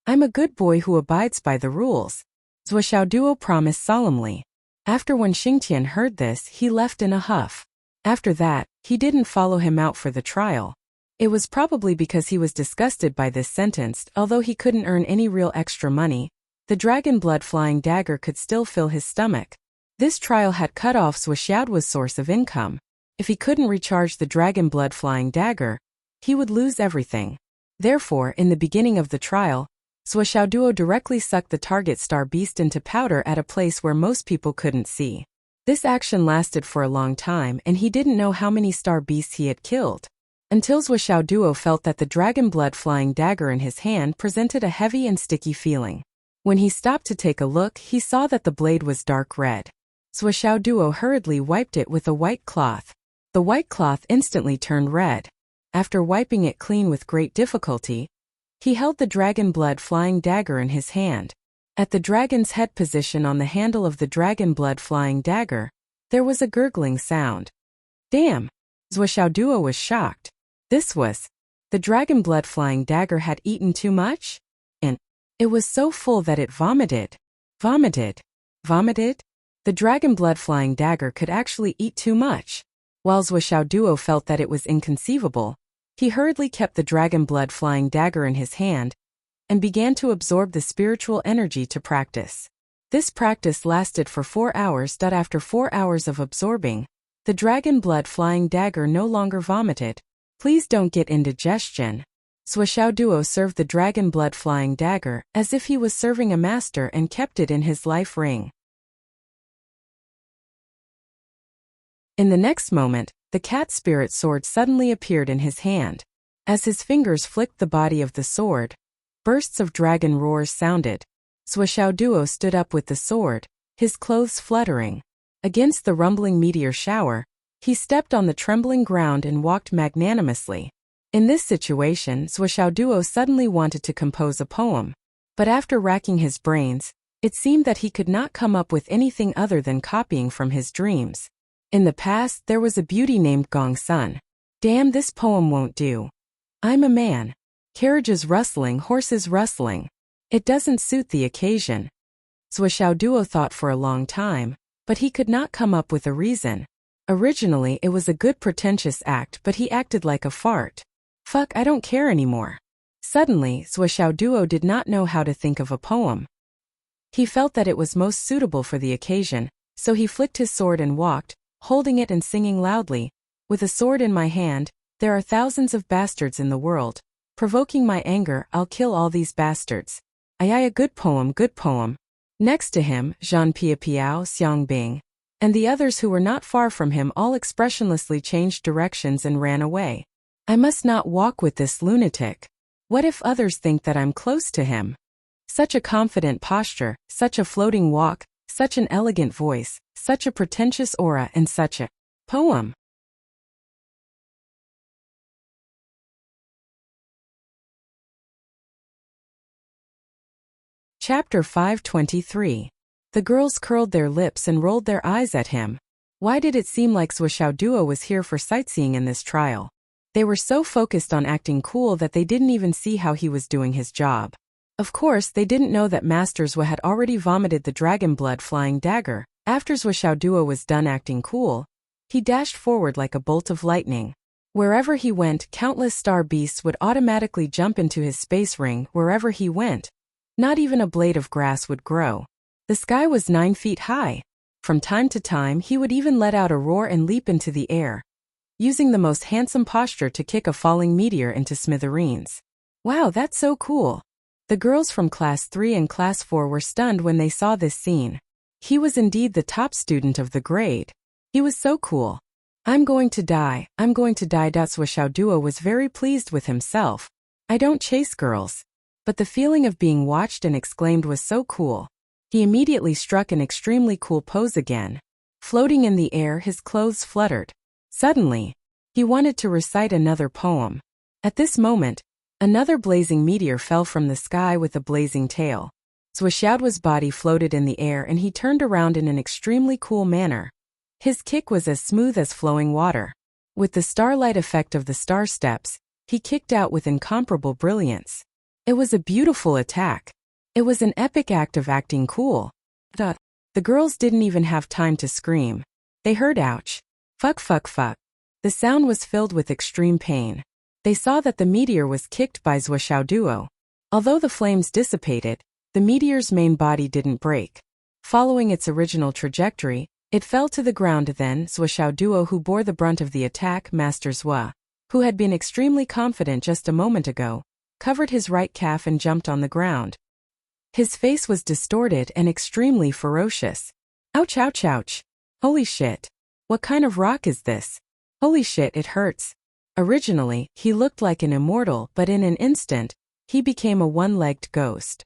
I'm a good boy who abides by the rules, Zhuo Duo promised solemnly. After when Xingtian heard this, he left in a huff. After that, he didn't follow him out for the trial. It was probably because he was disgusted by this sentence. Although he couldn't earn any real extra money, the dragon blood flying dagger could still fill his stomach. This trial had cut off Zhuo source of income. If he couldn't recharge the dragon blood flying dagger, he would lose everything. Therefore, in the beginning of the trial, Zhuo Duo directly sucked the target star beast into powder at a place where most people couldn't see. This action lasted for a long time, and he didn't know how many star beasts he had killed. Until Zhuo Duo felt that the dragon blood flying dagger in his hand presented a heavy and sticky feeling. When he stopped to take a look, he saw that the blade was dark red. Zhuo Duo hurriedly wiped it with a white cloth. The white cloth instantly turned red. After wiping it clean with great difficulty, he held the dragon blood flying dagger in his hand. At the dragon's head position on the handle of the dragon blood flying dagger, there was a gurgling sound. Damn! Zhuo Duo was shocked. This was the dragon blood flying dagger had eaten too much? And it was so full that it vomited. Vomited. The dragon blood flying dagger could actually eat too much. While Zhuo Duo felt that it was inconceivable, he hurriedly kept the dragon blood flying dagger in his hand and began to absorb the spiritual energy to practice. This practice lasted for 4 hours. After 4 hours of absorbing, the dragon blood flying dagger no longer vomited. Please don't get indigestion. Zhuo Duo served the dragon blood flying dagger as if he was serving a master and kept it in his life ring. In the next moment, the cat spirit sword suddenly appeared in his hand. As his fingers flicked the body of the sword, bursts of dragon roars sounded. Zhuo Duo stood up with the sword, his clothes fluttering. Against the rumbling meteor shower, he stepped on the trembling ground and walked magnanimously. In this situation, Zhuo Duo suddenly wanted to compose a poem. But after racking his brains, it seemed that he could not come up with anything other than copying from his dreams. In the past, there was a beauty named Gong Sun. Damn, this poem won't do. I'm a man. Carriages rustling, horses rustling. It doesn't suit the occasion. Zhuo Duo thought for a long time, but he could not come up with a reason. Originally, it was a good pretentious act, but he acted like a fart. Fuck, I don't care anymore. Suddenly, Zhuo Duo did not know how to think of a poem. He felt that it was most suitable for the occasion, so he flicked his sword and walked, holding it and singing loudly. With a sword in my hand, there are thousands of bastards in the world. Provoking my anger, I'll kill all these bastards. A good poem, good poem. Next to him, Zhang Piapiao, Xiang Bing, and the others who were not far from him all expressionlessly changed directions and ran away. I must not walk with this lunatic. What if others think that I'm close to him? Such a confident posture, such a floating walk, such an elegant voice, such a pretentious aura, and such a poem. Chapter 523. The girls curled their lips and rolled their eyes at him. Why did it seem like Swishaoduo was here for sightseeing in this trial? They were so focused on acting cool that they didn't even see how he was doing his job. Of course, they didn't know that Master Zhou had already vomited the dragon blood flying dagger. After Swishaoduo was done acting cool, he dashed forward like a bolt of lightning. Wherever he went, countless star beasts would automatically jump into his space ring wherever he went. Not even a blade of grass would grow. The sky was 9 feet high. From time to time, he would even let out a roar and leap into the air, using the most handsome posture to kick a falling meteor into smithereens. Wow, that's so cool. The girls from Class 3 and Class 4 were stunned when they saw this scene. He was indeed the top student of the grade. He was so cool. I'm going to die. Swishaoduo was very pleased with himself. I don't chase girls. But the feeling of being watched and exclaimed was so cool. He immediately struck an extremely cool pose again. Floating in the air, his clothes fluttered. Suddenly, he wanted to recite another poem. At this moment, another blazing meteor fell from the sky with a blazing tail. Swishaoduo's body floated in the air and he turned around in an extremely cool manner. His kick was as smooth as flowing water. With the starlight effect of the star steps, he kicked out with incomparable brilliance. It was a beautiful attack. It was an epic act of acting cool. The girls didn't even have time to scream. They heard ouch. Fuck. The sound was filled with extreme pain. They saw that the meteor was kicked by Swishaoduo. Although the flames dissipated, the meteor's main body didn't break. Following its original trajectory, it fell to the ground. Then Swishaoduo, who bore the brunt of the attack, Master Zhou, who had been extremely confident just a moment ago, covered his right calf and jumped on the ground. His face was distorted and extremely ferocious. Ouch. Holy shit. What kind of rock is this? Holy shit, it hurts. Originally, he looked like an immortal, but in an instant, he became a one-legged ghost.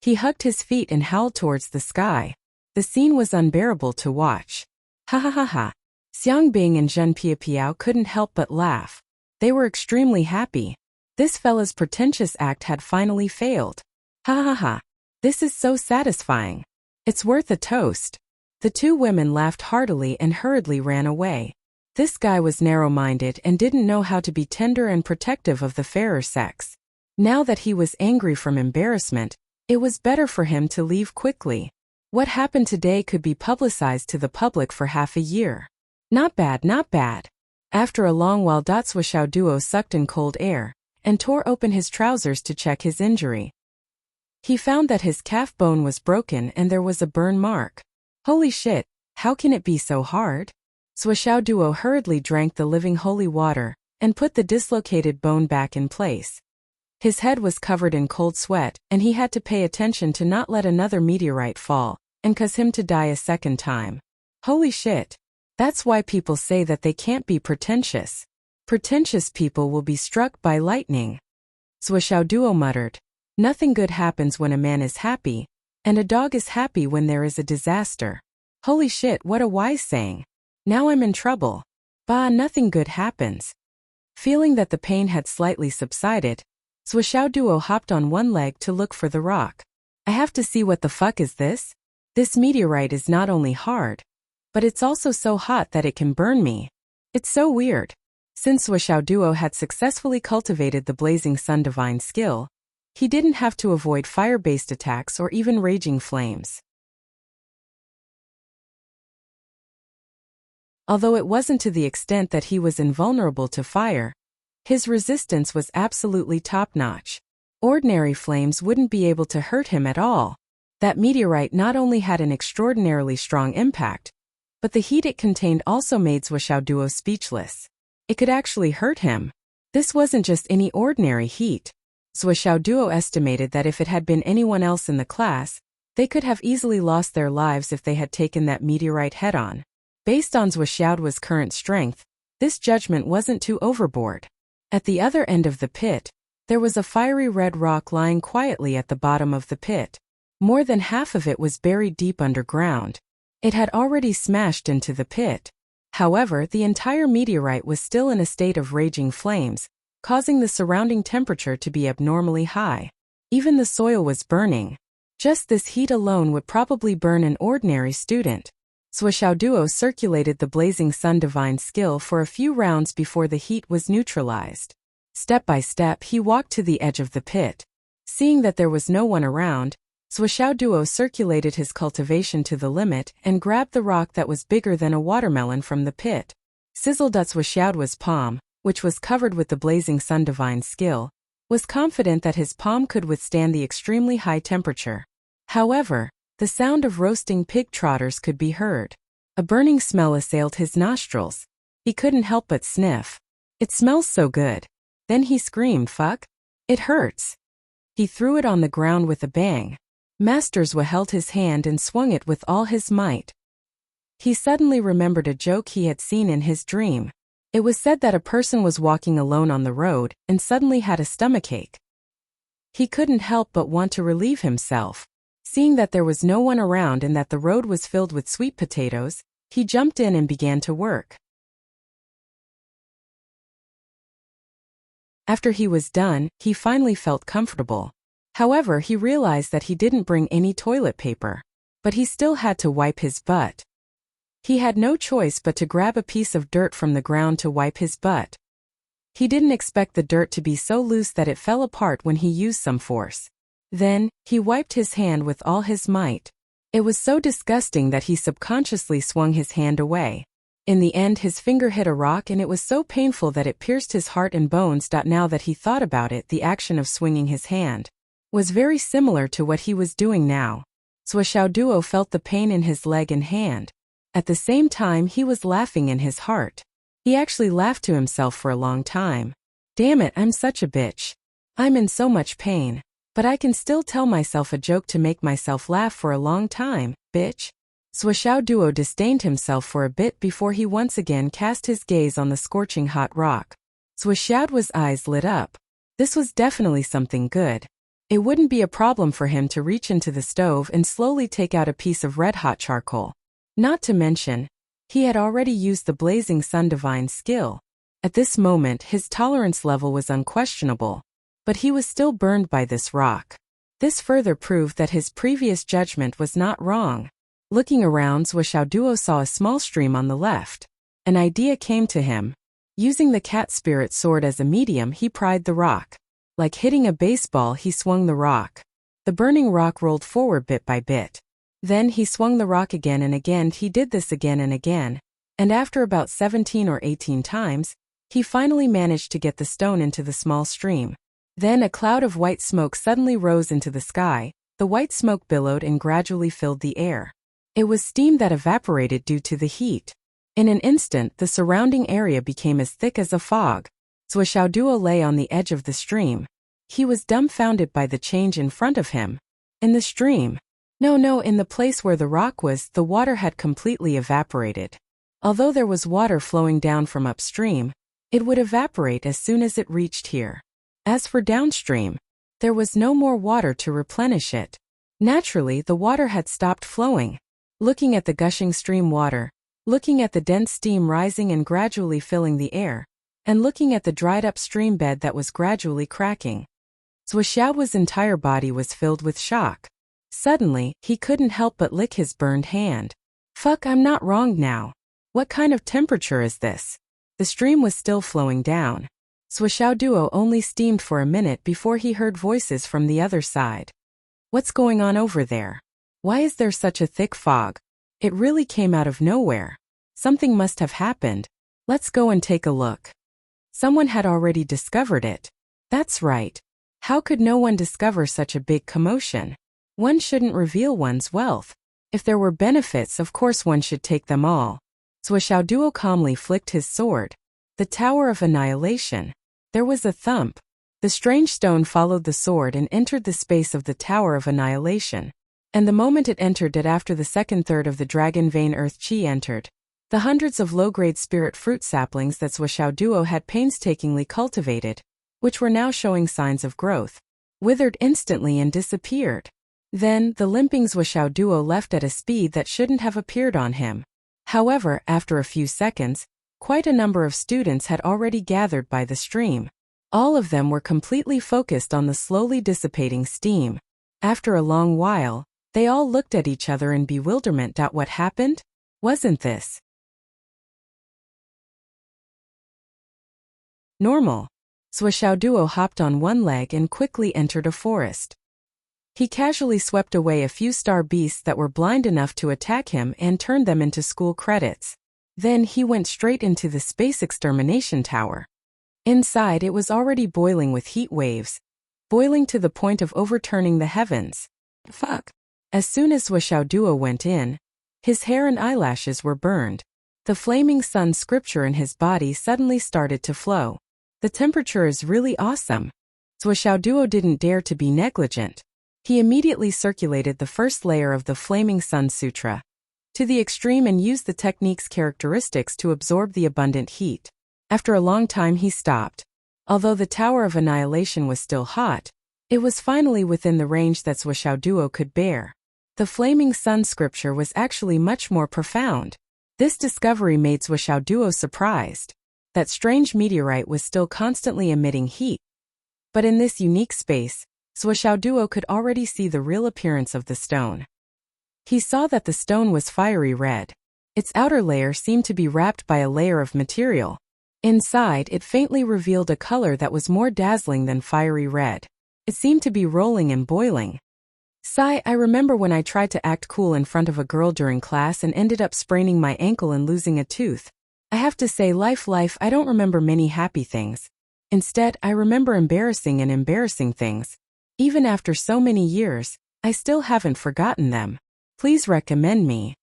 He hugged his feet and howled towards the sky. The scene was unbearable to watch. Ha. Xiang Bing and Zhen Piapiao couldn't help but laugh. They were extremely happy. This fella's pretentious act had finally failed. Ha. This is so satisfying. It's worth a toast. The two women laughed heartily and hurriedly ran away. This guy was narrow-minded and didn't know how to be tender and protective of the fairer sex. Now that he was angry from embarrassment, it was better for him to leave quickly. What happened today could be publicized to the public for half a year. Not bad. After a long while, Swishaoduo sucked in cold air and tore open his trousers to check his injury. He found that his calf bone was broken and there was a burn mark. Holy shit, how can it be so hard? Swishaoduo hurriedly drank the living holy water and put the dislocated bone back in place. His head was covered in cold sweat and he had to pay attention to not let another meteorite fall and cause him to die a second time. Holy shit. That's why people say that they can't be pretentious. Pretentious people will be struck by lightning. Swishaoduo muttered. Nothing good happens when a man is happy, and a dog is happy when there is a disaster. Holy shit, what a wise saying. Now I'm in trouble. Nothing good happens. Feeling that the pain had slightly subsided, Swishaoduo hopped on one leg to look for the rock. I have to see what the fuck is this? This meteorite is not only hard, but it's also so hot that it can burn me. It's so weird. Since Swishaoduo had successfully cultivated the Blazing Sun divine skill, he didn't have to avoid fire-based attacks or even raging flames. Although it wasn't to the extent that he was invulnerable to fire, his resistance was absolutely top-notch. Ordinary flames wouldn't be able to hurt him at all. That meteorite not only had an extraordinarily strong impact, but the heat it contained also made Swishaoduo speechless. It could actually hurt him. This wasn't just any ordinary heat. Swishaoduo estimated that if it had been anyone else in the class, they could have easily lost their lives if they had taken that meteorite head-on. Based on Swishaoduo's current strength, this judgment wasn't too overboard. At the other end of the pit, there was a fiery red rock lying quietly at the bottom of the pit. More than half of it was buried deep underground. It had already smashed into the pit. However, the entire meteorite was still in a state of raging flames, causing the surrounding temperature to be abnormally high. Even the soil was burning. Just this heat alone would probably burn an ordinary student. Swishaoduo circulated the blazing sun divine skill for a few rounds before the heat was neutralized. Step by step, he walked to the edge of the pit. Seeing that there was no one around, Swishaoduo circulated his cultivation to the limit and grabbed the rock that was bigger than a watermelon from the pit. Sizzled at Swishaoduo's palm, which was covered with the blazing sun divine skill, was confident that his palm could withstand the extremely high temperature. However, the sound of roasting pig trotters could be heard. A burning smell assailed his nostrils. He couldn't help but sniff. It smells so good. Then he screamed, "Fuck! It hurts!" He threw it on the ground with a bang. Master Zhou held his hand and swung it with all his might. He suddenly remembered a joke he had seen in his dream. It was said that a person was walking alone on the road and suddenly had a stomachache. He couldn't help but want to relieve himself. Seeing that there was no one around and that the road was filled with sweet potatoes, he jumped in and began to work. After he was done, he finally felt comfortable. However, he realized that he didn't bring any toilet paper. But he still had to wipe his butt. He had no choice but to grab a piece of dirt from the ground to wipe his butt. He didn't expect the dirt to be so loose that it fell apart when he used some force. Then, he wiped his hand with all his might. It was so disgusting that he subconsciously swung his hand away. In the end, his finger hit a rock and it was so painful that it pierced his heart and bones. Now that he thought about it, the action of swinging his hand was very similar to what he was doing now. Swishaoduo felt the pain in his leg and hand. At the same time, he was laughing in his heart. He actually laughed to himself for a long time. Damn it, I'm such a bitch. I'm in so much pain. But I can still tell myself a joke to make myself laugh for a long time, bitch. Swishaoduo disdained himself for a bit before he once again cast his gaze on the scorching hot rock. Swishaoduo's eyes lit up. This was definitely something good. It wouldn't be a problem for him to reach into the stove and slowly take out a piece of red-hot charcoal. Not to mention, he had already used the blazing sun divine skill. At this moment, his tolerance level was unquestionable. But he was still burned by this rock. This further proved that his previous judgment was not wrong. Looking around, Swishaoduo saw a small stream on the left. An idea came to him. Using the cat spirit sword as a medium, he pried the rock. Like hitting a baseball, he swung the rock. The burning rock rolled forward bit by bit. Then he swung the rock again and again. He did this again and again. And after about 17 or 18 times, he finally managed to get the stone into the small stream. Then a cloud of white smoke suddenly rose into the sky. The white smoke billowed and gradually filled the air. It was steam that evaporated due to the heat. In an instant, the surrounding area became as thick as a fog. Swishaoduo lay on the edge of the stream. He was dumbfounded by the change in front of him. In the stream. No, in the place where the rock was, the water had completely evaporated. Although there was water flowing down from upstream, it would evaporate as soon as it reached here. As for downstream, there was no more water to replenish it. Naturally, the water had stopped flowing. Looking at the gushing stream water, looking at the dense steam rising and gradually filling the air, and looking at the dried-up stream bed that was gradually cracking, Swishaoduo's entire body was filled with shock. Suddenly, he couldn't help but lick his burned hand. Fuck, I'm not wrong now. What kind of temperature is this? The stream was still flowing down. Swishaoduo only steamed for a minute before he heard voices from the other side. What's going on over there? Why is there such a thick fog? It really came out of nowhere. Something must have happened. Let's go and take a look. Someone had already discovered it. That's right. How could no one discover such a big commotion? One shouldn't reveal one's wealth. If there were benefits, of course one should take them all. Swishaoduo calmly flicked his sword. The Tower of Annihilation. There was a thump. The strange stone followed the sword and entered the space of the Tower of Annihilation. And the moment it entered it after the second third of the dragon vein earth chi entered, the hundreds of low-grade spirit fruit saplings that Swishaoduo had painstakingly cultivated, which were now showing signs of growth, withered instantly and disappeared. Then, the limping Zhuoxiao duo left at a speed that shouldn't have appeared on him. However, after a few seconds, quite a number of students had already gathered by the stream. All of them were completely focused on the slowly dissipating steam. After a long while, they all looked at each other in bewilderment. What happened? Wasn't this normal? Zhuoxiao duo hopped on one leg and quickly entered a forest. He casually swept away a few star beasts that were blind enough to attack him and turned them into school credits. Then he went straight into the space extermination tower. Inside, it was already boiling with heat waves, boiling to the point of overturning the heavens. Fuck. As soon as Zhuoxiao duo went in, his hair and eyelashes were burned. The flaming sun scripture in his body suddenly started to flow. The temperature is really awesome. Zhuoxiao duo didn't dare to be negligent. He immediately circulated the first layer of the Flaming Sun Sutra to the extreme and used the technique's characteristics to absorb the abundant heat. After a long time he stopped. Although the Tower of Annihilation was still hot, it was finally within the range that Zhuoxiao duo could bear. The Flaming Sun scripture was actually much more profound. This discovery made Zhuoxiao duo surprised. That strange meteorite was still constantly emitting heat. But in this unique space, Zhuoxiao duo could already see the real appearance of the stone. He saw that the stone was fiery red. Its outer layer seemed to be wrapped by a layer of material. Inside, it faintly revealed a color that was more dazzling than fiery red. It seemed to be rolling and boiling. Sigh, I remember when I tried to act cool in front of a girl during class and ended up spraining my ankle and losing a tooth. I have to say, life, I don't remember many happy things. Instead, I remember embarrassing things. Even after so many years, I still haven't forgotten them. Please recommend me.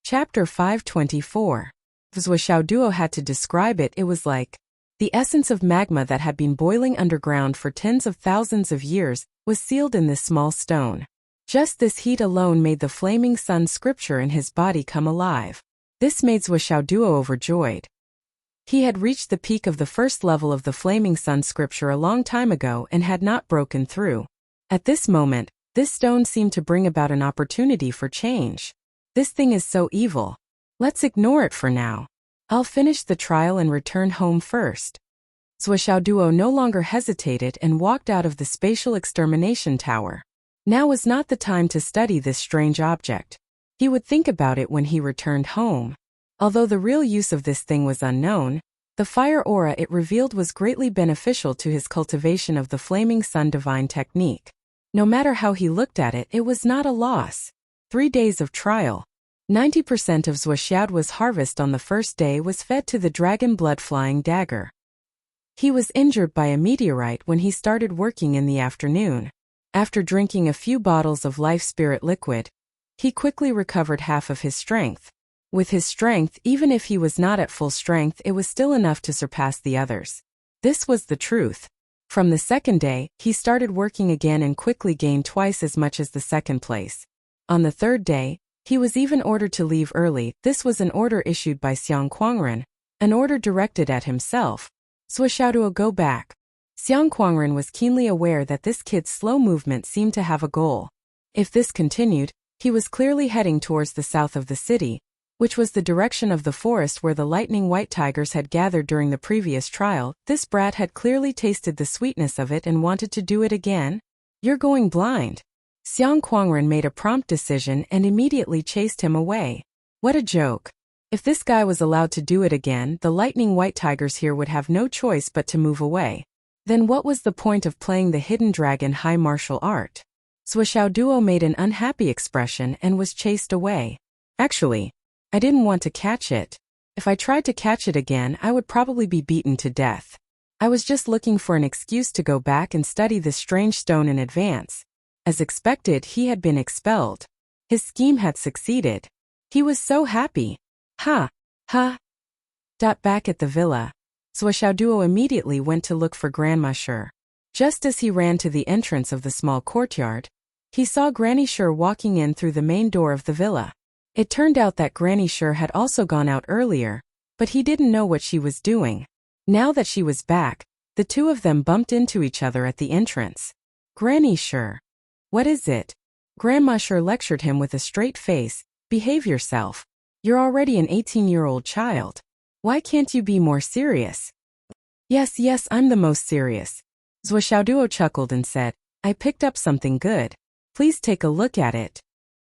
Chapter 524. Zhuoxiao duo had to describe it. It was like the essence of magma that had been boiling underground for tens of thousands of years was sealed in this small stone. Just this heat alone made the Flaming Sun scripture in his body come alive. This made Zhuoxiao duo overjoyed. He had reached the peak of the first level of the Flaming Sun scripture a long time ago and had not broken through. At this moment, this stone seemed to bring about an opportunity for change. This thing is so evil. Let's ignore it for now. I'll finish the trial and return home first. Zhuoxiao duo no longer hesitated and walked out of the spatial extermination tower. Now was not the time to study this strange object. He would think about it when he returned home. Although the real use of this thing was unknown, the fire aura it revealed was greatly beneficial to his cultivation of the Flaming Sun divine technique. No matter how he looked at it, it was not a loss. 3 days of trial. 90% of Zhuoxiao's harvest on the first day was fed to the dragon blood-flying dagger. He was injured by a meteorite when he started working in the afternoon. After drinking a few bottles of life spirit liquid, he quickly recovered half of his strength. With his strength, even if he was not at full strength, it was still enough to surpass the others. This was the truth. From the second day, he started working again and quickly gained twice as much as the second place. On the third day, he was even ordered to leave early. This was an order issued by Xiang Kuangren, an order directed at himself. Zhuoxiao duo, go back. Xiang Kuangren was keenly aware that this kid's slow movement seemed to have a goal. If this continued, he was clearly heading towards the south of the city, which was the direction of the forest where the lightning white tigers had gathered during the previous trial. This brat had clearly tasted the sweetness of it and wanted to do it again. You're going blind. Xiang Kuangren made a prompt decision and immediately chased him away. What a joke. If this guy was allowed to do it again, the lightning white tigers here would have no choice but to move away. Then what was the point of playing the hidden dragon high martial art? Zhuoxiao duo made an unhappy expression and was chased away. Actually, I didn't want to catch it. If I tried to catch it again, I would probably be beaten to death. I was just looking for an excuse to go back and study this strange stone in advance. As expected, he had been expelled. His scheme had succeeded. He was so happy. Ha! Ha! Back at the villa, Zhuoxiao duo immediately went to look for Grandma Sher. Just as he ran to the entrance of the small courtyard, he saw Granny Sher walking in through the main door of the villa. It turned out that Granny Sher had also gone out earlier, But he didn't know what she was doing. Now that she was back, the two of them bumped into each other at the entrance. Granny Sure. What is it? Grandma Sure lectured him with a straight face. Behave yourself. You're already an 18-year-old child. Why can't you be more serious? Yes, I'm the most serious. Zhuo chuckled and said, I picked up something good. Please take a look at it.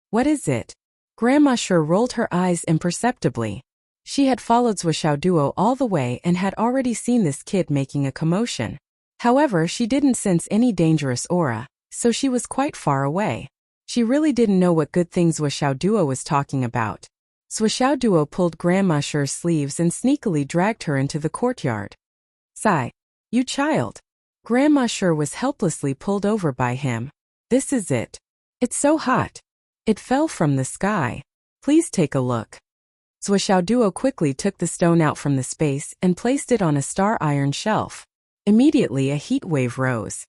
What is it? Grandma Sure rolled her eyes imperceptibly. She had followed Zhuo all the way and had already seen this kid making a commotion. However, she didn't sense any dangerous aura, so she was quite far away. She really didn't know what good things Zhuo was talking about. Zhuo pulled Grandma Sure's sleeves and sneakily dragged her into the courtyard. Sigh. You child. Grandma Sure was helplessly pulled over by him. This is it. It's so hot. It fell from the sky. Please take a look. Zhuo quickly took the stone out from the space and placed it on a star iron shelf. Immediately a heat wave rose.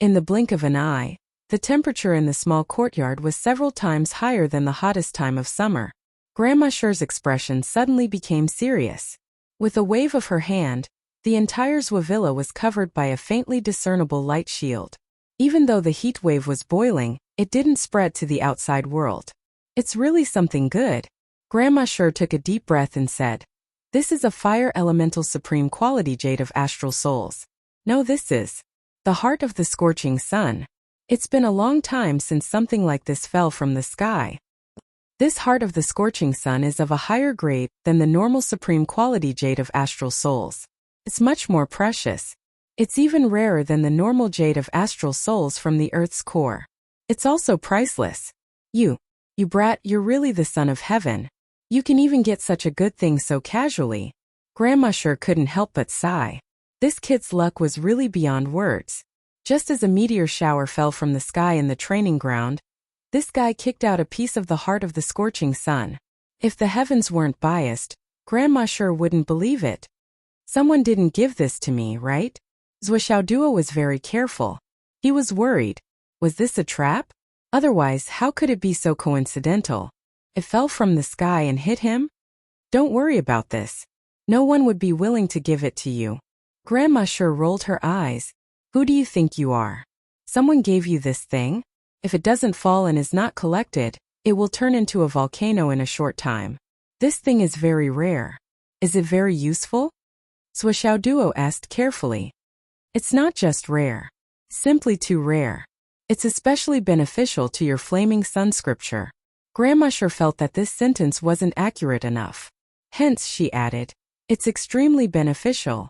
In the blink of an eye, the temperature in the small courtyard was several times higher than the hottest time of summer. Grandma Sure's expression suddenly became serious. With a wave of her hand, the entire Zwavilla was covered by a faintly discernible light shield. Even though the heat wave was boiling, it didn't spread to the outside world. It's really something good. Grandma Sure took a deep breath and said, This is a fire elemental supreme quality jade of astral souls. No, this is the heart of the scorching sun. It's been a long time since something like this fell from the sky. This heart of the scorching sun is of a higher grade than the normal supreme quality jade of astral souls. It's much more precious. It's even rarer than the normal jade of astral souls from the Earth's core. It's also priceless. You brat, you're really the son of heaven. You can even get such a good thing so casually. Grandma Sure couldn't help but sigh. This kid's luck was really beyond words. Just as a meteor shower fell from the sky in the training ground, this guy kicked out a piece of the heart of the scorching sun. If the heavens weren't biased, Grandma Sure wouldn't believe it. Someone didn't give this to me, right? Zhuo was very careful. He was worried. Was this a trap? Otherwise, how could it be so coincidental? It fell from the sky and hit him? Don't worry about this. No one would be willing to give it to you. Grandma Sure rolled her eyes. Who do you think you are? Someone gave you this thing? If it doesn't fall and is not collected, it will turn into a volcano in a short time. This thing is very rare. Is it very useful? Zhuo asked carefully. It's not just rare. Simply too rare. It's especially beneficial to your flaming sun scripture. Grandma Sure felt that this sentence wasn't accurate enough. Hence, she added, it's extremely beneficial.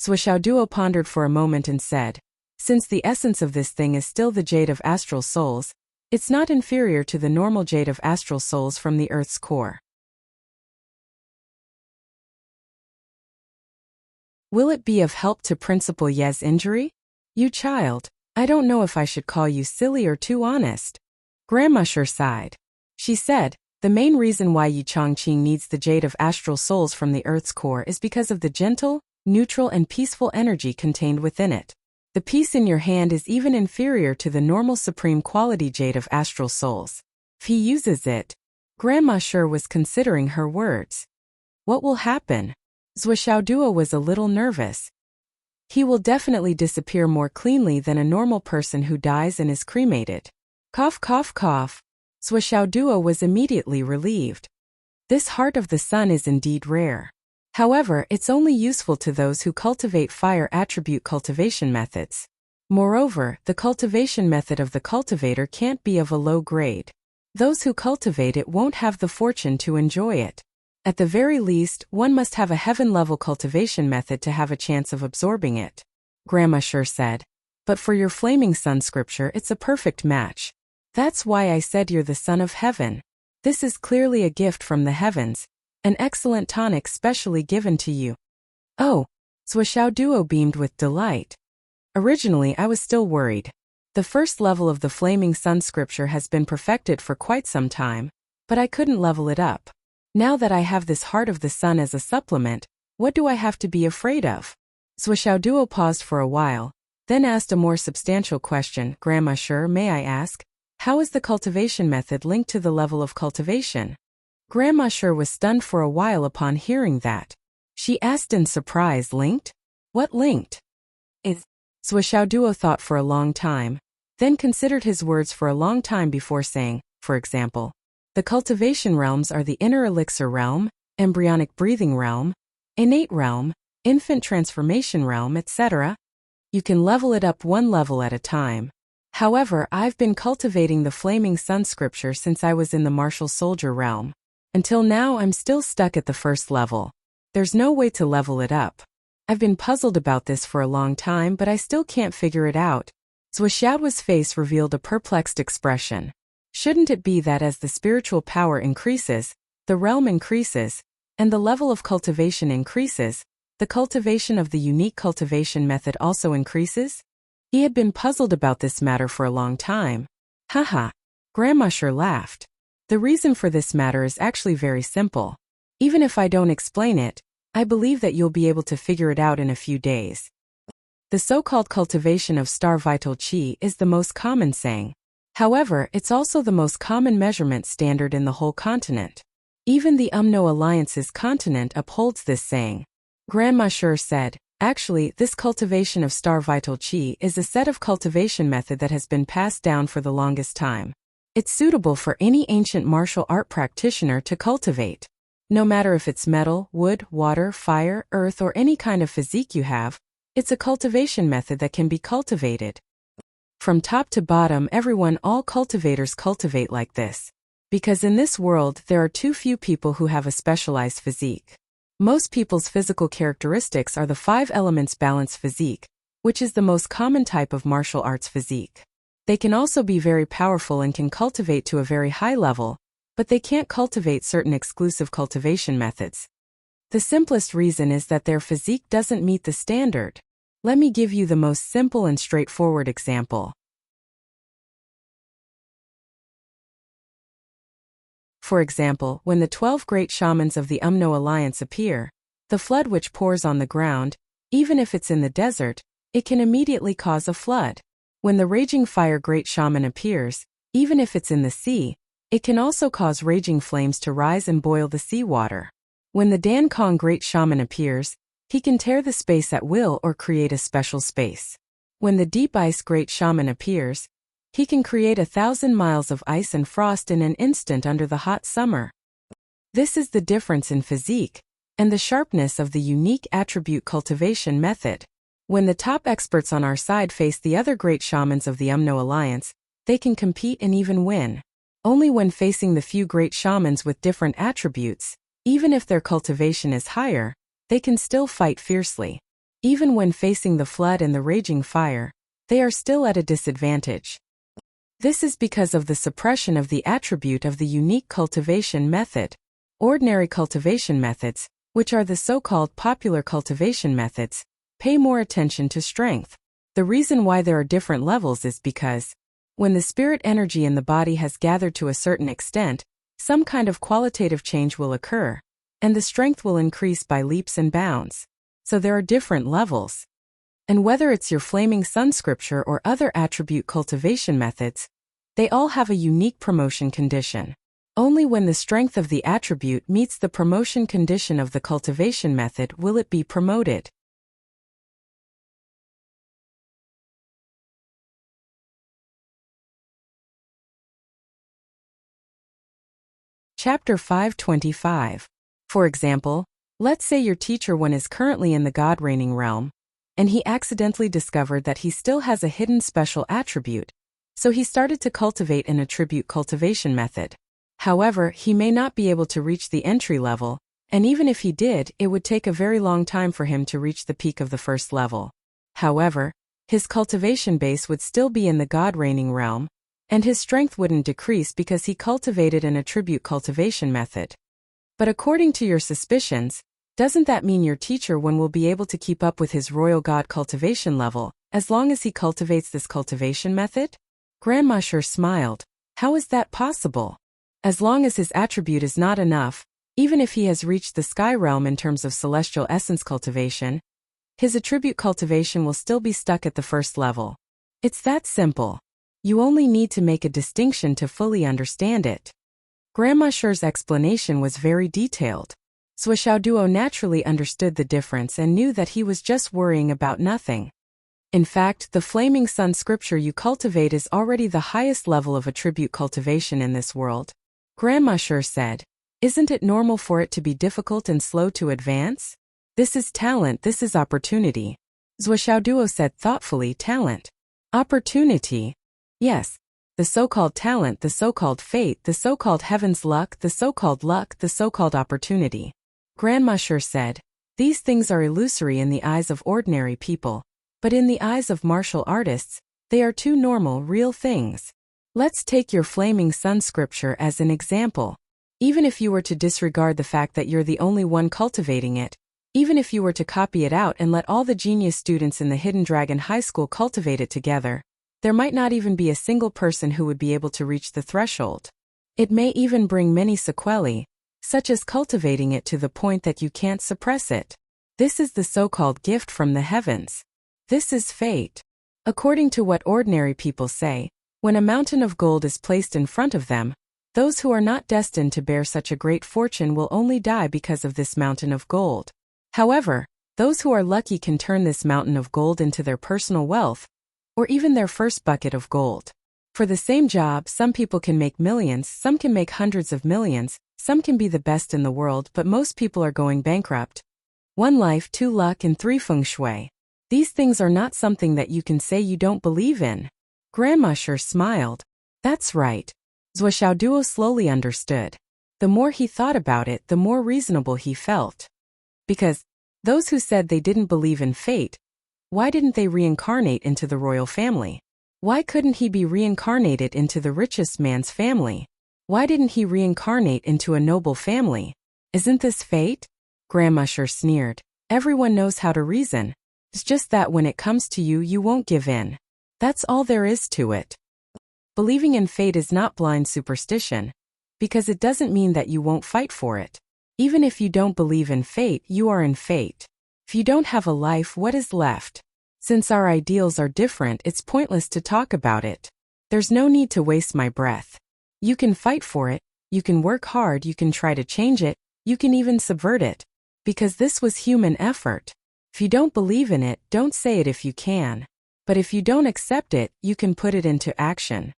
Zhuo pondered for a moment and said, since the essence of this thing is still the jade of astral souls, it's not inferior to the normal jade of astral souls from the Earth's core. Will it be of help to Principal Ye's injury? You child, I don't know if I should call you silly or too honest. Grandma Sure sighed. She said, the main reason why Yi Chongqing needs the jade of astral souls from the Earth's core is because of the gentle, neutral and peaceful energy contained within it. The piece in your hand is even inferior to the normal supreme quality jade of astral souls. If he uses it, Grandma Sure was considering her words. What will happen? Zhuo was a little nervous. He will definitely disappear more cleanly than a normal person who dies and is cremated. Cough, cough, cough. Zhuo was immediately relieved. This heart of the sun is indeed rare. However, it's only useful to those who cultivate fire attribute cultivation methods. Moreover, the cultivation method of the cultivator can't be of a low grade. Those who cultivate it won't have the fortune to enjoy it. At the very least, one must have a heaven-level cultivation method to have a chance of absorbing it. Grandma Sure said. But for your flaming sun scripture, it's a perfect match. That's why I said you're the son of heaven. This is clearly a gift from the heavens, an excellent tonic specially given to you. Oh, Zhuo beamed with delight. Originally, I was still worried. The first level of the flaming sun scripture has been perfected for quite some time, but I couldn't level it up. Now that I have this heart of the sun as a supplement, what do I have to be afraid of? Zhuo paused for a while, then asked a more substantial question. Grandma Sure, may I ask, How is the cultivation method linked to the level of cultivation? Grandma Sure was stunned for a while upon hearing that. She asked in surprise, linked? What linked? Swishaoduo thought for a long time, then considered his words for a long time before saying, for example, the cultivation realms are the inner elixir realm, embryonic breathing realm, innate realm, infant transformation realm, etc. You can level it up one level at a time. However, I've been cultivating the Flaming Sun scripture since I was in the martial soldier realm. Until now I'm still stuck at the first level. There's no way to level it up. I've been puzzled about this for a long time, but I still can't figure it out. Zhuoxiao's face revealed a perplexed expression. Shouldn't it be that as the spiritual power increases, the realm increases, and the level of cultivation increases, the cultivation of the unique cultivation method also increases? He had been puzzled about this matter for a long time. Haha. Grandma Sure laughed. The reason for this matter is actually very simple. Even if I don't explain it, I believe that you'll be able to figure it out in a few days. The so-called cultivation of star vital qi is the most common saying. However, it's also the most common measurement standard in the whole continent. Even the UMNO Alliance's continent upholds this saying. Grandma Sure said, actually, this cultivation of star vital qi is a set of cultivation method that has been passed down for the longest time. It's suitable for any ancient martial art practitioner to cultivate. No matter if it's metal, wood, water, fire, earth, or any kind of physique you have, it's a cultivation method that can be cultivated. From top to bottom, all cultivators cultivate like this. Because in this world, there are too few people who have a specialized physique. Most people's physical characteristics are the 5 elements balance physique, which is the most common type of martial arts physique. They can also be very powerful and can cultivate to a very high level, but they can't cultivate certain exclusive cultivation methods. The simplest reason is that their physique doesn't meet the standard. Let me give you the most simple and straightforward example. For example, when the 12 great shamans of the UMNO Alliance appear, the flood which pours on the ground, even if it's in the desert, it can immediately cause a flood. When the raging fire great shaman appears, even if it's in the sea, it can also cause raging flames to rise and boil the seawater. When the Dan Kong great shaman appears, he can tear the space at will or create a special space. When the deep ice great shaman appears, he can create 1,000 miles of ice and frost in an instant under the hot summer. This is the difference in physique, and the sharpness of the unique attribute cultivation method. When the top experts on our side face the other great shamans of the UMNO Alliance, they can compete and even win. Only when facing the few great shamans with different attributes, even if their cultivation is higher, they can still fight fiercely. Even when facing the flood and the raging fire, they are still at a disadvantage. This is because of the suppression of the attribute of the unique cultivation method. Ordinary cultivation methods, which are the so-called popular cultivation methods, pay more attention to strength. The reason why there are different levels is because, when the spirit energy in the body has gathered to a certain extent, some kind of qualitative change will occur, and the strength will increase by leaps and bounds. So there are different levels. And whether it's your Flaming Sun scripture or other attribute cultivation methods, they all have a unique promotion condition. Only when the strength of the attribute meets the promotion condition of the cultivation method will it be promoted. Chapter 525. For example, let's say your teacher 1 is currently in the God reigning realm, and he accidentally discovered that he still has a hidden special attribute, so he started to cultivate an attribute cultivation method. However, he may not be able to reach the entry level, and even if he did, it would take a very long time for him to reach the peak of the first level. However, his cultivation base would still be in the God reigning realm, and his strength wouldn't decrease because he cultivated an attribute cultivation method. But according to your suspicions, doesn't that mean your teacher 1 will be able to keep up with his royal god cultivation level, as long as he cultivates this cultivation method? Grandma Sure smiled. How is that possible? As long as his attribute is not enough, even if he has reached the sky realm in terms of celestial essence cultivation, his attribute cultivation will still be stuck at the first level. It's that simple. You only need to make a distinction to fully understand it. Grandma Sher's explanation was very detailed. Zhuo Xiaoduo naturally understood the difference and knew that he was just worrying about nothing. In fact, the flaming sun scripture you cultivate is already the highest level of attribute cultivation in this world. Grandma Sher said, "Isn't it normal for it to be difficult and slow to advance? This is talent, this is opportunity." Zhuo Xiaoduo said thoughtfully, "Talent. Opportunity. Yes. The so-called talent, the so-called fate, the so-called heaven's luck, the so-called opportunity." Grandma Sher said, "These things are illusory in the eyes of ordinary people. But in the eyes of martial artists, they are two normal, real things. Let's take your flaming sun scripture as an example. Even if you were to disregard the fact that you're the only one cultivating it, even if you were to copy it out and let all the genius students in the Hidden Dragon High School cultivate it together, there might not even be a single person who would be able to reach the threshold. It may even bring many sequelae, such as cultivating it to the point that you can't suppress it. This is the so-called gift from the heavens. This is fate. According to what ordinary people say, when a mountain of gold is placed in front of them, those who are not destined to bear such a great fortune will only die because of this mountain of gold. However, those who are lucky can turn this mountain of gold into their personal wealth, or even their first bucket of gold. For the same job, some people can make millions, some can make hundreds of millions, some can be the best in the world, but most people are going bankrupt. 1 life, 2 luck, and 3 feng shui. These things are not something that you can say you don't believe in. Grandma Sher smiled. That's right. Zhuo Xiaoduo slowly understood. The more he thought about it, the more reasonable he felt. Because those who said they didn't believe in fate, why didn't they reincarnate into the royal family? Why couldn't he be reincarnated into the richest man's family? Why didn't he reincarnate into a noble family? Isn't this fate? Grandma Sher sneered. Everyone knows how to reason. It's just that when it comes to you, you won't give in. That's all there is to it. Believing in fate is not blind superstition, because it doesn't mean that you won't fight for it. Even if you don't believe in fate, you are in fate. If you don't have a life, what is left? Since our ideals are different, it's pointless to talk about it. There's no need to waste my breath. You can fight for it, you can work hard, you can try to change it, you can even subvert it. Because this was human effort. If you don't believe in it, don't say it if you can. But if you don't accept it, you can put it into action.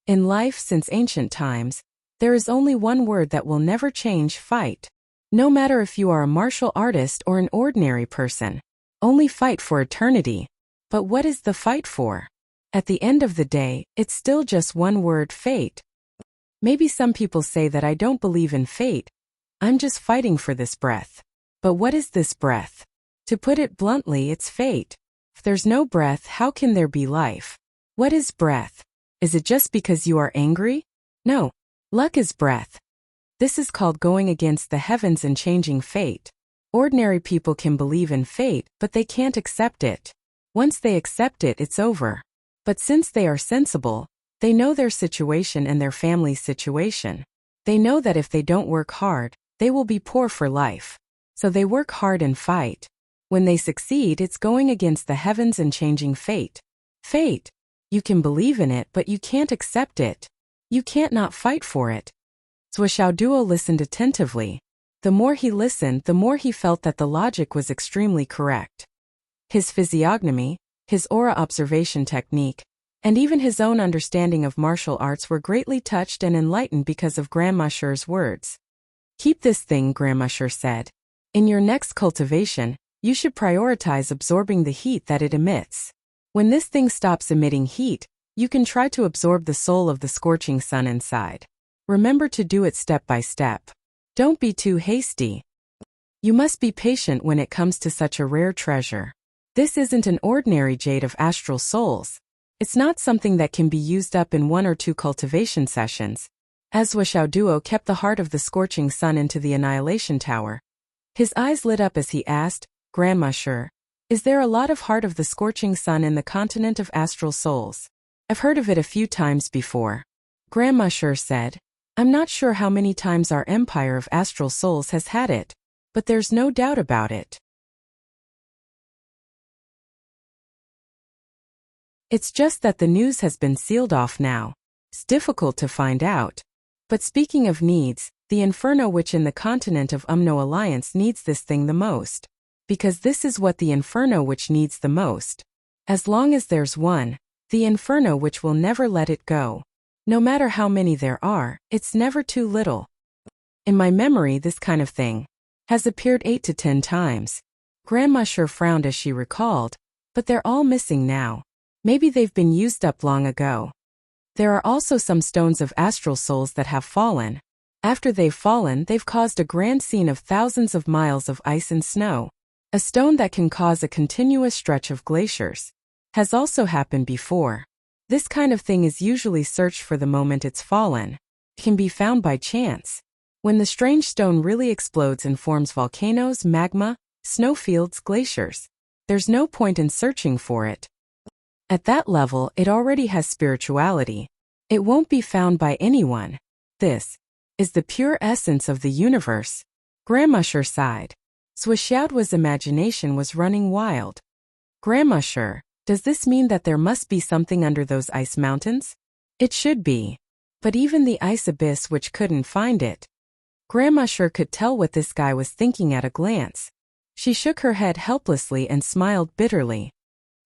In life since ancient times, there is only one word that will never change: fight. No matter if you are a martial artist or an ordinary person. Only fight for eternity. But what is the fight for? At the end of the day, it's still just one word: fate. Maybe some people say that I don't believe in fate. I'm just fighting for this breath. But what is this breath? To put it bluntly, it's fate. If there's no breath, how can there be life? What is breath? Is it just because you are angry? No. Luck is breath. This is called going against the heavens and changing fate. Ordinary people can believe in fate, but they can't accept it. Once they accept it, it's over. But since they are sensible, they know their situation and their family's situation. They know that if they don't work hard, they will be poor for life. So they work hard and fight. When they succeed, it's going against the heavens and changing fate. Fate. You can believe in it, but you can't accept it. You can't not fight for it. Zhuo Xiaoduo listened attentively. The more he listened, the more he felt that the logic was extremely correct. His physiognomy, his aura observation technique, and even his own understanding of martial arts were greatly touched and enlightened because of Grandma Sher's words. Keep this thing, Grandma Sher said. In your next cultivation, you should prioritize absorbing the heat that it emits. When this thing stops emitting heat, you can try to absorb the soul of the scorching sun inside. Remember to do it step by step. Don't be too hasty. You must be patient when it comes to such a rare treasure. This isn't an ordinary jade of astral souls. It's not something that can be used up in 1 or 2 cultivation sessions. As Zhuo Xiaoduo kept the heart of the scorching sun into the annihilation tower, his eyes lit up as he asked, Grandma Sher, is there a lot of heart of the scorching sun in the continent of astral souls? I've heard of it a few times before. Grandma Sher said, I'm not sure how many times our empire of astral souls has had it, but there's no doubt about it. It's just that the news has been sealed off now. It's difficult to find out. But speaking of needs, the Inferno Witch in the continent of Umno Alliance needs this thing the most. Because this is what the Inferno Witch needs the most. As long as there's one, the Inferno Witch will never let it go. No matter how many there are, it's never too little. In my memory, this kind of thing has appeared 8 to 10 times. Grandma sure frowned as she recalled, but they're all missing now. Maybe they've been used up long ago. There are also some stones of astral souls that have fallen. After they've fallen, they've caused a grand scene of thousands of miles of ice and snow. A stone that can cause a continuous stretch of glaciers has also happened before. This kind of thing is usually searched for the moment it's fallen. It can be found by chance. When the strange stone really explodes and forms volcanoes, magma, snowfields, glaciers, there's no point in searching for it. At that level, it already has spirituality. It won't be found by anyone. This is the pure essence of the universe. Grandma sure sighed. Swishaoduo's imagination was running wild. Grandma sure, does this mean that there must be something under those ice mountains? It should be. But even the ice abyss which couldn't find it. Grandma sure could tell what this guy was thinking at a glance. She shook her head helplessly and smiled bitterly.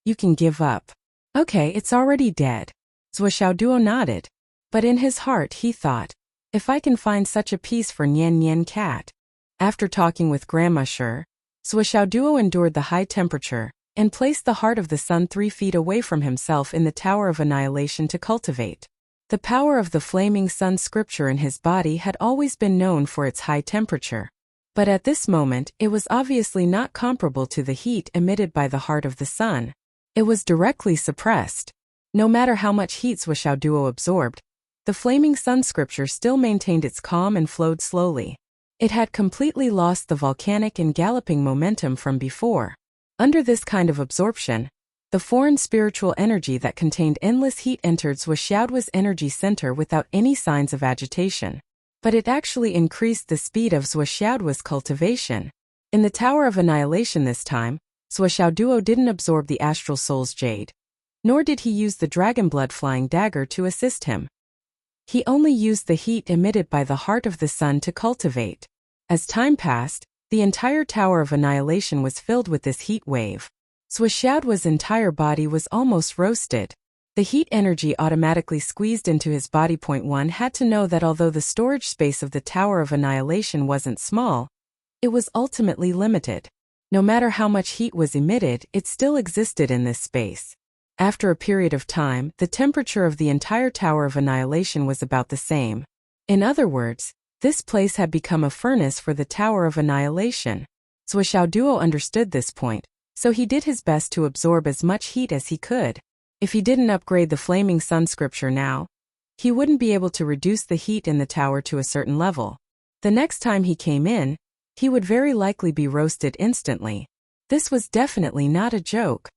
You can give up. Okay, it's already dead. Swishaoduo nodded. But in his heart he thought, if I can find such a piece for Nian Nian Cat. After talking with Grandma sure, Swishaoduo endured the high temperature and placed the heart of the sun 3 feet away from himself in the Tower of Annihilation to cultivate. The power of the flaming sun scripture in his body had always been known for its high temperature. But at this moment, it was obviously not comparable to the heat emitted by the heart of the sun. It was directly suppressed. No matter how much heat Swishaoduo absorbed, the flaming sun scripture still maintained its calm and flowed slowly. It had completely lost the volcanic and galloping momentum from before. Under this kind of absorption, the foreign spiritual energy that contained endless heat entered Swishaoduo's energy center without any signs of agitation. But it actually increased the speed of Swishaoduo's cultivation. In the Tower of Annihilation this time, Swishaoduo didn't absorb the astral soul's jade. Nor did he use the dragonblood flying dagger to assist him. He only used the heat emitted by the heart of the sun to cultivate. As time passed, the entire Tower of Annihilation was filled with this heat wave. Swishaoduo's entire body was almost roasted. The heat energy automatically squeezed into his body. One had to know that although the storage space of the Tower of Annihilation wasn't small, it was ultimately limited. No matter how much heat was emitted, it still existed in this space. After a period of time, the temperature of the entire Tower of Annihilation was about the same. In other words, this place had become a furnace for the Tower of Annihilation. Swishaoduo understood this point, so he did his best to absorb as much heat as he could. If he didn't upgrade the flaming sun scripture now, he wouldn't be able to reduce the heat in the tower to a certain level. The next time he came in, he would very likely be roasted instantly. This was definitely not a joke.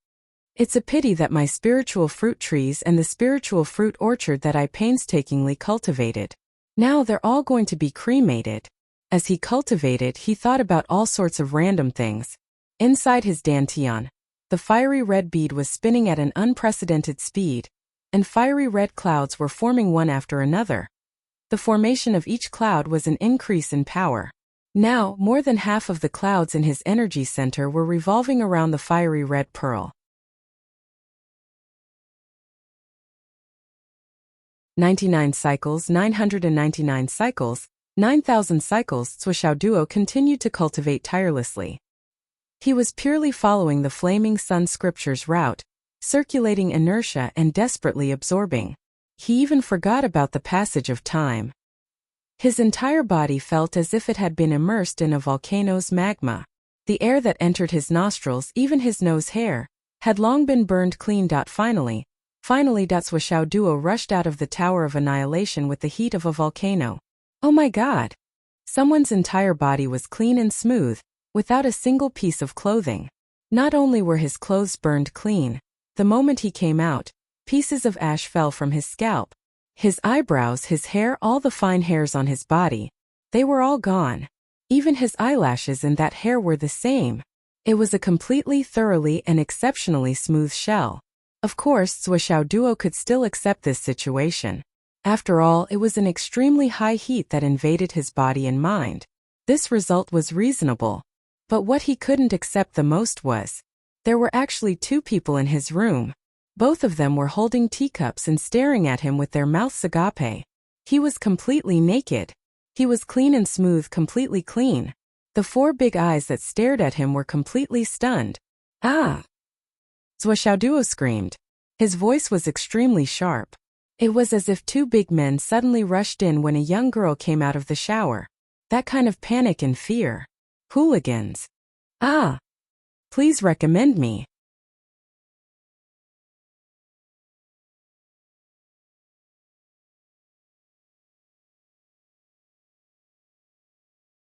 It's a pity that my spiritual fruit trees and the spiritual fruit orchard that I painstakingly cultivated, now they're all going to be cremated. As he cultivated, he thought about all sorts of random things. Inside his dantian, the fiery red bead was spinning at an unprecedented speed, and fiery red clouds were forming one after another. The formation of each cloud was an increase in power. Now, more than half of the clouds in his energy center were revolving around the fiery red pearl. 99 cycles, 999 cycles, 9,000 cycles. Swishaoduo continued to cultivate tirelessly. He was purely following the flaming sun scripture's route, circulating inertia and desperately absorbing. He even forgot about the passage of time. His entire body felt as if it had been immersed in a volcano's magma. The air that entered his nostrils, even his nose hair, had long been burned clean. Finally, Swishaoduo rushed out of the Tower of Annihilation with the heat of a volcano. Oh my God! Someone's entire body was clean and smooth, without a single piece of clothing. Not only were his clothes burned clean, the moment he came out, pieces of ash fell from his scalp. His eyebrows, his hair, all the fine hairs on his body, they were all gone. Even his eyelashes and that hair were the same. It was a completely, thoroughly, and exceptionally smooth shell. Of course, Zhuo Duo could still accept this situation. After all, it was an extremely high heat that invaded his body and mind. This result was reasonable. But what he couldn't accept the most was, there were actually two people in his room. Both of them were holding teacups and staring at him with their mouths agape. He was completely naked. He was clean and smooth, completely clean. The four big eyes that stared at him were completely stunned. Ah! Zhuo Duo screamed. His voice was extremely sharp. It was as if two big men suddenly rushed in when a young girl came out of the shower. That kind of panic and fear. Hooligans. Ah! Please recommend me.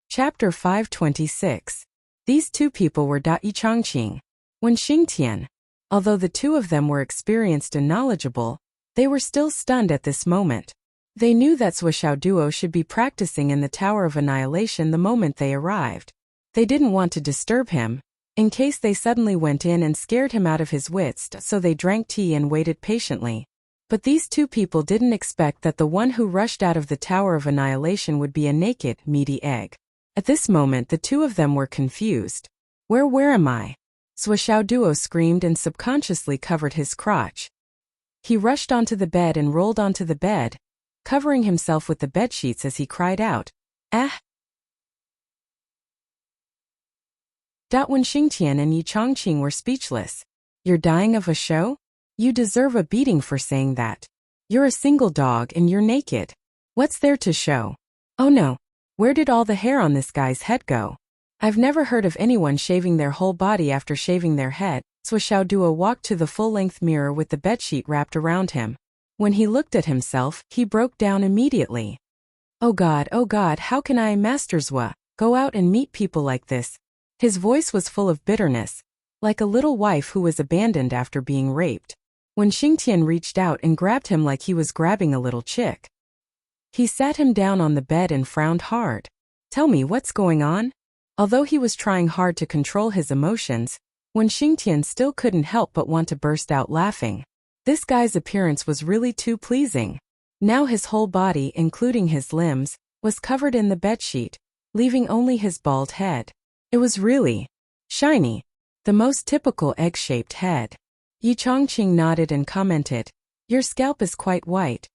Chapter 526. These two people were Da Yichangqing, Wen Xingtian. Although the two of them were experienced and knowledgeable, they were still stunned at this moment. They knew that Zhuo Duo should be practicing in the Tower of Annihilation the moment they arrived. They didn't want to disturb him, in case they suddenly went in and scared him out of his wits, so they drank tea and waited patiently. But these two people didn't expect that the one who rushed out of the Tower of Annihilation would be a naked, meaty egg. At this moment the two of them were confused. Where am I? Zhuo Duo screamed and subconsciously covered his crotch. He rushed onto the bed and rolled onto the bed, covering himself with the bedsheets as he cried out, "Ah!" Wen Xingtian and Yichangqing were speechless. You're dying of a show? You deserve a beating for saying that. You're a single dog and you're naked. What's there to show? Oh no. Where did all the hair on this guy's head go? I've never heard of anyone shaving their whole body after shaving their head. Zhuo Duo walked to the full-length mirror with the bedsheet wrapped around him. When he looked at himself, he broke down immediately. Oh God, how can I, Master Zhuo, go out and meet people like this? His voice was full of bitterness, like a little wife who was abandoned after being raped. When Xingtian reached out and grabbed him like he was grabbing a little chick. He sat him down on the bed and frowned hard. Tell me what's going on? Although he was trying hard to control his emotions, Wen Xingtian still couldn't help but want to burst out laughing. This guy's appearance was really too pleasing. Now his whole body, including his limbs, was covered in the bedsheet, leaving only his bald head. It was really shiny, the most typical egg-shaped head. Yichangqing nodded and commented, "Your scalp is quite white."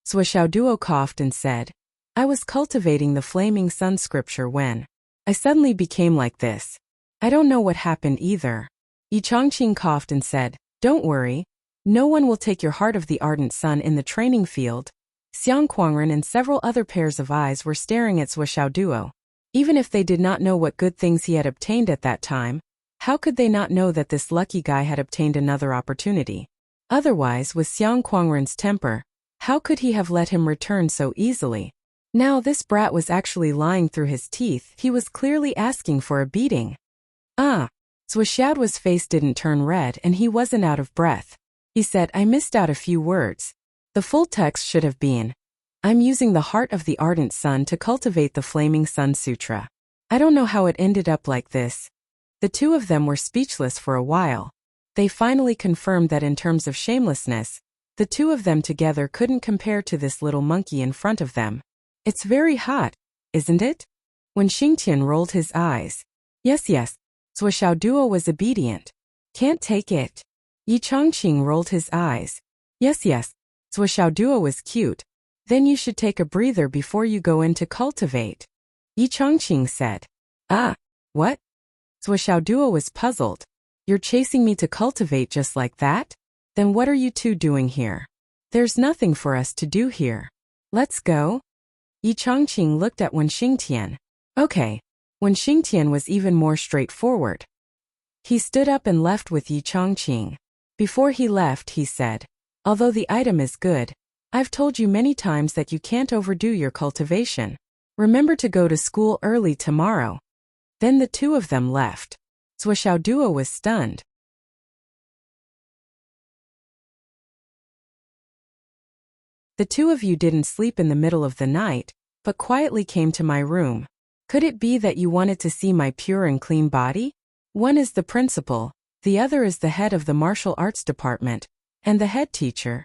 Zhuo Duo coughed and said, "I was cultivating the flaming sun scripture when I suddenly became like this. I don't know what happened either." Yichangqing coughed and said, "Don't worry. No one will take your heart of the ardent sun in the training field." Xiang Kuangren and several other pairs of eyes were staring at Zhuo Duo. Even if they did not know what good things he had obtained at that time, how could they not know that this lucky guy had obtained another opportunity? Otherwise, with Xiang Kuangren's temper, how could he have let him return so easily? Now this brat was actually lying through his teeth. He was clearly asking for a beating. Zhuo Duo's face didn't turn red and he wasn't out of breath. He said, "I missed out a few words. The full text should have been, I'm using the heart of the ardent sun to cultivate the flaming sun sutra. I don't know how it ended up like this." The two of them were speechless for a while. They finally confirmed that in terms of shamelessness, the two of them together couldn't compare to this little monkey in front of them. "It's very hot, isn't it?" When Xingtian rolled his eyes. Yes. Zhuo Duo was obedient. "Can't take it." Yichangqing rolled his eyes. Yes. Zhuo Duo was cute. "Then you should take a breather before you go in to cultivate." Yichangqing said. What? Zhuo Duo was puzzled. "You're chasing me to cultivate just like that? Then what are you two doing here?" "There's nothing for us to do here. Let's go." Yichangqing looked at Wen Xingtian. Okay. Wen Xingtian was even more straightforward. He stood up and left with Yichangqing. Before he left, he said, "Although the item is good, I've told you many times that you can't overdo your cultivation. Remember to go to school early tomorrow." Then the two of them left. Zhuo Duo was stunned. "The two of you didn't sleep in the middle of the night, but quietly came to my room. Could it be that you wanted to see my pure and clean body? One is the principal, the other is the head of the martial arts department. And the head teacher?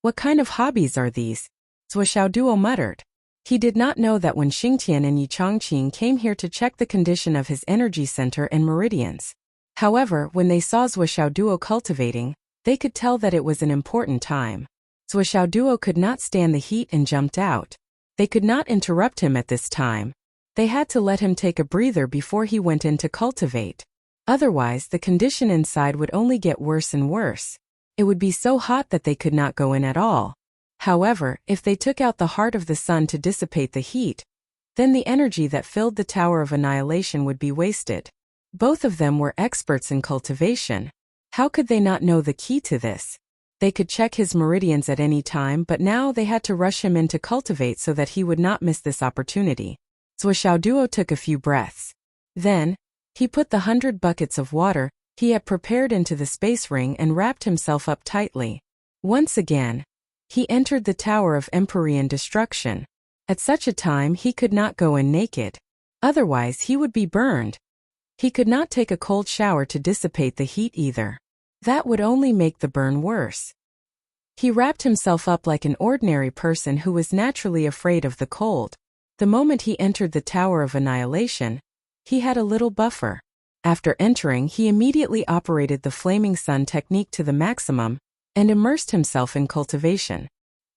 What kind of hobbies are these? Zhuo Xiaoduo muttered. He did not know that when Xingtian and Yi Chongqing came here to check the condition of his energy center and meridians. However, when they saw Zhuo Xiaoduo cultivating, they could tell that it was an important time. Zhuo Xiaoduo could not stand the heat and jumped out. They could not interrupt him at this time. They had to let him take a breather before he went in to cultivate. Otherwise, the condition inside would only get worse and worse. It would be so hot that they could not go in at all. However, if they took out the heart of the sun to dissipate the heat, then the energy that filled the Tower of Annihilation would be wasted. Both of them were experts in cultivation. How could they not know the key to this? They could check his meridians at any time, but now they had to rush him in to cultivate so that he would not miss this opportunity. Zhuo Xiaoduo took a few breaths. Then, he put the 100 buckets of water he had prepared into the space ring and wrapped himself up tightly. Once again, he entered the Tower of Empyrean Destruction. At such a time he could not go in naked. Otherwise he would be burned. He could not take a cold shower to dissipate the heat either. That would only make the burn worse. He wrapped himself up like an ordinary person who was naturally afraid of the cold. The moment he entered the Tower of Annihilation, he had a little buffer. After entering, he immediately operated the Flaming Sun technique to the maximum and immersed himself in cultivation.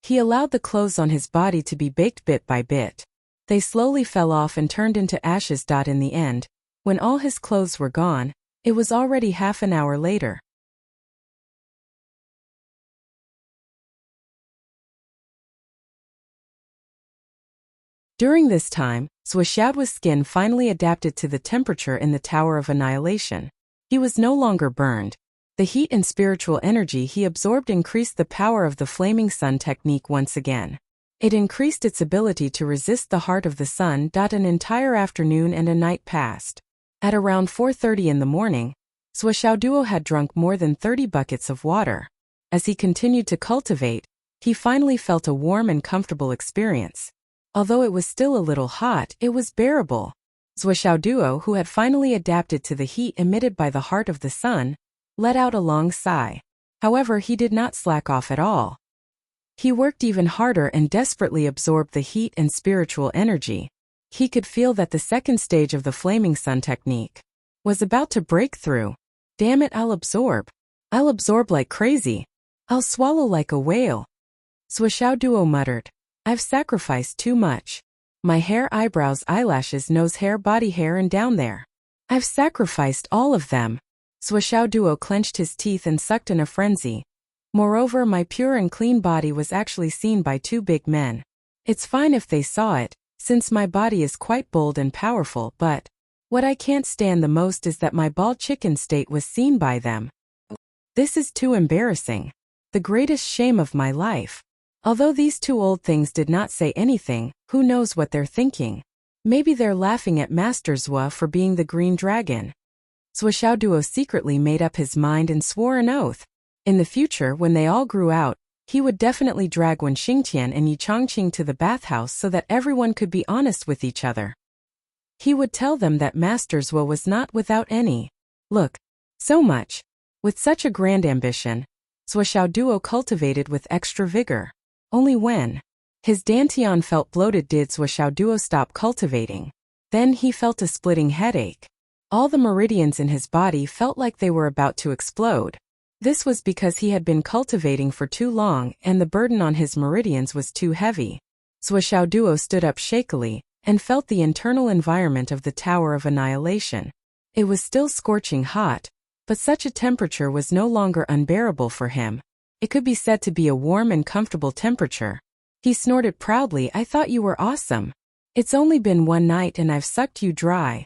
He allowed the clothes on his body to be baked bit by bit. They slowly fell off and turned into ashes. In the end, when all his clothes were gone, it was already half an hour later. During this time, Zhuo Xiaoduo's skin finally adapted to the temperature in the Tower of Annihilation. He was no longer burned. The heat and spiritual energy he absorbed increased the power of the Flaming Sun technique once again. It increased its ability to resist the heart of the sun. An entire afternoon and a night passed. At around 4:30 in the morning, Zhuo Xiaoduo had drunk more than 30 buckets of water. As he continued to cultivate, he finally felt a warm and comfortable experience. Although it was still a little hot, it was bearable. Zhuo Xiaoduo, who had finally adapted to the heat emitted by the heart of the sun, let out a long sigh. However, he did not slack off at all. He worked even harder and desperately absorbed the heat and spiritual energy. He could feel that the second stage of the Flaming Sun technique was about to break through. Damn it, I'll absorb. I'll absorb like crazy. I'll swallow like a whale. Zhuo Xiaoduo muttered. I've sacrificed too much. My hair, eyebrows, eyelashes, nose hair, body hair, and down there. I've sacrificed all of them. Zhuo Xiaoduo clenched his teeth and sucked in a frenzy. Moreover, my pure and clean body was actually seen by two big men. It's fine if they saw it, since my body is quite bold and powerful, but what I can't stand the most is that my bald chicken state was seen by them. This is too embarrassing. The greatest shame of my life. Although these two old things did not say anything, who knows what they're thinking? Maybe they're laughing at Master Zhuo for being the green dragon. Zhuo Xiaoduo secretly made up his mind and swore an oath. In the future, when they all grew out, he would definitely drag Wen Xingtian and Yi Chongqing to the bathhouse so that everyone could be honest with each other. He would tell them that Master Zhuo was not without any. Look, so much. With such a grand ambition, Zhuo Xiaoduo cultivated with extra vigor. Only when his dantian felt bloated did Zhuo Xiaoduo stop cultivating. Then he felt a splitting headache. All the meridians in his body felt like they were about to explode. This was because he had been cultivating for too long and the burden on his meridians was too heavy. Zhuo Xiaoduo stood up shakily and felt the internal environment of the Tower of Annihilation. It was still scorching hot, but such a temperature was no longer unbearable for him. It could be said to be a warm and comfortable temperature. He snorted proudly. I thought you were awesome. It's only been one night and I've sucked you dry.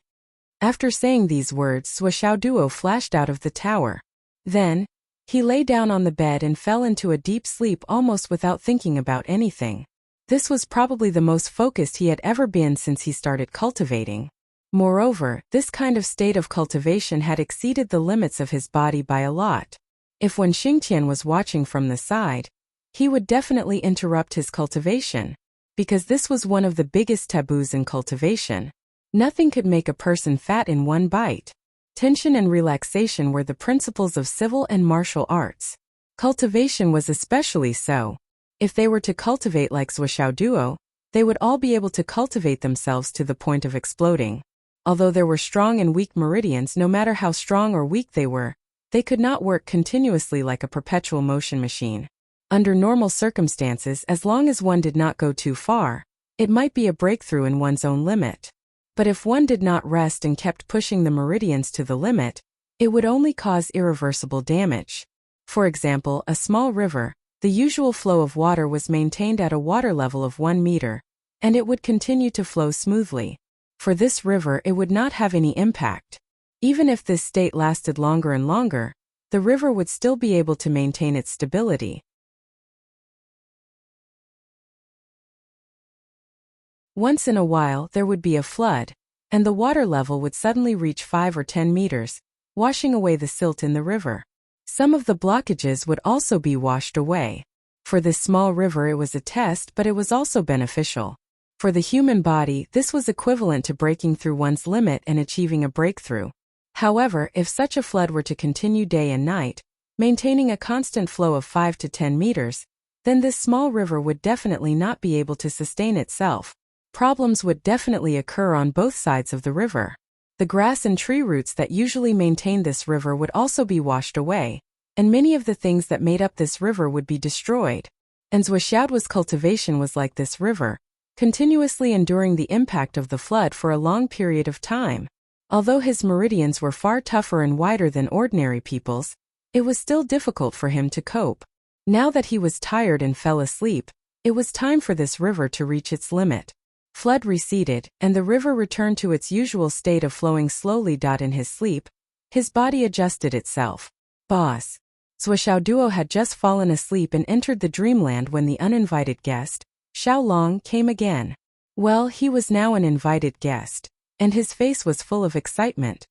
After saying these words, Zhuo Xiaoduo flashed out of the tower. Then, he lay down on the bed and fell into a deep sleep almost without thinking about anything. This was probably the most focused he had ever been since he started cultivating. Moreover, this kind of state of cultivation had exceeded the limits of his body by a lot. If Wen Xingtian was watching from the side, he would definitely interrupt his cultivation, because this was one of the biggest taboos in cultivation. Nothing could make a person fat in one bite. Tension and relaxation were the principles of civil and martial arts. Cultivation was especially so. If they were to cultivate like Zhuo, they would all be able to cultivate themselves to the point of exploding. Although there were strong and weak meridians, no matter how strong or weak they could not work continuously like a perpetual motion machine. Under normal circumstances, as long as one did not go too far, it might be a breakthrough in one's own limit. But if one did not rest and kept pushing the meridians to the limit, it would only cause irreversible damage. For example, a small river, the usual flow of water was maintained at a water level of 1 meter, and it would continue to flow smoothly. For this river, it would not have any impact. Even if this state lasted longer and longer, the river would still be able to maintain its stability. Once in a while, there would be a flood, and the water level would suddenly reach 5 or 10 meters, washing away the silt in the river. Some of the blockages would also be washed away. For this small river, it was a test, but it was also beneficial. For the human body, this was equivalent to breaking through one's limit and achieving a breakthrough. However, if such a flood were to continue day and night, maintaining a constant flow of 5 to 10 meters, then this small river would definitely not be able to sustain itself. Problems would definitely occur on both sides of the river. The grass and tree roots that usually maintain this river would also be washed away, and many of the things that made up this river would be destroyed. And Zhuo's cultivation was like this river, continuously enduring the impact of the flood for a long period of time. Although his meridians were far tougher and wider than ordinary people's, it was still difficult for him to cope. Now that he was tired and fell asleep, it was time for this river to reach its limit. Flood receded, and the river returned to its usual state of flowing slowly. In his sleep, his body adjusted itself. Boss. Zhuo had just fallen asleep and entered the dreamland when the uninvited guest, Xiaolong, came again. Well, he was now an invited guest, and his face was full of excitement.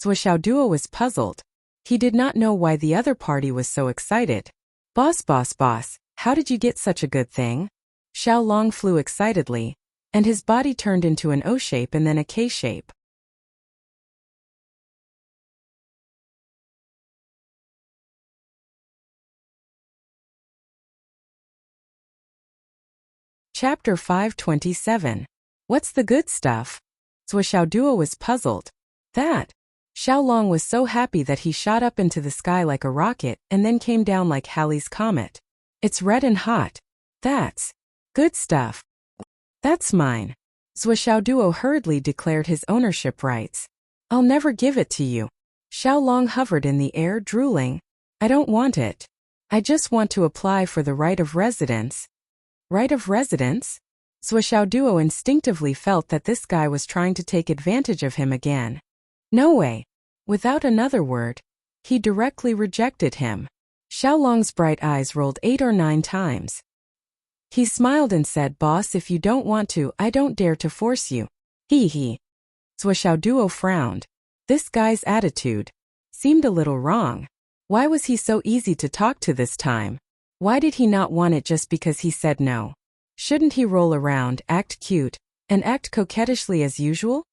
Zhuo was puzzled. He did not know why the other party was so excited. Boss, how did you get such a good thing? Xiaolong flew excitedly, and his body turned into an O shape and then a K shape. Chapter 527. What's the good stuff? Zhuo was puzzled. That. Xiaolong was so happy that he shot up into the sky like a rocket and then came down like Halley's Comet. It's red and hot. That's good stuff. That's mine. Zhuo hurriedly declared his ownership rights. I'll never give it to you. Xiaolong hovered in the air, drooling. I don't want it. I just want to apply for the right of residence. Right of residence? Zhuo instinctively felt that this guy was trying to take advantage of him again. No way. Without another word, he directly rejected him. Xiaolong's bright eyes rolled 8 or 9 times. He smiled and said, Boss, if you don't want to, I don't dare to force you. Hee. Zhuo frowned. This guy's attitude seemed a little wrong. Why was he so easy to talk to this time? Why did he not want it just because he said no? Shouldn't he roll around, act cute, and act coquettishly as usual?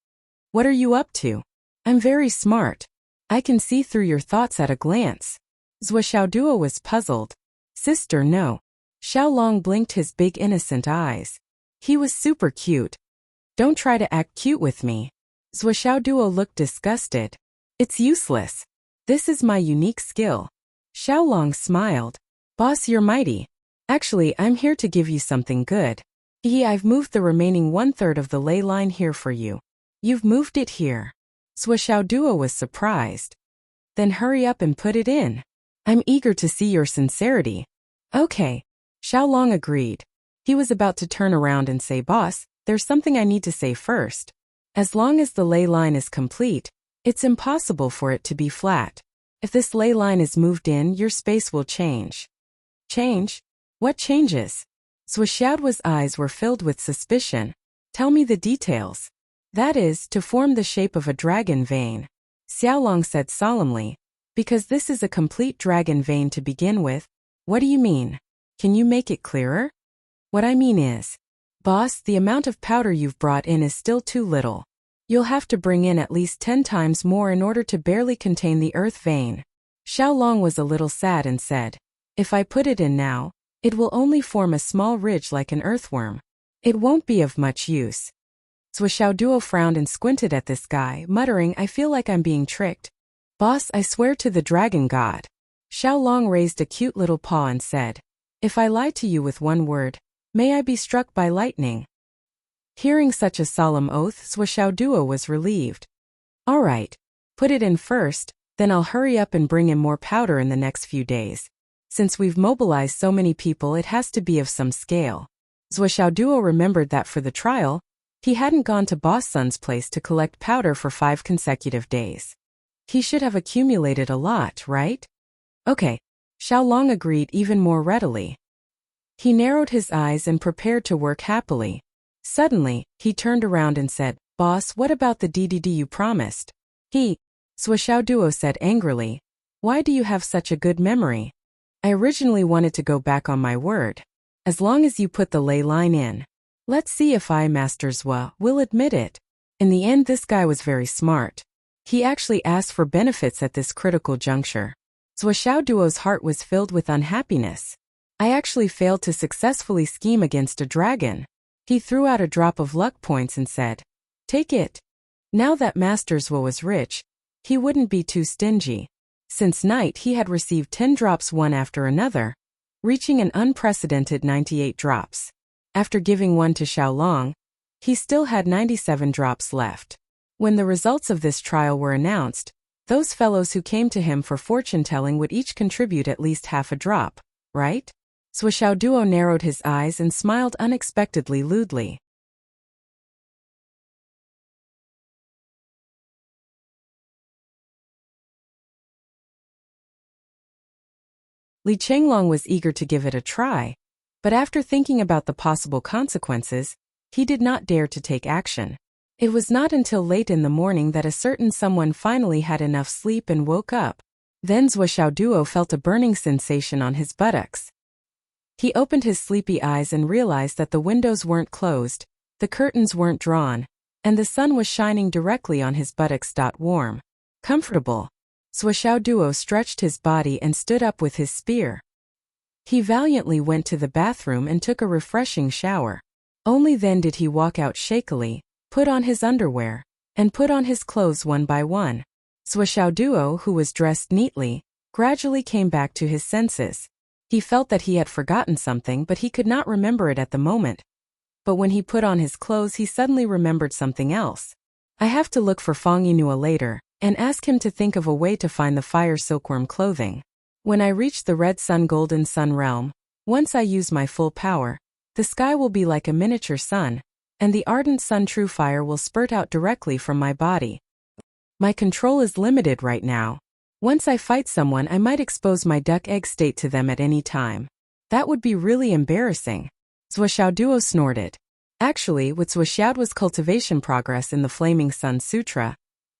What are you up to? I'm very smart. I can see through your thoughts at a glance. Zhuo was puzzled. Sister, no. Xiaolong blinked his big innocent eyes. He was super cute. Don't try to act cute with me. Zhuo looked disgusted. It's useless. This is my unique skill. Xiaolong smiled. Boss, you're mighty. Actually, I'm here to give you something good. I've moved the remaining 1/3 of the ley line here for you. You've moved it here. Zhuo was surprised. Then hurry up and put it in. I'm eager to see your sincerity. Okay. Xiaolong agreed. He was about to turn around and say, Boss, there's something I need to say first. As long as the ley line is complete, it's impossible for it to be flat. If this ley line is moved in, your space will change. Change? What changes? Zhuo's eyes were filled with suspicion. Tell me the details. That is, to form the shape of a dragon vein. Xiaolong said solemnly. Because this is a complete dragon vein to begin with. What do you mean? Can you make it clearer? What I mean is, Boss, the amount of powder you've brought in is still too little. You'll have to bring in at least 10 times more in order to barely contain the earth vein. Xiaolong was a little sad and said, "If I put it in now, it will only form a small ridge like an earthworm. It won't be of much use." Zhou Xiaoduo frowned and squinted at this guy, muttering, "I feel like I'm being tricked. Boss, I swear to the dragon god." Xiaolong raised a cute little paw and said, "If I lie to you with one word, may I be struck by lightning." Hearing such a solemn oath, Zhou Xiaoduo was relieved. "All right, put it in first, then I'll hurry up and bring in more powder in the next few days. Since we've mobilized so many people, it has to be of some scale." Zhou Xiaoduo remembered that for the trial, he hadn't gone to Boss Sun's place to collect powder for 5 consecutive days. He should have accumulated a lot, right? Okay, Xiaolong agreed even more readily. He narrowed his eyes and prepared to work happily. Suddenly, he turned around and said, "Boss, what about the DDD you promised?" Zhou Xiaoduo said angrily, "Why do you have such a good memory? I originally wanted to go back on my word. As long as you put the ley line in. Let's see if I, Master Zhou, will admit it." In the end, this guy was very smart. He actually asked for benefits at this critical juncture. Zhou Xiaoduo's heart was filled with unhappiness. "I actually failed to successfully scheme against a dragon." He threw out a drop of luck points and said, "Take it." Now that Master Zhou was rich, he wouldn't be too stingy. Since night, he had received 10 drops one after another, reaching an unprecedented 98 drops. After giving one to Xiaolong, he still had 97 drops left. When the results of this trial were announced, those fellows who came to him for fortune-telling would each contribute at least half a drop, right? Zhou Xiaoduo narrowed his eyes and smiled unexpectedly lewdly. Li Chenglong was eager to give it a try, but after thinking about the possible consequences, he did not dare to take action. It was not until late in the morning that a certain someone finally had enough sleep and woke up. Then Zhou Xiaoduo felt a burning sensation on his buttocks. He opened his sleepy eyes and realized that the windows weren't closed, the curtains weren't drawn, and the sun was shining directly on his buttocks. Warm. Comfortable. Zhou Xiaoduo stretched his body and stood up with his spear. He valiantly went to the bathroom and took a refreshing shower. Only then did he walk out shakily, put on his underwear, and put on his clothes one by one. Zhou Xiaoduo, who was dressed neatly, gradually came back to his senses. He felt that he had forgotten something, but he could not remember it at the moment. But when he put on his clothes, he suddenly remembered something else. "I have to look for Fang Yinua later, and ask him to think of a way to find the fire silkworm clothing. When I reach the red sun golden sun realm, once I use my full power, the sky will be like a miniature sun, and the ardent sun true fire will spurt out directly from my body. My control is limited right now. Once I fight someone, I might expose my duck egg state to them at any time. That would be really embarrassing." Zhou Xiaoduo snorted. Actually, with Zhou Xiaoduo's cultivation progress in the Flaming Sun Sutra,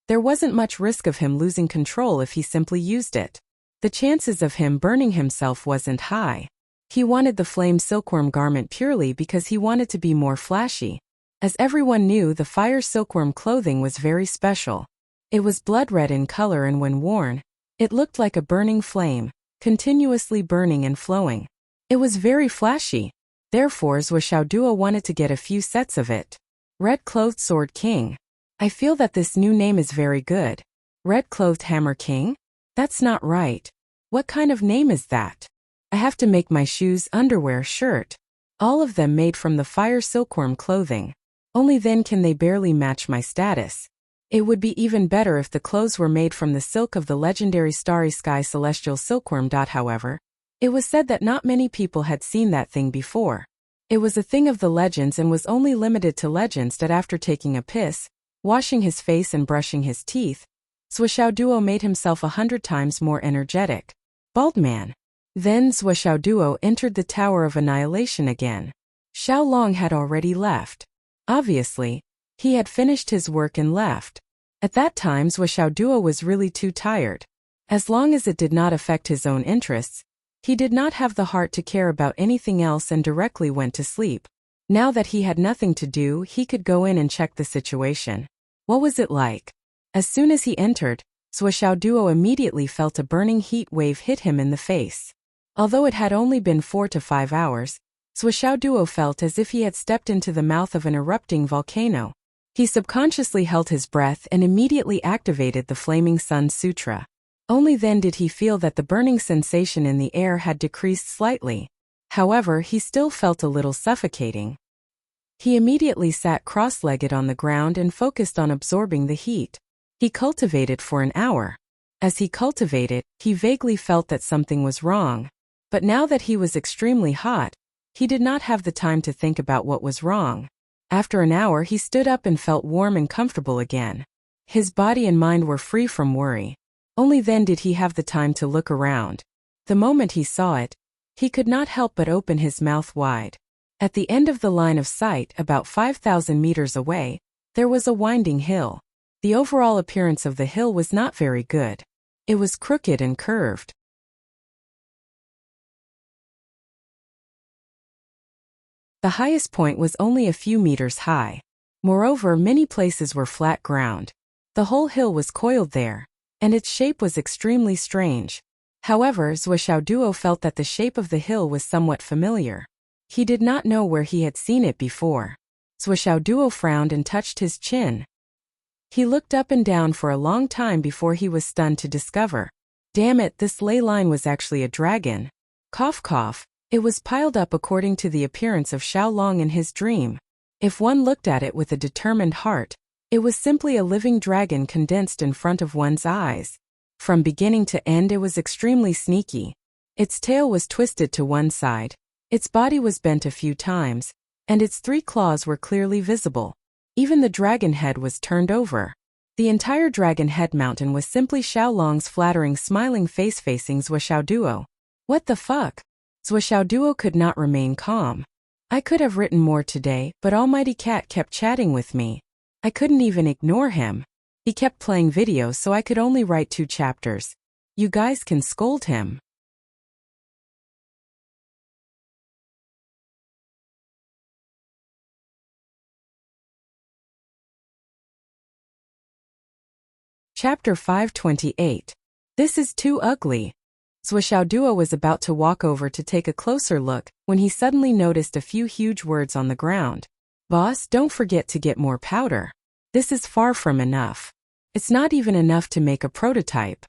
there wasn't much risk of him losing control if he simply used it. The chances of him burning himself wasn't high. He wanted the flame silkworm garment purely because he wanted to be more flashy. As everyone knew, the fire silkworm clothing was very special. It was blood red in color, and when worn, it looked like a burning flame, continuously burning and flowing. It was very flashy. Therefore, Zhou Xiaoduo wanted to get a few sets of it. Red-clothed Sword King. I feel that this new name is very good. Red-clothed Hammer King? That's not right. What kind of name is that? I have to make my shoes, underwear, shirt, all of them made from the fire silkworm clothing. Only then can they barely match my status. It would be even better if the clothes were made from the silk of the legendary starry sky celestial silkworm. However, it was said that not many people had seen that thing before. It was a thing of the legends and was only limited to legends. That after taking a piss, washing his face and brushing his teeth, Zhou Xiaoduo made himself 100 times more energetic. Bald man. Then Zhou Xiaoduo entered the Tower of Annihilation again. Xiaolong had already left. Obviously, he had finished his work and left. At that time, Zhou Xiaoduo was really too tired. As long as it did not affect his own interests, he did not have the heart to care about anything else and directly went to sleep. Now that he had nothing to do, he could go in and check the situation. What was it like? As soon as he entered, Zhuo Duo immediately felt a burning heat wave hit him in the face. Although it had only been 4 to 5 hours, Zhuo Duo felt as if he had stepped into the mouth of an erupting volcano. He subconsciously held his breath and immediately activated the Flaming Sun Sutra. Only then did he feel that the burning sensation in the air had decreased slightly. However, he still felt a little suffocating. He immediately sat cross-legged on the ground and focused on absorbing the heat. He cultivated for an hour. As he cultivated, he vaguely felt that something was wrong. But now that he was extremely hot, he did not have the time to think about what was wrong. After an hour, he stood up and felt warm and comfortable again. His body and mind were free from worry. Only then did he have the time to look around. The moment he saw it, he could not help but open his mouth wide. At the end of the line of sight, about 5,000 meters away, there was a winding hill. The overall appearance of the hill was not very good. It was crooked and curved. The highest point was only a few meters high. Moreover, many places were flat ground. The whole hill was coiled there, and its shape was extremely strange. However, Zhuo Duo felt that the shape of the hill was somewhat familiar. He did not know where he had seen it before. Zhuo Duo frowned and touched his chin. He looked up and down for a long time before he was stunned to discover. Damn it, this ley line was actually a dragon. Cough cough. It was piled up according to the appearance of Xiaolong in his dream. If one looked at it with a determined heart, it was simply a living dragon condensed in front of one's eyes. From beginning to end, it was extremely sneaky. Its tail was twisted to one side, its body was bent a few times, and its 3 claws were clearly visible. Even the dragon head was turned over. The entire dragon head mountain was simply Xiaolong's flattering smiling face facing Zhuo Duo. What the fuck? Zhuo Duo could not remain calm. I could have written more today, but Almighty Cat kept chatting with me. I couldn't even ignore him. He kept playing videos, so I could only write 2 chapters. You guys can scold him. Chapter 528. This is too ugly. Zhuo Duo was about to walk over to take a closer look when he suddenly noticed a few huge words on the ground. Boss, don't forget to get more powder. This is far from enough. It's not even enough to make a prototype.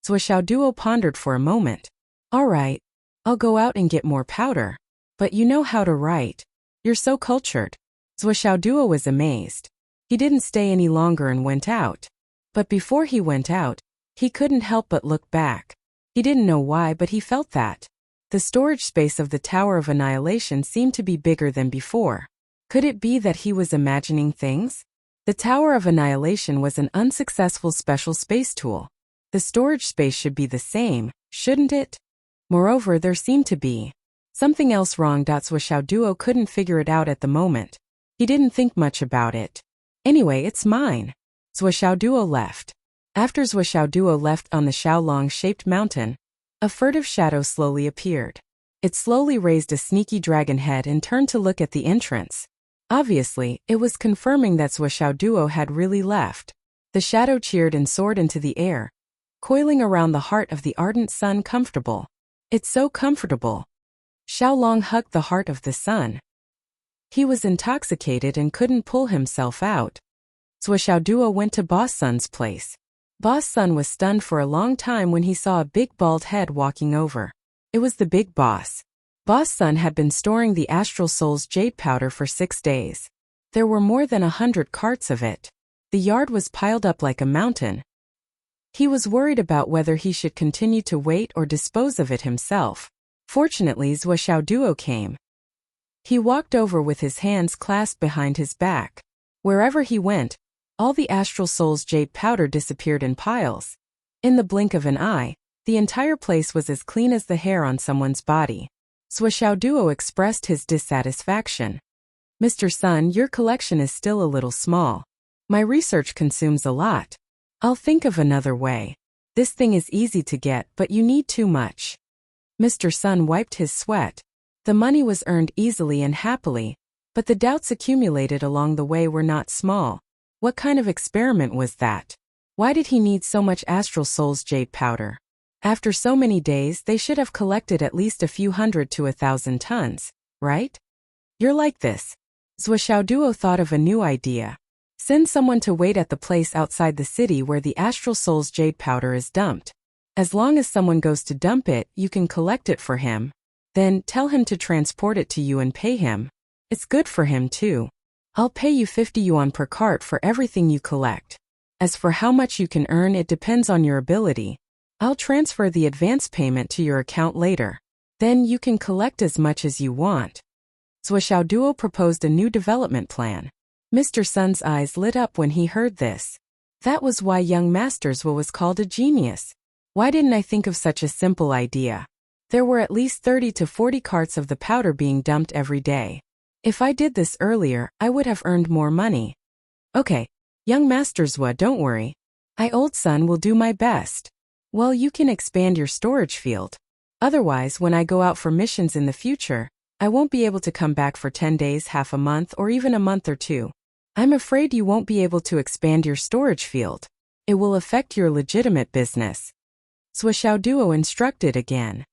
Zhuo Duo pondered for a moment. Alright, I'll go out and get more powder. But you know how to write. You're so cultured. Zhuo Duo was amazed. He didn't stay any longer and went out. But before he went out, he couldn't help but look back. He didn't know why, but he felt that. The storage space of the Tower of Annihilation seemed to be bigger than before. Could it be that he was imagining things? The Tower of Annihilation was an unsuccessful special space tool. The storage space should be the same, shouldn't it? Moreover, there seemed to be something else wrong. Zhuo Duo couldn't figure it out at the moment. He didn't think much about it. Anyway, it's mine. Zhuo Duo left. After Zhuo Duo left on the Xiaolong-shaped mountain, a furtive shadow slowly appeared. It slowly raised a sneaky dragon head and turned to look at the entrance. Obviously, it was confirming that Zhuo Duo had really left. The shadow cheered and soared into the air, coiling around the heart of the ardent sun. Comfortable. It's so comfortable. Xiaolong hugged the heart of the sun. He was intoxicated and couldn't pull himself out. Zhuo Duo went to Boss Sun's place. Boss Sun was stunned for a long time when he saw a big bald head walking over. It was the big boss. Boss Sun had been storing the Astral Soul's jade powder for 6 days. There were more than 100 carts of it. The yard was piled up like a mountain. He was worried about whether he should continue to wait or dispose of it himself. Fortunately, Zhuo Duo came. He walked over with his hands clasped behind his back. Wherever he went, all the Astral Soul's jade powder disappeared in piles. In the blink of an eye, the entire place was as clean as the hair on someone's body. Zhuo Duo expressed his dissatisfaction. Mr. Sun, your collection is still a little small. My research consumes a lot. I'll think of another way. This thing is easy to get, but you need too much. Mr. Sun wiped his sweat. The money was earned easily and happily, but the doubts accumulated along the way were not small. What kind of experiment was that? Why did he need so much astral soul's jade powder? After so many days, they should have collected at least a few hundred to 1,000 tons, right? You're like this. Zhuo thought of a new idea. Send someone to wait at the place outside the city where the astral soul's jade powder is dumped. As long as someone goes to dump it, you can collect it for him. Then, tell him to transport it to you and pay him. It's good for him too. I'll pay you 50 yuan per cart for everything you collect. As for how much you can earn, it depends on your ability. I'll transfer the advance payment to your account later. Then you can collect as much as you want. Zhuo proposed a new development plan. Mr. Sun's eyes lit up when he heard this. That was why young Master Zhuo was called a genius. Why didn't I think of such a simple idea? There were at least 30 to 40 carts of the powder being dumped every day. If I did this earlier, I would have earned more money. Okay, young Master Zhuo, don't worry. I, old son, will do my best. Well, you can expand your storage field. Otherwise, when I go out for missions in the future, I won't be able to come back for 10 days, half a month, or even a month or two. I'm afraid you won't be able to expand your storage field. It will affect your legitimate business. Zhuo instructed again.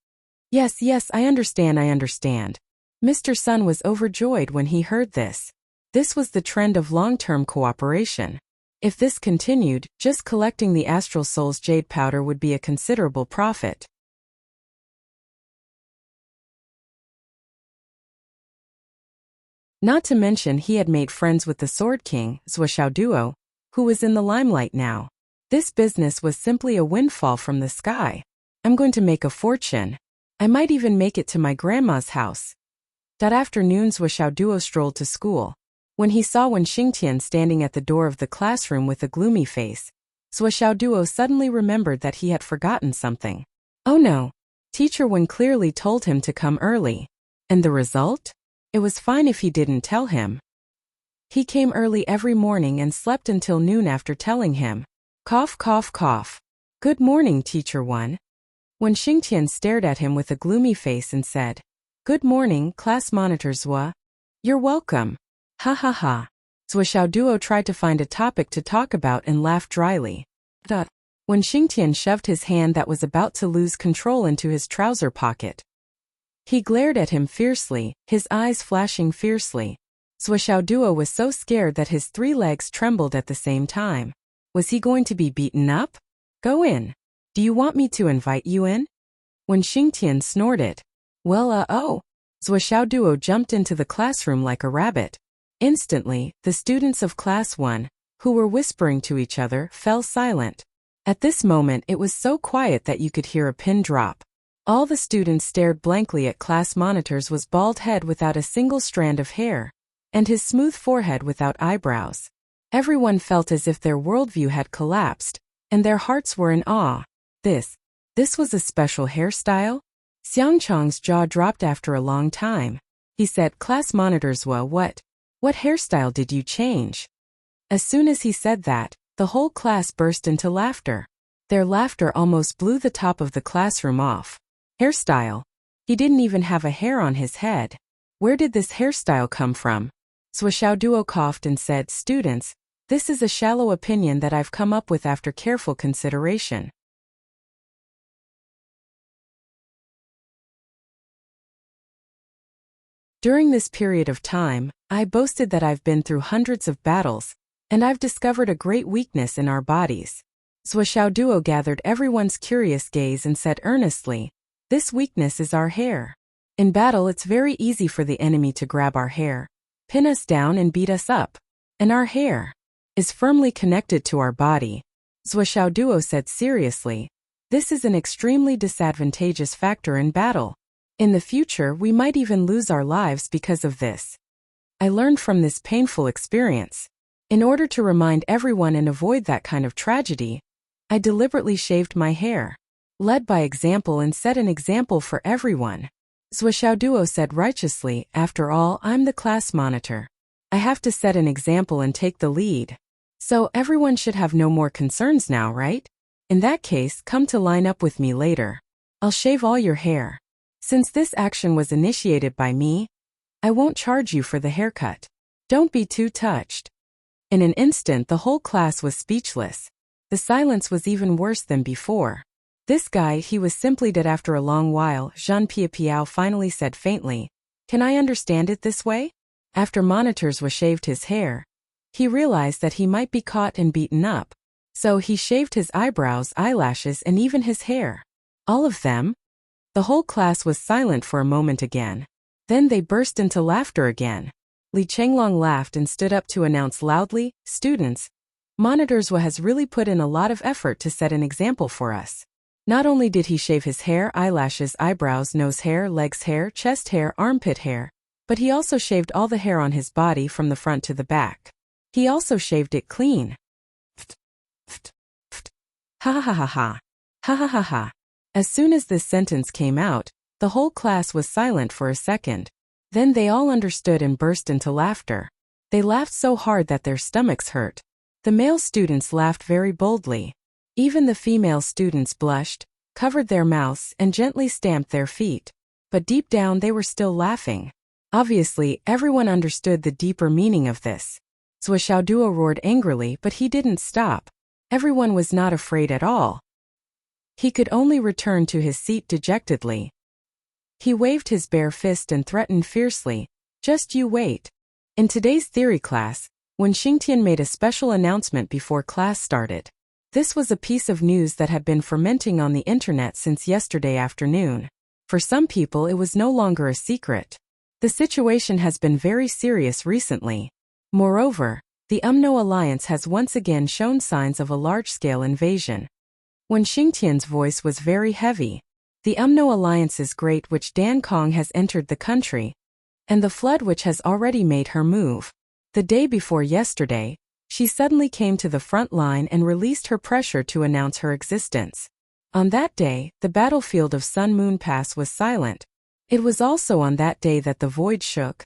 Yes, I understand. Mr. Sun was overjoyed when he heard this. This was the trend of long-term cooperation. If this continued, just collecting the astral soul's jade powder would be a considerable profit. Not to mention he had made friends with the Sword King, Zhuo, who was in the limelight now. This business was simply a windfall from the sky. I'm going to make a fortune. I might even make it to my grandma's house. That afternoon, Zhuo strolled to school. When he saw Wen Xingtian standing at the door of the classroom with a gloomy face, Zhuo suddenly remembered that he had forgotten something. Oh no! Teacher Wen clearly told him to come early. And the result? It was fine if he didn't tell him. He came early every morning and slept until noon after telling him. Cough, cough, cough. Good morning, Teacher Wen. Wen Xingtian stared at him with a gloomy face and said, Good morning, class monitor Zhuo. You're welcome. Ha ha ha. Zhuo tried to find a topic to talk about and laughed dryly. Wen Xingtian shoved his hand that was about to lose control into his trouser pocket. He glared at him fiercely, his eyes flashing fiercely. Zhuo was so scared that his 3 legs trembled at the same time. Was he going to be beaten up? Go in. Do you want me to invite you in? Wen Xingtian snorted. Well, Zhuo jumped into the classroom like a rabbit. Instantly, the students of Class 1, who were whispering to each other, fell silent. At this moment it was so quiet that you could hear a pin drop. All the students stared blankly at class monitor's bald head without a single strand of hair, and his smooth forehead without eyebrows. Everyone felt as if their worldview had collapsed, and their hearts were in awe. This was a special hairstyle? Xiangchang's jaw dropped after a long time. He said, Class monitor's what hairstyle did you change? As soon as he said that, the whole class burst into laughter. Their laughter almost blew the top of the classroom off. Hairstyle? He didn't even have a hair on his head. Where did this hairstyle come from? Zhuo coughed and said, Students, this is a shallow opinion that I've come up with after careful consideration. During this period of time, I boasted that I've been through hundreds of battles, and I've discovered a great weakness in our bodies. Zhuo gathered everyone's curious gaze and said earnestly, This weakness is our hair. In battle it's very easy for the enemy to grab our hair, pin us down and beat us up. And our hair is firmly connected to our body. Zhuo said seriously, This is an extremely disadvantageous factor in battle. In the future we might even lose our lives because of this. I learned from this painful experience. In order to remind everyone and avoid that kind of tragedy, I deliberately shaved my hair. Led by example and set an example for everyone. Zhuo said righteously, After all, I'm the class monitor. I have to set an example and take the lead. So everyone should have no more concerns now, right? In that case, come to line up with me later. I'll shave all your hair. Since this action was initiated by me, I won't charge you for the haircut. Don't be too touched. In an instant the whole class was speechless. The silence was even worse than before. This guy, he was simply dead. After a long while, Jean Piao finally said faintly, "Can I understand it this way?" After monitors was shaved his hair, he realized that he might be caught and beaten up. So he shaved his eyebrows, eyelashes, and even his hair. All of them? The whole class was silent for a moment again. Then they burst into laughter again. Li Chenglong laughed and stood up to announce loudly, "Students, Monitors has really put in a lot of effort to set an example for us. Not only did he shave his hair, eyelashes, eyebrows, nose hair, legs hair, chest hair, armpit hair, but he also shaved all the hair on his body from the front to the back. He also shaved it clean." Ha ha ha ha. Ha ha ha ha. As soon as this sentence came out, the whole class was silent for a second. Then they all understood and burst into laughter. They laughed so hard that their stomachs hurt. The male students laughed very boldly. Even the female students blushed, covered their mouths, and gently stamped their feet. But deep down they were still laughing. Obviously, everyone understood the deeper meaning of this. Zhou Xiaoduo roared angrily, but he didn't stop. Everyone was not afraid at all. He could only return to his seat dejectedly. He waved his bare fist and threatened fiercely, "Just you wait." In today's theory class, when Xingtian made a special announcement before class started, this was a piece of news that had been fermenting on the internet since yesterday afternoon. For some people it was no longer a secret. The situation has been very serious recently. Moreover, the UMNO alliance has once again shown signs of a large-scale invasion. When Xingtian's voice was very heavy, the UMNO alliance's Great Witch Dan Kong has entered the country, and the Flood Witch has already made her move. The day before yesterday, she suddenly came to the front line and released her pressure to announce her existence. On that day, the battlefield of Sun Moon Pass was silent. It was also on that day that the void shook.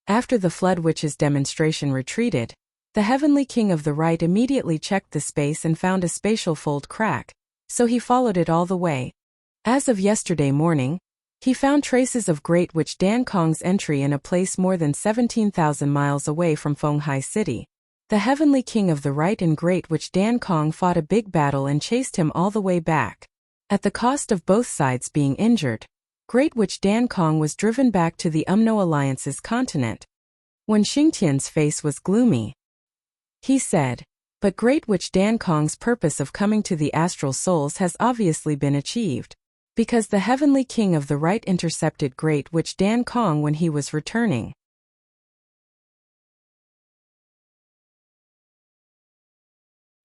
After the Flood Witch's demonstration retreated, the Heavenly King of the Right immediately checked the space and found a spatial fold crack, so he followed it all the way. As of yesterday morning, he found traces of Great Witch Dan Kong's entry in a place more than 17,000 miles away from Fenghai City. The Heavenly King of the Right and Great Witch Dan Kong fought a big battle and chased him all the way back. At the cost of both sides being injured, Great Witch Dan Kong was driven back to the UMNO Alliance's continent. When Xingtian's face was gloomy, he said, "But Great Witch Dan Kong's purpose of coming to the astral souls has obviously been achieved, because the Heavenly King of the Right intercepted Great Witch Dan Kong when he was returning."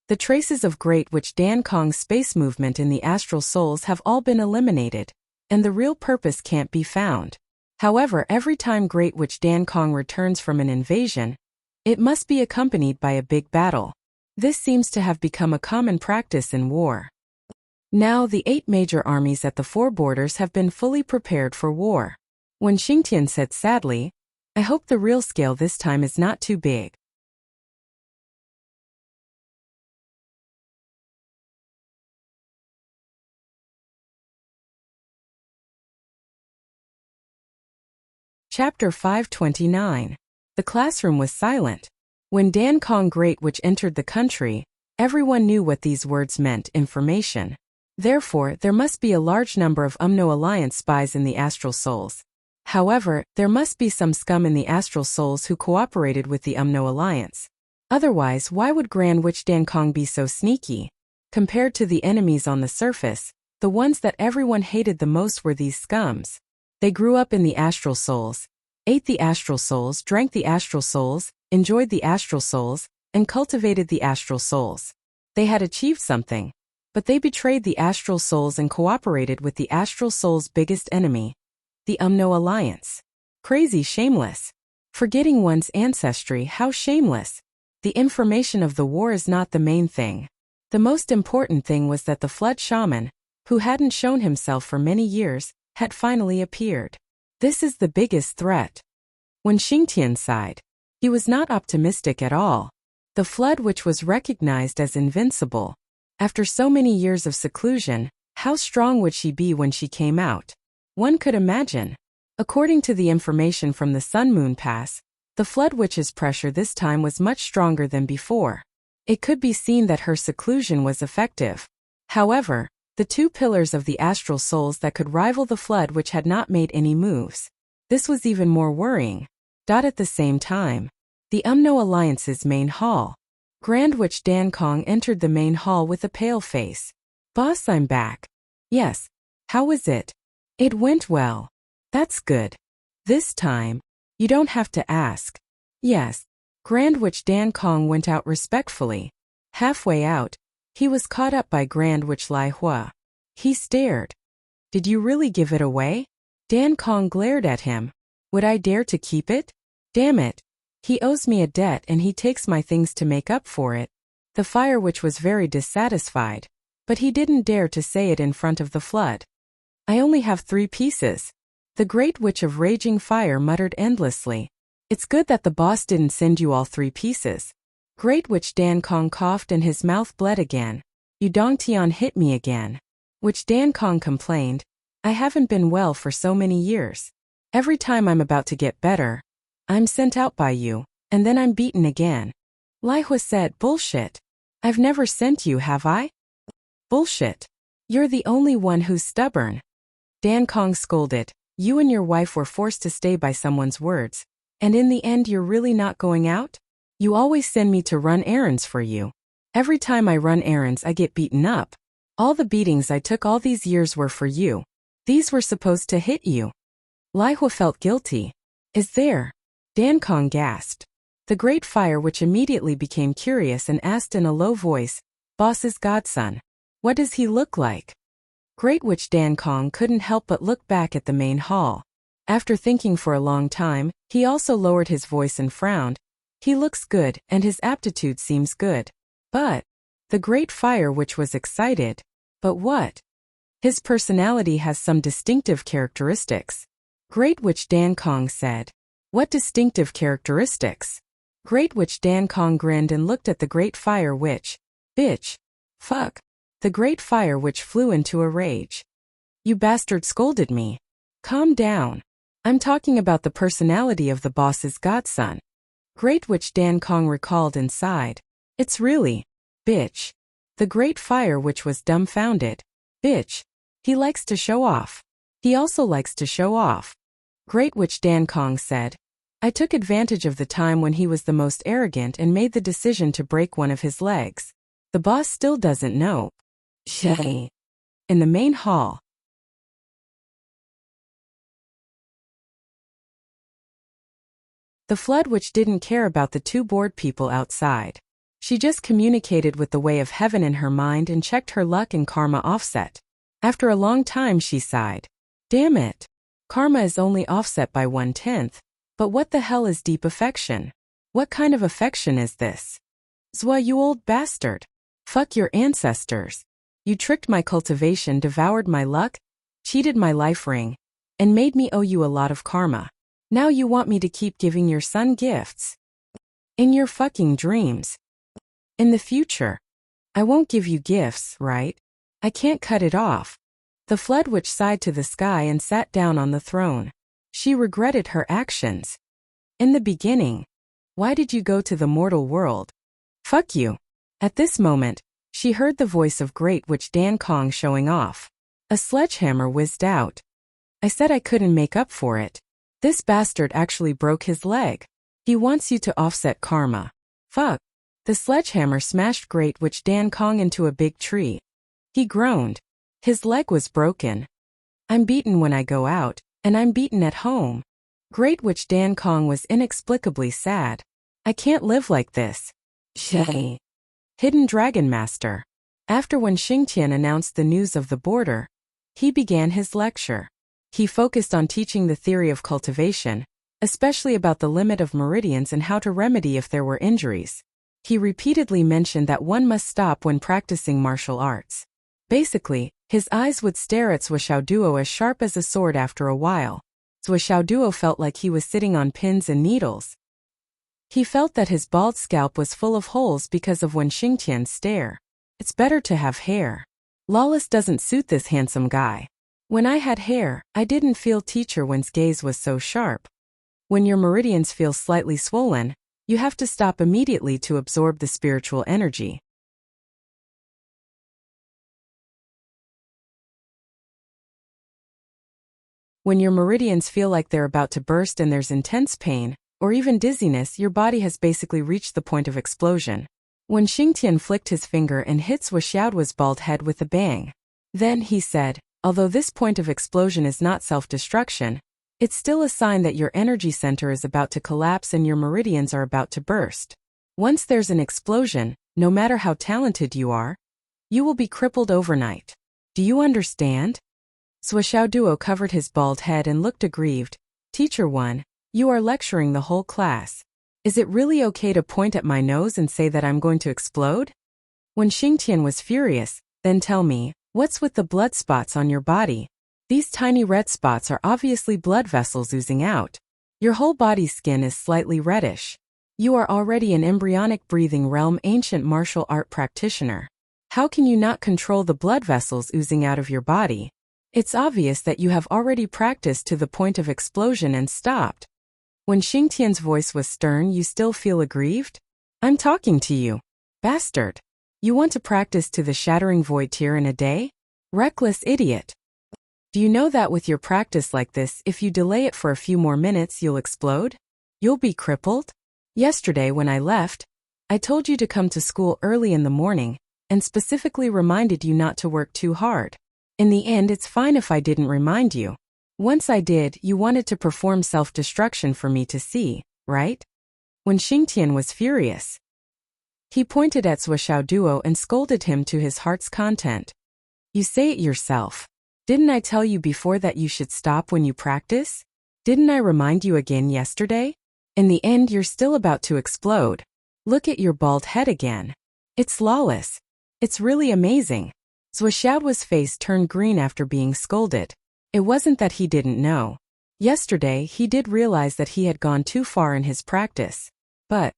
The traces of Great Witch Dan Kong's space movement in the astral souls have all been eliminated, and the real purpose can't be found. However, every time Great Witch Dan Kong returns from an invasion, it must be accompanied by a big battle. This seems to have become a common practice in war. Now the 8 major armies at the 4 borders have been fully prepared for war. When Xingtian said sadly, "I hope the real scale this time is not too big." Chapter 529. The classroom was silent. When Dan Kong Great Witch entered the country, everyone knew what these words meant: information. Therefore, there must be a large number of UMNO Alliance spies in the astral souls. However, there must be some scum in the astral souls who cooperated with the UMNO Alliance. Otherwise, why would Grand Witch Dan Kong be so sneaky? Compared to the enemies on the surface, the ones that everyone hated the most were these scums. They grew up in the astral souls, ate the astral souls, drank the astral souls, enjoyed the astral souls, and cultivated the astral souls. They had achieved something, but they betrayed the astral souls and cooperated with the astral souls' biggest enemy, the UMNO Alliance. Crazy, shameless. Forgetting one's ancestry, how shameless. The information of the war is not the main thing. The most important thing was that the Flood Shaman, who hadn't shown himself for many years, had finally appeared. This is the biggest threat. When Xingtian sighed, he was not optimistic at all. The Flood Witch was recognized as invincible. After so many years of seclusion, how strong would she be when she came out? One could imagine. According to the information from the Sun Moon Pass, the Flood Witch's pressure this time was much stronger than before. It could be seen that her seclusion was effective. However, the two pillars of the astral souls that could rival the flood which had not made any moves. This was even more worrying. At the same time, the Umno Alliance's main hall. Grand Witch Dan Kong entered the main hall with a pale face. Boss, I'm back. Yes. How was it? It went well. That's good. This time, you don't have to ask. Yes. Grand Witch Dan Kong went out respectfully. Halfway out, he was caught up by Grand Witch Lai Hua. He stared. Did you really give it away? Dan Kong glared at him. Would I dare to keep it? Damn it. He owes me a debt and he takes my things to make up for it. The Fire Witch was very dissatisfied. But he didn't dare to say it in front of the flood. I only have 3 pieces. The Great Witch of Raging Fire muttered endlessly. It's good that the boss didn't send you all 3 pieces. Great Witch Dan Kong coughed and his mouth bled again. You Dongtian hit me again. Witch Dan Kong complained. I haven't been well for so many years. Every time I'm about to get better, I'm sent out by you, and then I'm beaten again. Lai Hua said, bullshit. I've never sent you, have I? Bullshit. You're the only one who's stubborn. Dan Kong scolded. You and your wife were forced to stay by someone's words. And in the end you're really not going out? You always send me to run errands for you. Every time I run errands I get beaten up. All the beatings I took all these years were for you. These were supposed to hit you. Lai Hua felt guilty. Is there? Dan Kong gasped. The Great Fire Witch immediately became curious and asked in a low voice, Boss's godson. What does he look like? Great Witch Dan Kong couldn't help but look back at the main hall. After thinking for a long time, he also lowered his voice and frowned. He looks good and his aptitude seems good. But the Great Fire Witch was excited. But what? His personality has some distinctive characteristics. Great Witch Dan Kong said. What distinctive characteristics? Great Witch Dan Kong grinned and looked at the Great Fire Witch. Bitch. Fuck. The Great Fire Witch flew into a rage. You bastard scolded me. Calm down. I'm talking about the personality of the boss's godson. Great Witch Dan Kong recalled and sighed. It's really. Bitch. The Great Fire Witch was dumbfounded. Bitch. He likes to show off. He also likes to show off. Great Witch Dan Kong said. I took advantage of the time when he was the most arrogant and made the decision to break one of his legs. The boss still doesn't know. Shay. In the main hall. The Flood Witch didn't care about the 2 bored people outside. She just communicated with the way of heaven in her mind and checked her luck and karma offset. After a long time she sighed. Damn it. Karma is only offset by 1/10. But what the hell is deep affection? What kind of affection is this? Zwa, you old bastard. Fuck your ancestors. You tricked my cultivation, devoured my luck, cheated my life ring, and made me owe you a lot of karma. Now you want me to keep giving your son gifts. In your fucking dreams. In the future. I won't give you gifts, right? I can't cut it off. The Flood Witch sighed to the sky and sat down on the throne. She regretted her actions. In the beginning. Why did you go to the mortal world? Fuck you. At this moment, she heard the voice of Great Witch Dan Kong showing off. A sledgehammer whizzed out. I said I couldn't make up for it. This bastard actually broke his leg. He wants you to offset karma. Fuck. The sledgehammer smashed Great Witch Dan Kong into a big tree. He groaned. His leg was broken. I'm beaten when I go out, and I'm beaten at home. Great Witch Dan Kong was inexplicably sad. I can't live like this. Shay. Hidden Dragon Master. After when Xingtian announced the news of the border, he began his lecture. He focused on teaching the theory of cultivation, especially about the limit of meridians and how to remedy if there were injuries. He repeatedly mentioned that one must stop when practicing martial arts. Basically, his eyes would stare at Zhou Xiaoduo as sharp as a sword after a while. Zhou Xiaoduo felt like he was sitting on pins and needles. He felt that his bald scalp was full of holes because of Wen Xingtian's stare. It's better to have hair. Lawless doesn't suit this handsome guy. When I had hair, I didn't feel Teacher Wen's gaze was so sharp. When your meridians feel slightly swollen, You have to stop immediately to absorb the spiritual energy. When your meridians feel like they're about to burst and there's intense pain, or even dizziness, your body has basically reached the point of explosion. When Xingtian flicked his finger and hit Swishaoduo's bald head with a bang. Then he said, although this point of explosion is not self-destruction, it's still a sign that your energy center is about to collapse and your meridians are about to burst. Once there's an explosion, no matter how talented you are, you will be crippled overnight. Do you understand? Swishaoduo covered his bald head and looked aggrieved. Teacher 1, you are lecturing the whole class. Is it really okay to point at my nose and say that I'm going to explode? When Xingtian was furious, then tell me, what's with the blood spots on your body? These tiny red spots are obviously blood vessels oozing out. Your whole body's skin is slightly reddish. You are already an embryonic breathing realm ancient martial art practitioner. How can you not control the blood vessels oozing out of your body? It's obvious that you have already practiced to the point of explosion and stopped. When Xingtian's voice was stern, you still feel aggrieved? I'm talking to you. Bastard. You want to practice to the shattering void tier in a day? Reckless idiot. Do you know that with your practice like this, if you delay it for a few more minutes, you'll explode? You'll be crippled? Yesterday when I left, I told you to come to school early in the morning, and specifically reminded you not to work too hard. In the end, it's fine if I didn't remind you. Once I did, you wanted to perform self-destruction for me to see, right? When Xingtian was furious, he pointed at Swishaoduo and scolded him to his heart's content. You say it yourself. Didn't I tell you before that you should stop when you practice? Didn't I remind you again yesterday? In the end, you're still about to explode. Look at your bald head again. It's flawless. It's really amazing. Swishaoduo's face turned green after being scolded. It wasn't that he didn't know. Yesterday, he did realize that he had gone too far in his practice. But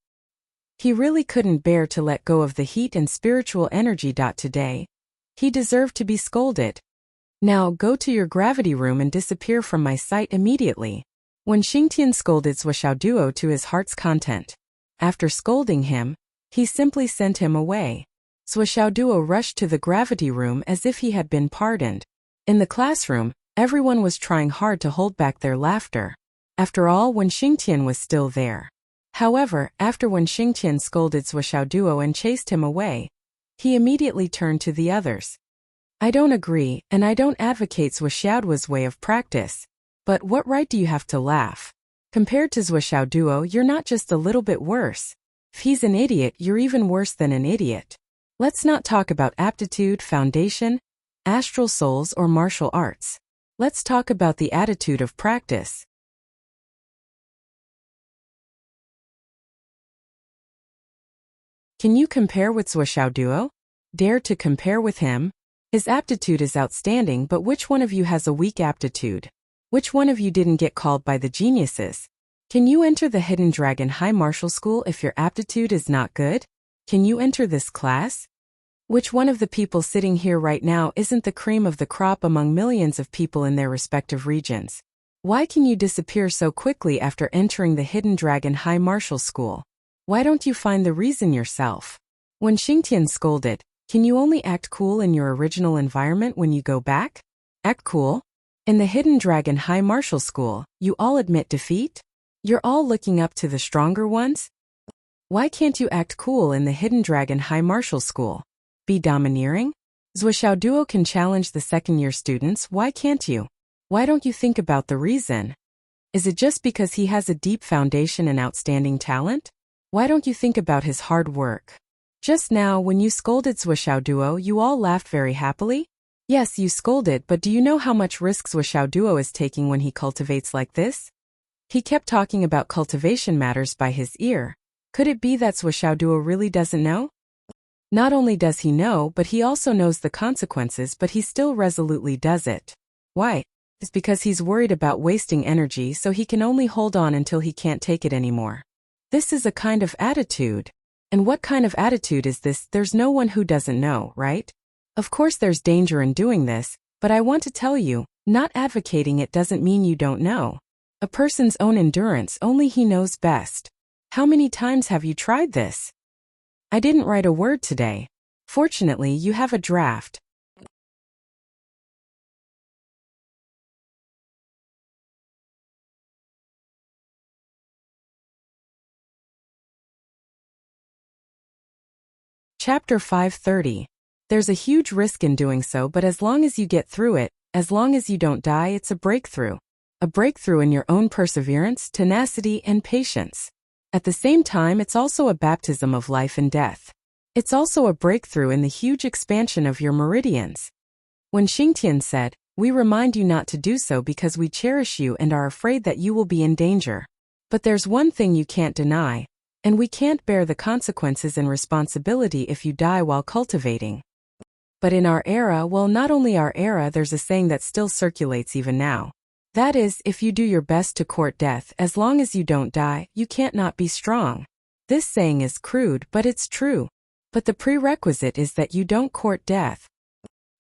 he really couldn't bear to let go of the heat and spiritual energy. Today, he deserved to be scolded. Now go to your gravity room and disappear from my sight immediately. When Xingtian scolded Swishaoduo to his heart's content, after scolding him, he simply sent him away. Swishaoduo rushed to the gravity room as if he had been pardoned. In the classroom, everyone was trying hard to hold back their laughter. After all, when Xingtian was still there. However, when Xingtian scolded Swishaoduo and chased him away, he immediately turned to the others. I don't agree, and I don't advocate Swishaoduo's way of practice. But what right do you have to laugh? Compared to Swishaoduo, you're not just a little bit worse. If he's an idiot, you're even worse than an idiot. Let's not talk about aptitude, foundation, astral souls, or martial arts. Let's talk about the attitude of practice. Can you compare with Swishaoduo? Dare to compare with him? His aptitude is outstanding, but which one of you has a weak aptitude? Which one of you didn't get called by the geniuses? Can you enter the Hidden Dragon High Martial School if your aptitude is not good? Can you enter this class? Which one of the people sitting here right now isn't the cream of the crop among millions of people in their respective regions? Why can you disappear so quickly after entering the Hidden Dragon High Martial School? Why don't you find the reason yourself? When Xingtian scolded, can you only act cool in your original environment when you go back? Act cool? In the Hidden Dragon High Martial School, you all admit defeat? You're all looking up to the stronger ones? Why can't you act cool in the Hidden Dragon High Martial School? Be domineering? Swishaoduo can challenge the second-year students, why can't you? Why don't you think about the reason? Is it just because he has a deep foundation and outstanding talent? Why don't you think about his hard work? Just now, when you scolded Swishaoduo, you all laughed very happily? Yes, you scolded, but do you know how much risk Swishaoduo is taking when he cultivates like this? He kept talking about cultivation matters by his ear. Could it be that Swishaoduo really doesn't know? Not only does he know, but he also knows the consequences, but he still resolutely does it. Why? It's because he's worried about wasting energy, so he can only hold on until he can't take it anymore. This is a kind of attitude. And what kind of attitude is this? There's no one who doesn't know, right? Of course there's danger in doing this, but I want to tell you, not advocating it doesn't mean you don't know. A person's own endurance, only he knows best. How many times have you tried this? I didn't write a word today. Fortunately, you have a draft. Chapter 530. There's a huge risk in doing so, but as long as you get through it, as long as you don't die, it's a breakthrough. A breakthrough in your own perseverance, tenacity, and patience. At the same time, it's also a baptism of life and death. It's also a breakthrough in the huge expansion of your meridians. When Xingtian said, "We remind you not to do so because we cherish you and are afraid that you will be in danger. But there's one thing you can't deny, and we can't bear the consequences and responsibility if you die while cultivating." But in our era, well, not only our era, there's a saying that still circulates even now. That is, if you do your best to court death, as long as you don't die, you can't not be strong. This saying is crude, but it's true. But the prerequisite is that you don't court death.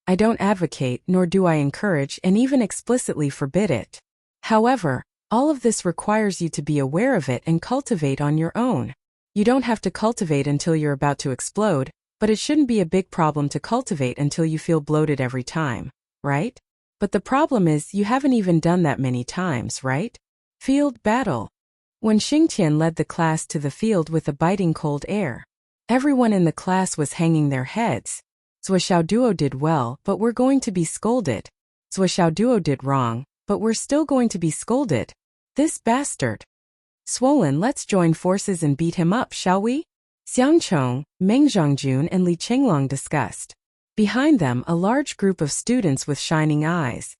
I don't advocate, nor do I encourage, and even explicitly forbid it. However, all of this requires you to be aware of it and cultivate on your own. You don't have to cultivate until you're about to explode, but it shouldn't be a big problem to cultivate until you feel bloated every time, right? But the problem is you haven't even done that many times, right? Field battle. When Xingtian led the class to the field with a biting cold air, everyone in the class was hanging their heads. Zhou Xiaoduo did well, but we're going to be scolded. Zhou Xiaoduo did wrong, but we're still going to be scolded. This bastard. Swollen, let's join forces and beat him up, shall we? Xiang Chong, Meng Zhongjun and Li Qinglong discussed. Behind them, a large group of students with shining eyes.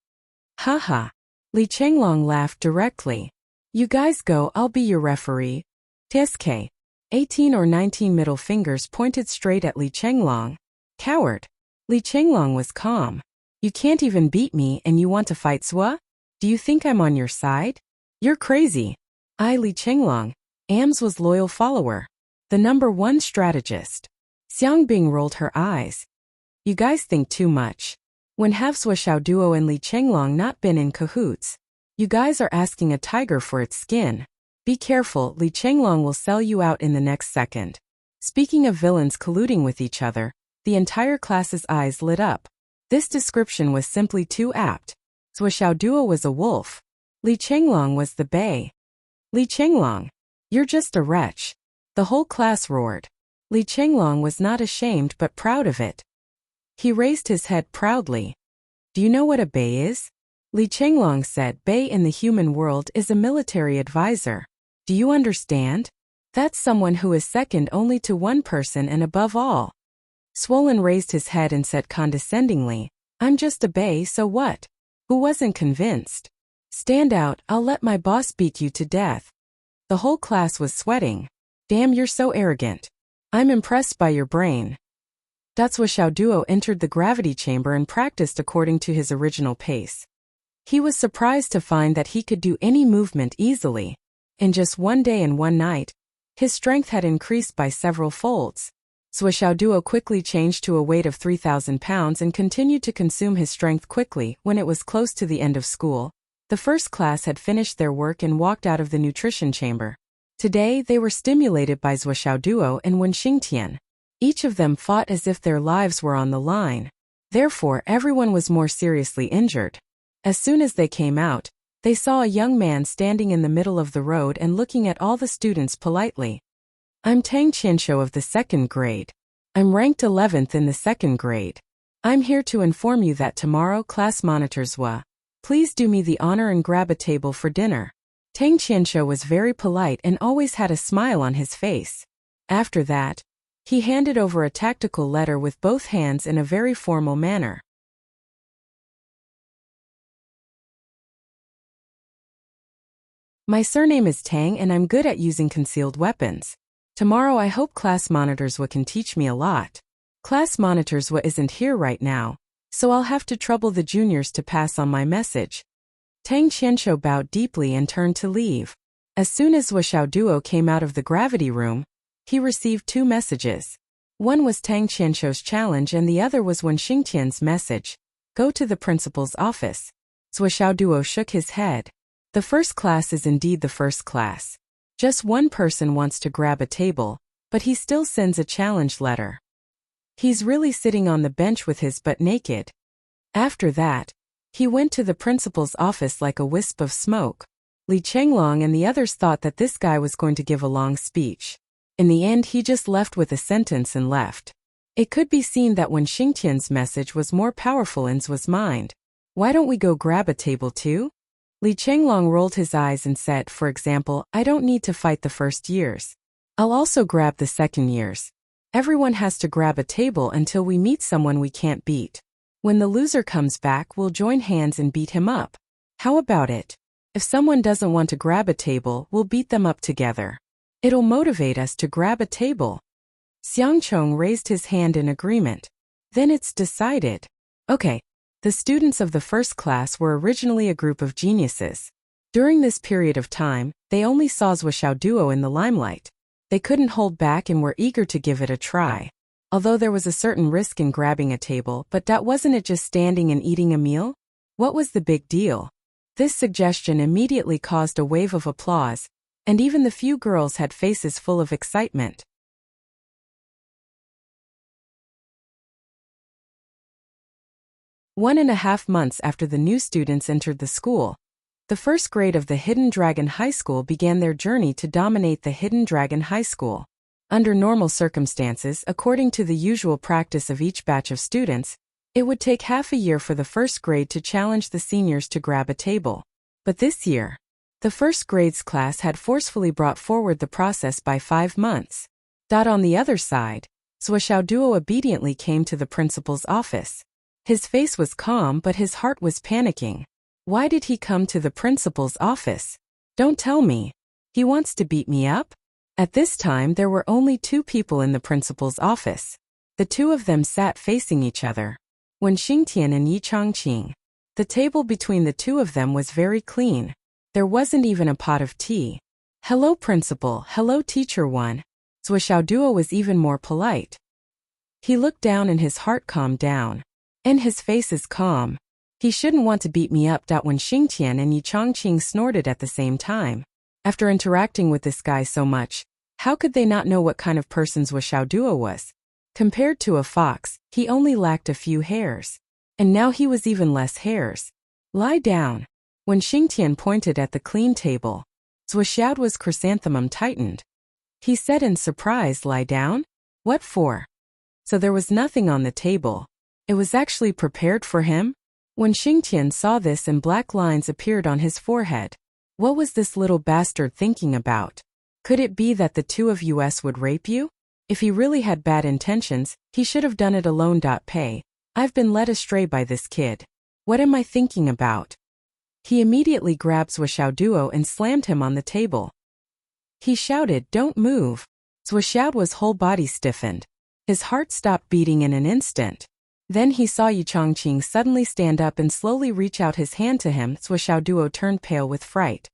Haha. Li Qinglong laughed directly. You guys go, I'll be your referee. TSK. 18 or 19 middle fingers pointed straight at Li Qinglong. Coward. Li Qinglong was calm. You can't even beat me and you want to fight Zhua? Do you think I'm on your side? You're crazy. Li Qinglong. Am's was loyal follower. The #1 strategist. Xiangbing rolled her eyes. You guys think too much. When have Zhou Xiaoduo and Li Qinglong not been in cahoots? You guys are asking a tiger for its skin. Be careful, Li Qinglong will sell you out in the next second. Speaking of villains colluding with each other, the entire class's eyes lit up. This description was simply too apt. Zhou Xiaoduo was a wolf. Li Qinglong was the bay. Li Qinglong. You're just a wretch. The whole class roared. Li Qinglong was not ashamed but proud of it. He raised his head proudly. Do you know what a bay is? Li Qinglong said, Bay in the human world is a military advisor. Do you understand? That's someone who is second only to one person and above all. Swollen raised his head and said condescendingly, I'm just a bay, so what? Who wasn't convinced? Stand out, I'll let my boss beat you to death. The whole class was sweating. Damn, you're so arrogant. I'm impressed by your brain. Zhou Xiaoduo entered the gravity chamber and practiced according to his original pace. He was surprised to find that he could do any movement easily. In just one day and one night, his strength had increased by several folds. Zhou Xiaoduo quickly changed to a weight of 3,000 pounds and continued to consume his strength quickly. When it was close to the end of school, the first class had finished their work and walked out of the nutrition chamber. Today, they were stimulated by Zhou Xiaoduo and Wen Xingtian. Each of them fought as if their lives were on the line. Therefore, everyone was more seriously injured. As soon as they came out, they saw a young man standing in the middle of the road and looking at all the students politely. I'm Tang Qianshou of the 2nd grade. I'm ranked 11th in the 2nd grade. I'm here to inform you that tomorrow class monitors Zhua. Please do me the honor and grab a table for dinner. Tang Qianshou was very polite and always had a smile on his face. After that, he handed over a tactical letter with both hands in a very formal manner. My surname is Tang and I'm good at using concealed weapons. Tomorrow I hope class monitors Zhua can teach me a lot. Class monitors Zhua isn't here right now, so I'll have to trouble the juniors to pass on my message. Tang Qianshou bowed deeply and turned to leave. As soon as Zhou Xiaoduo came out of the gravity room, he received 2 messages. One was Tang Qianshou's challenge and the other was Wen Xingtian's message. Go to the principal's office. Zhou Xiaoduo shook his head. The first class is indeed the first class. Just one person wants to grab a table, but he still sends a challenge letter. He's really sitting on the bench with his butt naked. After that, he went to the principal's office like a wisp of smoke. Li Chenglong and the others thought that this guy was going to give a long speech. In the end, he just left with a sentence and left. It could be seen that when Xingtian's message was more powerful in Zhuo's mind. Why don't we go grab a table too? Li Chenglong rolled his eyes and said, for example, I don't need to fight the first years. I'll also grab the second years. Everyone has to grab a table until we meet someone we can't beat. When the loser comes back, we'll join hands and beat him up. How about it? If someone doesn't want to grab a table, we'll beat them up together. It'll motivate us to grab a table. Xiangcheng raised his hand in agreement. Then it's decided. Okay. The students of the first class were originally a group of geniuses. During this period of time, they only saw Zhuo Duo in the limelight. They couldn't hold back and were eager to give it a try. Although there was a certain risk in grabbing a table, but that wasn't it just standing and eating a meal? What was the big deal? This suggestion immediately caused a wave of applause, and even the few girls had faces full of excitement. One and a half months after the new students entered the school, the first grade of the Hidden Dragon High School began their journey to dominate the Hidden Dragon High School. Under normal circumstances, according to the usual practice of each batch of students, it would take half a year for the first grade to challenge the seniors to grab a table. But this year, the first grade's class had forcefully brought forward the process by 5 months. On the other side, Zhuo Duo obediently came to the principal's office. His face was calm, but his heart was panicking. Why did he come to the principal's office? Don't tell me. He wants to beat me up? At this time, there were only 2 people in the principal's office. The 2 of them sat facing each other. When Xingtian and Yi Changqing, the table between the 2 of them was very clean. There wasn't even a pot of tea. Hello, principal. Hello, teacher 1. Zhuo Duo was even more polite. He looked down and his heart calmed down. And his face is calm. He shouldn't want to beat me up. When Xingtian and Yi Changqing snorted at the same time. After interacting with this guy so much, how could they not know what kind of person Zhuo Duo was? Compared to a fox, he only lacked a few hairs. And now he was even less hairs. Lie down. When Xingtian pointed at the clean table, Zhuo Duo's chrysanthemum tightened. He said in surprise, lie down? What for? So there was nothing on the table. It was actually prepared for him? When Xingtian saw this and black lines appeared on his forehead, what was this little bastard thinking about? Could it be that the 2 of us would rape you? If he really had bad intentions, he should have done it alone. Pay. I've been led astray by this kid. What am I thinking about? He immediately grabbed Zhuo Duo and slammed him on the table. He shouted, don't move. Zhuo Duo's whole body stiffened. His heart stopped beating in an instant. Then he saw Yi Changqing suddenly stand up and slowly reach out his hand to him. Zhuo Duo turned pale with fright.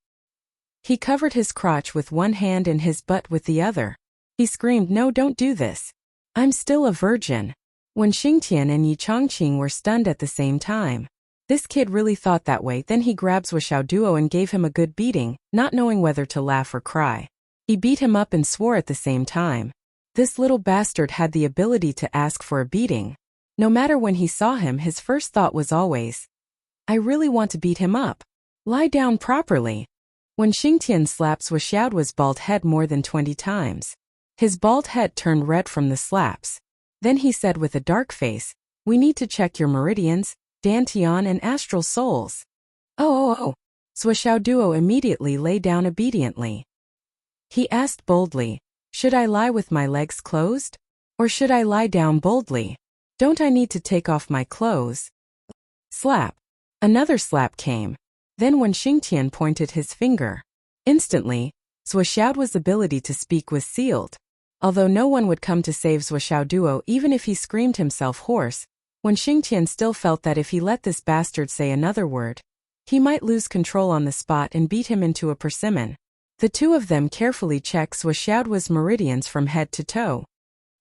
He covered his crotch with one hand and his butt with the other. He screamed, no, don't do this. I'm still a virgin. When Xingtian and Yi Changqing were stunned at the same time. This kid really thought that way. Then he grabbed Zhuo Duo and gave him a good beating, not knowing whether to laugh or cry. He beat him up and swore at the same time. This little bastard had the ability to ask for a beating. No matter when he saw him, his first thought was always, I really want to beat him up. Lie down properly. When Xingtian slapped Zhuo Duo's bald head more than 20 times, his bald head turned red from the slaps. Then he said with a dark face, we need to check your meridians, dantian and astral souls. Oh. Zhuo Duo immediately lay down obediently. He asked boldly, should I lie with my legs closed? Or should I lie down boldly? Don't I need to take off my clothes? Slap. Another slap came. Then when Xingtian pointed his finger, instantly, Zhuo Duo's ability to speak was sealed. Although no one would come to save Zhuo Duo even if he screamed himself hoarse, when Xingtian still felt that if he let this bastard say another word, he might lose control on the spot and beat him into a persimmon. The 2 of them carefully checked Zhuo Duo's meridians from head to toe.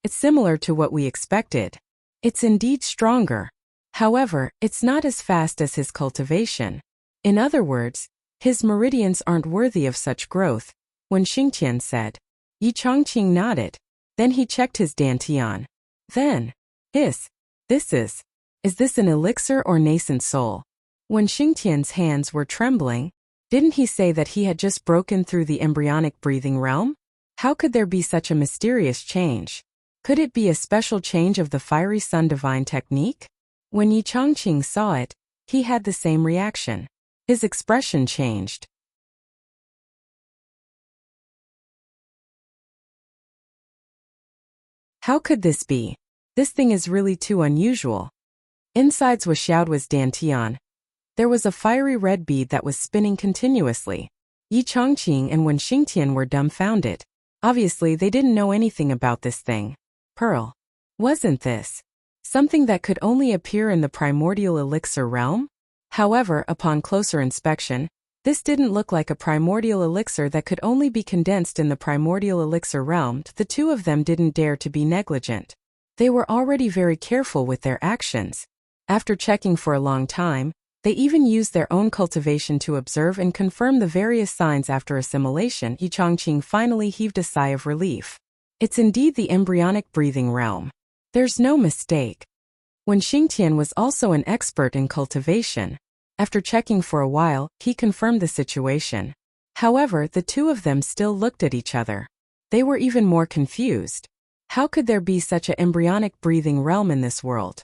It's similar to what we expected. It's indeed stronger. However, it's not as fast as his cultivation. In other words, his meridians aren't worthy of such growth. When Xingtian said. Yi Chongqing nodded. Then he checked his dantian. Then. This is this an elixir or nascent soul? When Xingtian's hands were trembling, didn't he say that he had just broken through the embryonic breathing realm? How could there be such a mysterious change? Could it be a special change of the fiery sun divine technique? When Yi Chongqing saw it, he had the same reaction. His expression changed. How could this be? This thing is really too unusual. Inside Zhuoxiaoduo's dantian, there was a fiery red bead that was spinning continuously. Yi Chongqing and Wen Xingtian were dumbfounded. Obviously, they didn't know anything about this thing. Pearl. Wasn't this something that could only appear in the primordial elixir realm? However, upon closer inspection, this didn't look like a primordial elixir that could only be condensed in the primordial elixir realm. The two of them didn't dare to be negligent. They were already very careful with their actions. After checking for a long time, they even used their own cultivation to observe and confirm the various signs after assimilation. Yi Chongqing finally heaved a sigh of relief. It's indeed the embryonic breathing realm. There's no mistake. When Xingtian was also an expert in cultivation, after checking for a while, he confirmed the situation. However, the two of them still looked at each other. They were even more confused. How could there be such an embryonic breathing realm in this world?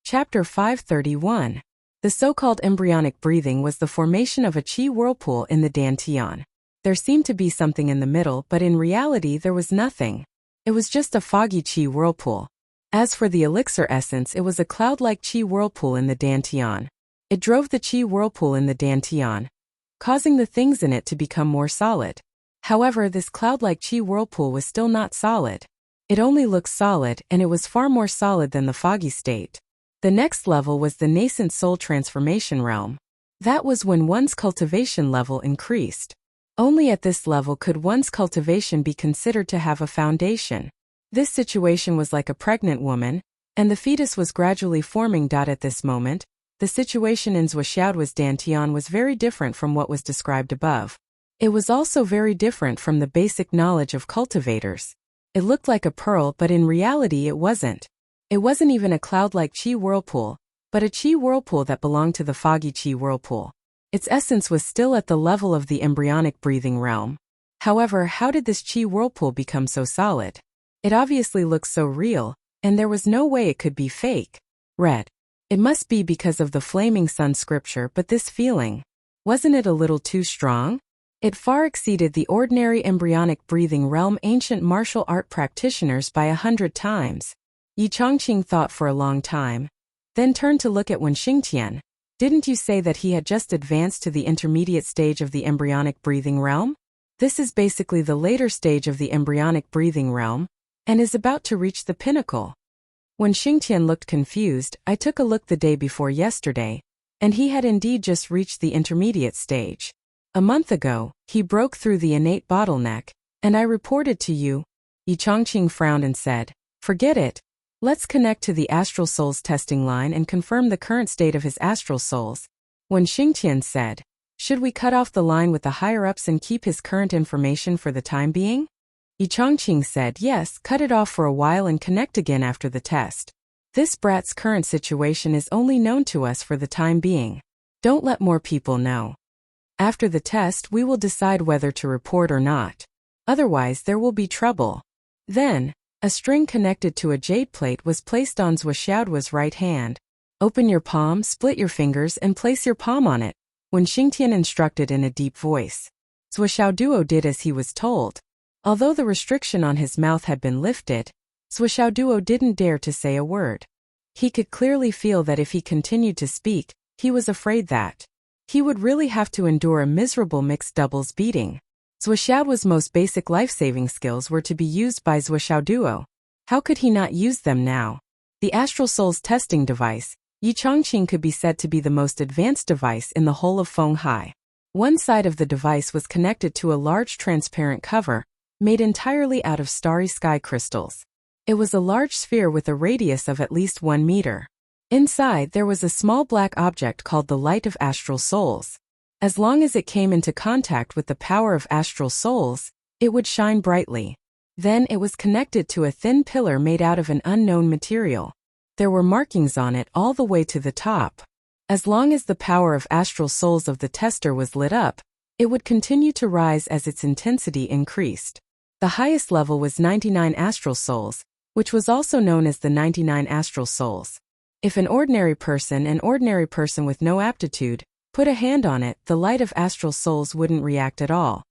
Chapter 531. The so-called embryonic breathing was the formation of a qi whirlpool in the dantian. There seemed to be something in the middle, but in reality there was nothing. It was just a foggy qi whirlpool. As for the elixir essence, it was a cloud-like qi whirlpool in the dantian. It drove the qi whirlpool in the dantian, causing the things in it to become more solid. However, this cloud-like qi whirlpool was still not solid. It only looked solid, and it was far more solid than the foggy state. The next level was the nascent soul transformation realm. That was when one's cultivation level increased. Only at this level could one's cultivation be considered to have a foundation. This situation was like a pregnant woman, and the fetus was gradually forming. At this moment, the situation in Zhuoxiaoduo's dantian was very different from what was described above. It was also very different from the basic knowledge of cultivators. It looked like a pearl, but in reality it wasn't. It wasn't even a cloud-like qi whirlpool, but a qi whirlpool that belonged to the foggy qi whirlpool. Its essence was still at the level of the embryonic breathing realm. However, how did this qi whirlpool become so solid? It obviously looked so real, and there was no way it could be fake. Red. It must be because of the flaming sun scripture, but this feeling, wasn't it a little too strong? It far exceeded the ordinary embryonic breathing realm ancient martial art practitioners by 100 times. Yi Chongqing thought for a long time, then turned to look at Wen Xingtian. Didn't you say that he had just advanced to the intermediate stage of the embryonic breathing realm? This is basically the later stage of the embryonic breathing realm, and is about to reach the pinnacle. When Xingtian looked confused, I took a look the day before yesterday, and he had indeed just reached the intermediate stage. A month ago, he broke through the innate bottleneck, and I reported to you. Yi Chongqing frowned and said, "Forget it. Let's connect to the astral souls testing line and confirm the current state of his astral souls." When Xingtian said, "Should we cut off the line with the higher-ups and keep his current information for the time being?" Yi Chongqing said, "Yes, cut it off for a while and connect again after the test. This brat's current situation is only known to us for the time being. Don't let more people know. After the test, we will decide whether to report or not. Otherwise, there will be trouble." Then, a string connected to a jade plate was placed on Zhuoxiaoduo's right hand. "Open your palm, split your fingers, and place your palm on it," Wen Xingtian instructed in a deep voice. Zhuoxiaoduo did as he was told. Although the restriction on his mouth had been lifted, Zhuoxiaoduo didn't dare to say a word. He could clearly feel that if he continued to speak, he was afraid that he would really have to endure a miserable mixed doubles beating. Zhuoxiaoduo's most basic life-saving skills were to be used by Zhuoxiaoduo. How could he not use them now? The Astral Souls testing device, Yi Chongqing, could be said to be the most advanced device in the whole of Fenghai. One side of the device was connected to a large transparent cover, made entirely out of starry sky crystals. It was a large sphere with a radius of at least 1 meter. Inside there was a small black object called the light of astral souls. As long as it came into contact with the power of astral souls, it would shine brightly. Then it was connected to a thin pillar made out of an unknown material. There were markings on it all the way to the top. As long as the power of astral souls of the tester was lit up, it would continue to rise as its intensity increased. The highest level was 99 astral souls, which was also known as the 99 astral souls. If an ordinary person with no aptitude put a hand on it, the light of astral souls wouldn't react at all.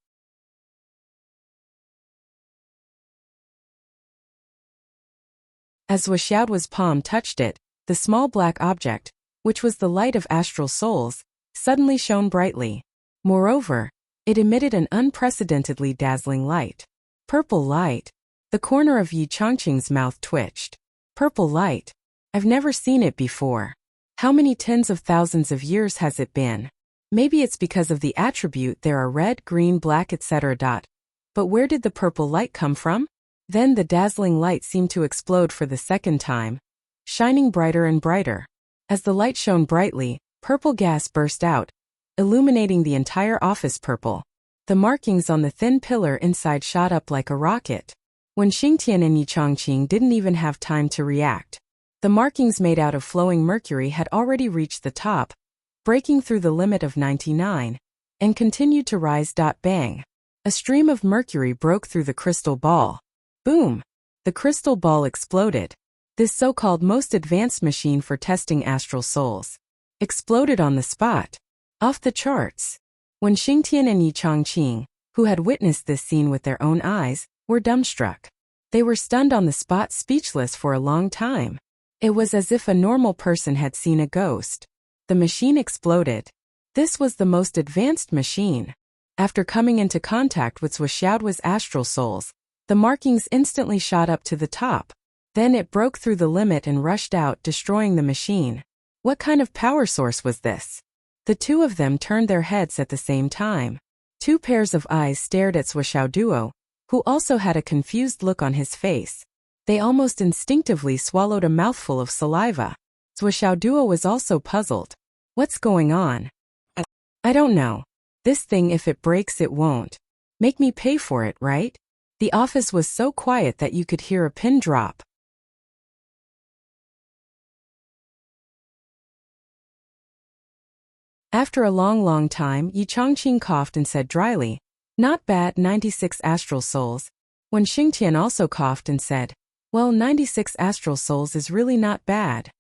As Wuxia's palm touched it, the small black object, which was the light of astral souls, suddenly shone brightly. Moreover, it emitted an unprecedentedly dazzling light. Purple light. The corner of Yi Changqing's mouth twitched. Purple light. I've never seen it before. How many tens of thousands of years has it been? Maybe it's because of the attribute there are red, green, black, etc. But where did the purple light come from? Then the dazzling light seemed to explode for the second time, shining brighter and brighter. As the light shone brightly, purple gas burst out, illuminating the entire office purple. The markings on the thin pillar inside shot up like a rocket. When Xingtian and Yi Changqing didn't even have time to react. The markings made out of flowing mercury had already reached the top, breaking through the limit of 99, and continued to rise. Bang. A stream of mercury broke through the crystal ball. Boom! The crystal ball exploded. This so-called most advanced machine for testing astral souls exploded on the spot. Off the charts. When Xingtian and Yi Changqing, who had witnessed this scene with their own eyes, were dumbstruck. They were stunned on the spot, speechless for a long time. It was as if a normal person had seen a ghost. The machine exploded. This was the most advanced machine. After coming into contact with Wuxia's astral souls, the markings instantly shot up to the top. Then it broke through the limit and rushed out, destroying the machine. What kind of power source was this? The two of them turned their heads at the same time. Two pairs of eyes stared at Swordsmanship, who also had a confused look on his face. They almost instinctively swallowed a mouthful of saliva. Swordsmanship was also puzzled. What's going on? I don't know. This thing, if it breaks, it won't make me pay for it, right? The office was so quiet that you could hear a pin drop. After a long time, Yi Changqing coughed and said dryly, "Not bad, 96 astral souls." When Xingtian also coughed and said, "Well, 96 astral souls is really not bad."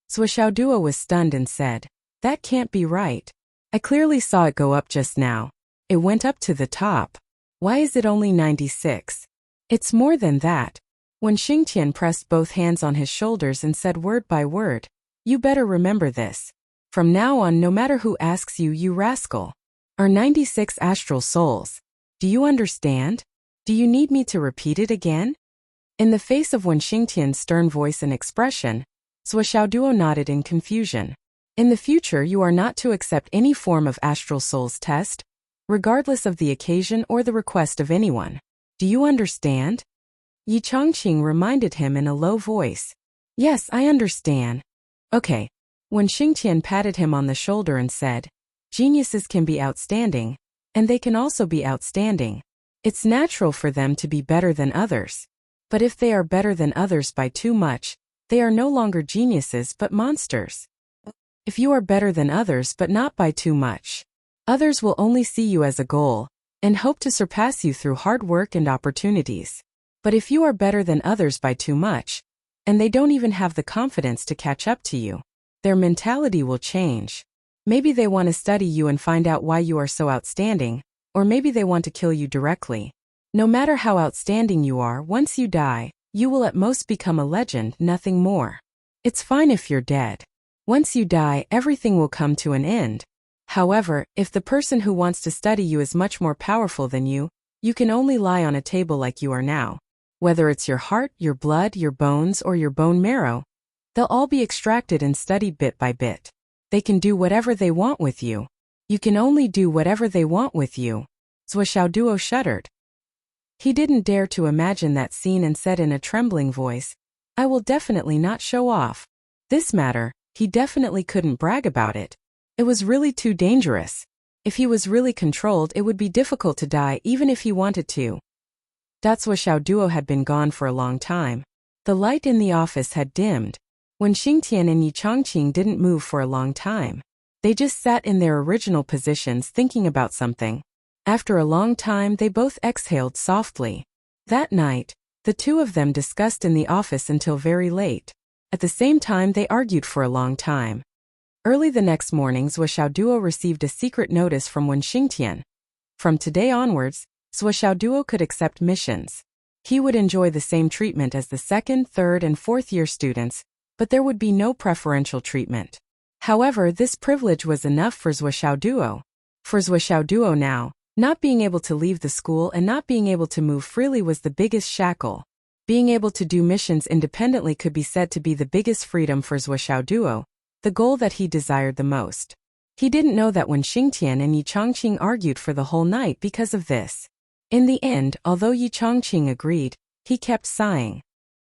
Swordsmanship was stunned and said, "That can't be right. I clearly saw it go up just now. It went up to the top. Why is it only 96? It's more than that." When Xingtian pressed both hands on his shoulders and said word by word, "You better remember this. From now on, no matter who asks you, you rascal, are 96 astral souls. Do you understand? Do you need me to repeat it again?" In the face of Wen Xingtian's stern voice and expression, Swordsmanship nodded in confusion. "In the future, you are not to accept any form of astral souls test, regardless of the occasion or the request of anyone. Do you understand?" Yi Changqing reminded him in a low voice. "Yes, I understand." "Okay." When Xingtian patted him on the shoulder and said, "Geniuses can be outstanding, and they can also be outstanding. It's natural for them to be better than others. But if they are better than others by too much, they are no longer geniuses but monsters. If you are better than others but not by too much, others will only see you as a goal, and hope to surpass you through hard work and opportunities. But if you are better than others by too much, and they don't even have the confidence to catch up to you, their mentality will change. Maybe they want to study you and find out why you are so outstanding, or maybe they want to kill you directly. No matter how outstanding you are, once you die, you will at most become a legend, nothing more. It's fine if you're dead. Once you die, everything will come to an end. However, if the person who wants to study you is much more powerful than you can only lie on a table like you are now. Whether it's your heart, your blood, your bones, or your bone marrow, they'll all be extracted and studied bit by bit. They can do whatever they want with you. You can only do whatever they want with you." Swordsmanship shuddered. He didn't dare to imagine that scene and said in a trembling voice, "I will definitely not show off. This matter, he definitely couldn't brag about it. It was really too dangerous. If he was really controlled, it would be difficult to die even if he wanted to." Zhuo Xiaoduo had been gone for a long time. The light in the office had dimmed. When Xingtian and Yi Chongqing didn't move for a long time. They just sat in their original positions thinking about something. After a long time, they both exhaled softly. That night, the two of them discussed in the office until very late. At the same time, they argued for a long time. Early the next morning, Zhuo Xiaoduo received a secret notice from Wen Xingtian. From today onwards, Zhuo Xiaoduo could accept missions. He would enjoy the same treatment as the second, third, and fourth-year students, but there would be no preferential treatment. However, this privilege was enough for Zhuo Xiaoduo. For Zhuo Xiaoduo now, not being able to leave the school and not being able to move freely was the biggest shackle. Being able to do missions independently could be said to be the biggest freedom for Zhuo Xiaoduo, the goal that he desired the most. He didn't know that when Xingtian and Yi Chongqing argued for the whole night because of this. In the end, although Yi Chongqing agreed, he kept sighing.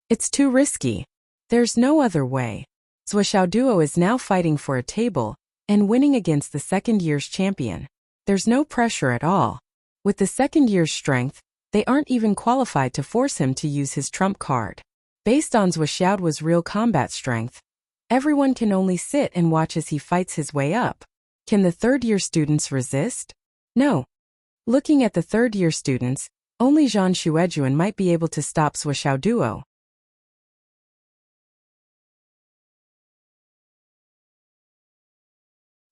It's too risky. There's no other way. Zhuo Xiaoduo is now fighting for a table and winning against the second year's champion. There's no pressure at all. With the second year's strength, they aren't even qualified to force him to use his trump card. Based on Zhuo Xiaoduo's real combat strength, everyone can only sit and watch as he fights his way up. Can the third-year students resist? No. Looking at the third-year students, only Zhang Xuejuan might be able to stop Zhuo Xiaoduo.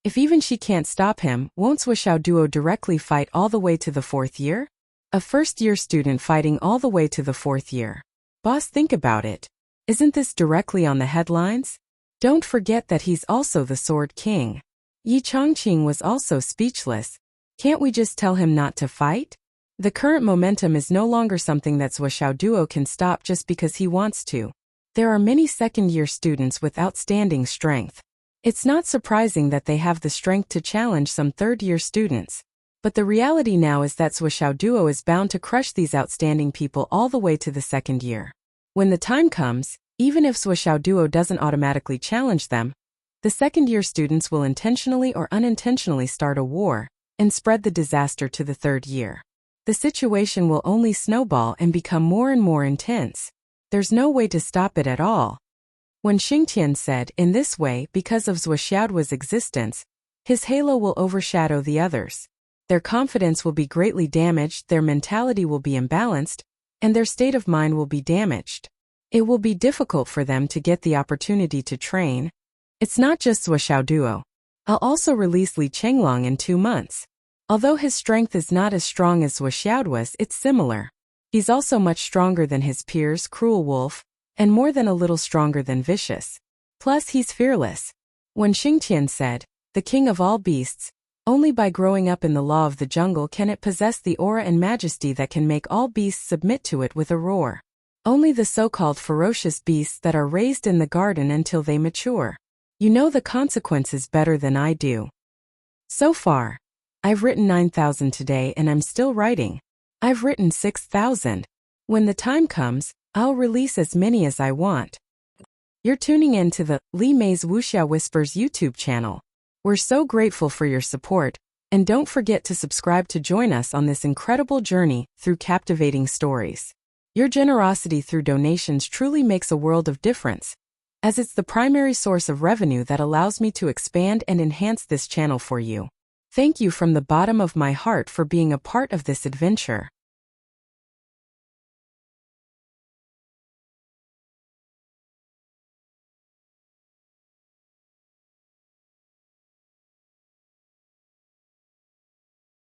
If even she can't stop him, won't Zhuo Xiaoduo directly fight all the way to the fourth year? A first-year student fighting all the way to the fourth year. Boss, think about it. Isn't this directly on the headlines? Don't forget that he's also the Sword King. Yi Chongqing was also speechless. Can't we just tell him not to fight? The current momentum is no longer something that Zhuo Xiaoduo can stop just because he wants to. There are many second-year students with outstanding strength. It's not surprising that they have the strength to challenge some third-year students. But the reality now is that Zhuo Xiaoduo is bound to crush these outstanding people all the way to the second year. When the time comes, even if Zhuo Xiaoduo doesn't automatically challenge them, the second-year students will intentionally or unintentionally start a war and spread the disaster to the third year. The situation will only snowball and become more and more intense. There's no way to stop it at all. When Xingtian said, in this way, because of Zhuo Xiaoduo's existence, his halo will overshadow the others. Their confidence will be greatly damaged, their mentality will be imbalanced, and their state of mind will be damaged. It will be difficult for them to get the opportunity to train. It's not just Zhuo Xiaoduo. I'll also release Li Chenglong in 2 months. Although his strength is not as strong as Zhuo Xiaoduo's, it's similar. He's also much stronger than his peers, Cruel Wolf, and more than a little stronger than Vicious. Plus, he's fearless. When Xingtian said, the king of all beasts, only by growing up in the law of the jungle can it possess the aura and majesty that can make all beasts submit to it with a roar. Only the so-called ferocious beasts that are raised in the garden until they mature. You know the consequences better than I do. So far, I've written 9,000 today and I'm still writing. I've written 6,000. When the time comes, I'll release as many as I want. You're tuning in to the Li Mei's Wuxia Whispers YouTube channel. We're so grateful for your support, and don't forget to subscribe to join us on this incredible journey through captivating stories. Your generosity through donations truly makes a world of difference, as it's the primary source of revenue that allows me to expand and enhance this channel for you. Thank you from the bottom of my heart for being a part of this adventure.